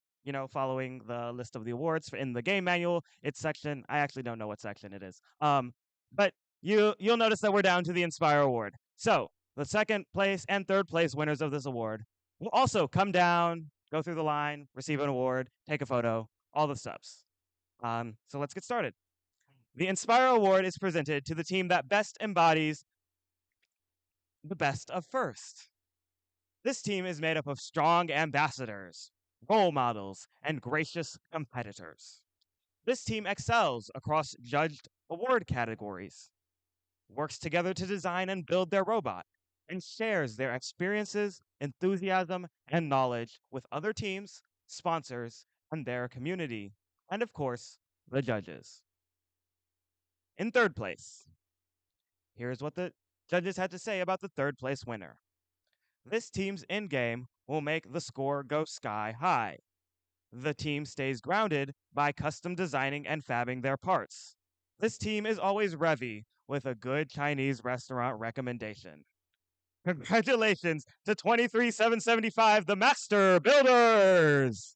following the list of the awards in the game manual, it's section, I actually don't know what section it is. But you'll notice that we're down to the Inspire Award. So the second place and third place winners of this award will also come down, go through the line, receive an award, take a photo, all the steps. So let's get started. The Inspire Award is presented to the team that best embodies the best of first. This team is made up of strong ambassadors, role models, and gracious competitors. This team excels across judged award categories, works together to design and build their robot, and shares their experiences, enthusiasm, and knowledge with other teams, sponsors, and their community, and of course, the judges. In third place, here's what the judges had to say about the third place winner. This team's endgame will make the score go sky high. The team stays grounded by custom designing and fabbing their parts. This team is always revvy with a good Chinese restaurant recommendation. Congratulations to 23775, the Master Builders!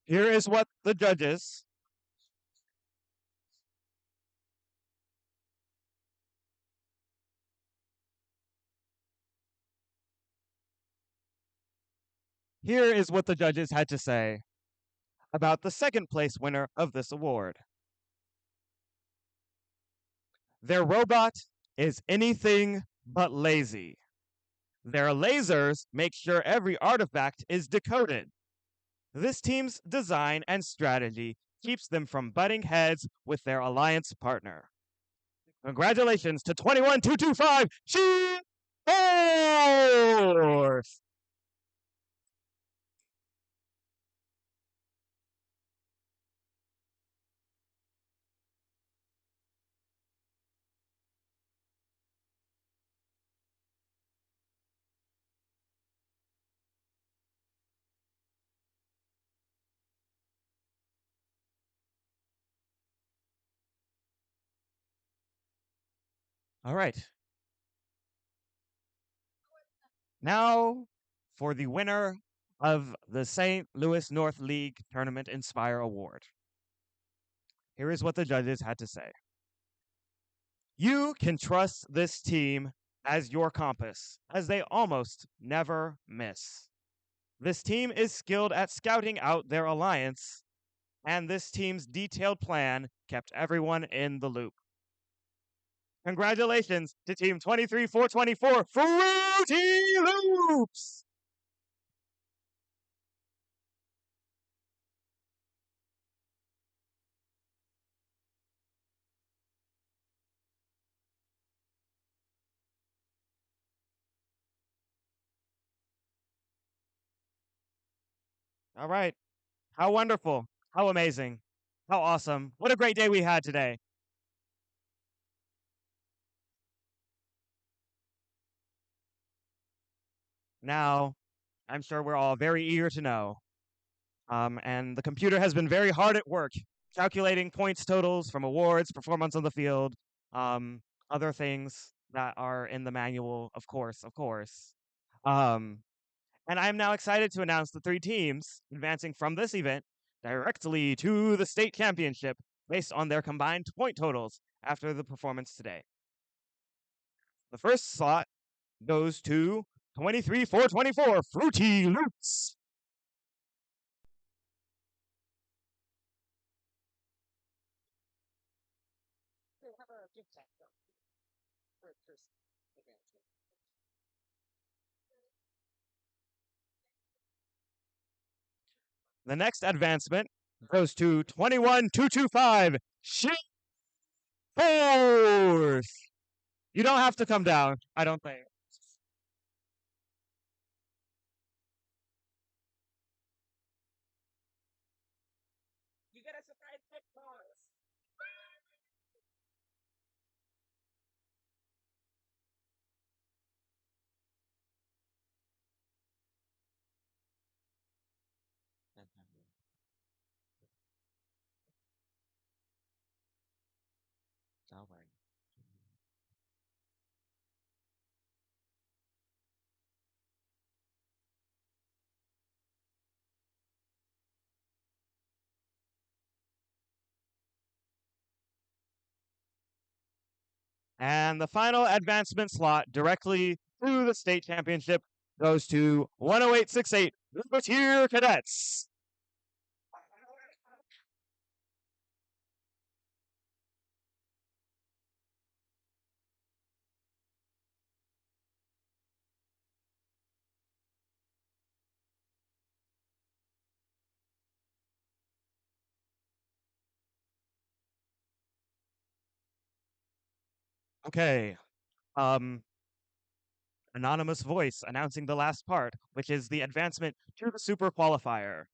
Here is what the judges had to say about the second place winner of this award. Their robot is anything but lazy. Their lasers make sure every artifact is decoded. This team's design and strategy keeps them from butting heads with their alliance partner. Congratulations to 21225 Cheer Force! All right. Now for the winner of the St. Louis North League Tournament Inspire Award. Here is what the judges had to say. You can trust this team as your compass, as they almost never miss. This team is skilled at scouting out their alliance, and this team's detailed plan kept everyone in the loop. Congratulations to Team 23-424, Fruity Loops! All right. How wonderful. How amazing. How awesome. What a great day we had today. Now, I'm sure we're all very eager to know. And the computer has been very hard at work, calculating points totals from awards, performance on the field, other things that are in the manual, of course. And I am now excited to announce the 3 teams advancing from this event directly to the state championship based on their combined point totals after the performance today. The first slot goes to 23-424, Fruity Loops. The next advancement goes to 21-225, Fourth. You don't have to come down, I don't think. You get a surprise pick bonus. Don't worry. And the final advancement slot directly to the state championship goes to 10868 Libertier Cadets. Okay. Anonymous voice announcing the last part, which is the advancement to the super qualifier.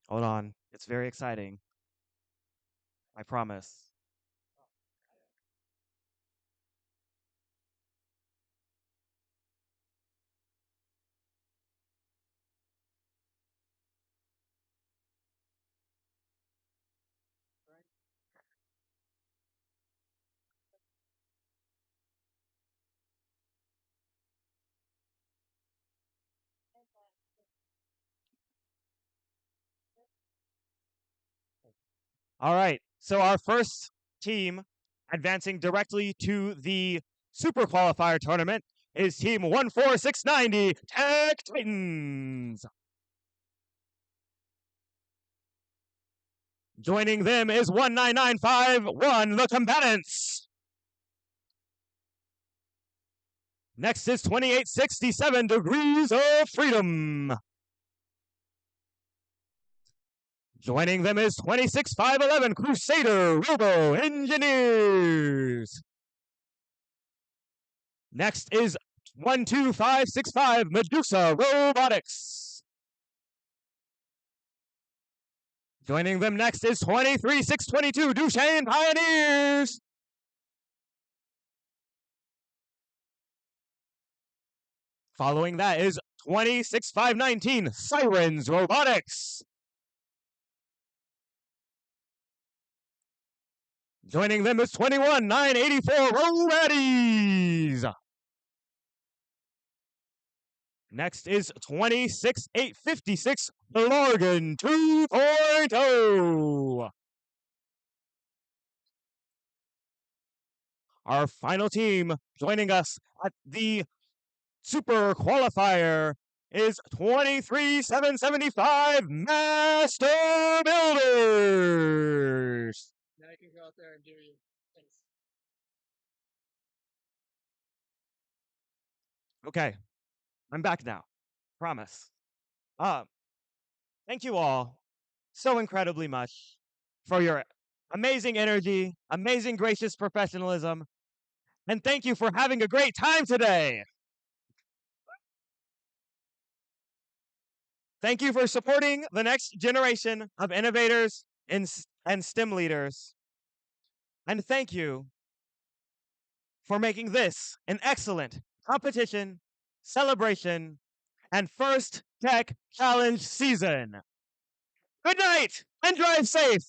Hold on. It's very exciting. I promise. All right. So our first team advancing directly to the super qualifier tournament is team 14690 Tech Titans. Joining them is 19951 The Combatants. Next is 2867 Degrees of Freedom. Joining them is 26511 Crusader Robo Engineers. Next is 12565 Medusa Robotics. Joining them next is 23-622 Duchesne Pioneers. Following that is 26-519 Sirens Robotics. Joining them is 21-984 Row-Baddies. Next is 26-856 Lorgan 2.0. Our final team joining us at the Super Qualifier is 23-775 Master Builders. Now you can go out there and do your things. Okay, I'm back now. Promise. Thank you all so incredibly much for your amazing energy, amazing gracious professionalism, and thank you for having a great time today. Thank you for supporting the next generation of innovators and STEM leaders. And thank you for making this an excellent competition, celebration, and first tech challenge season. Good night and drive safe.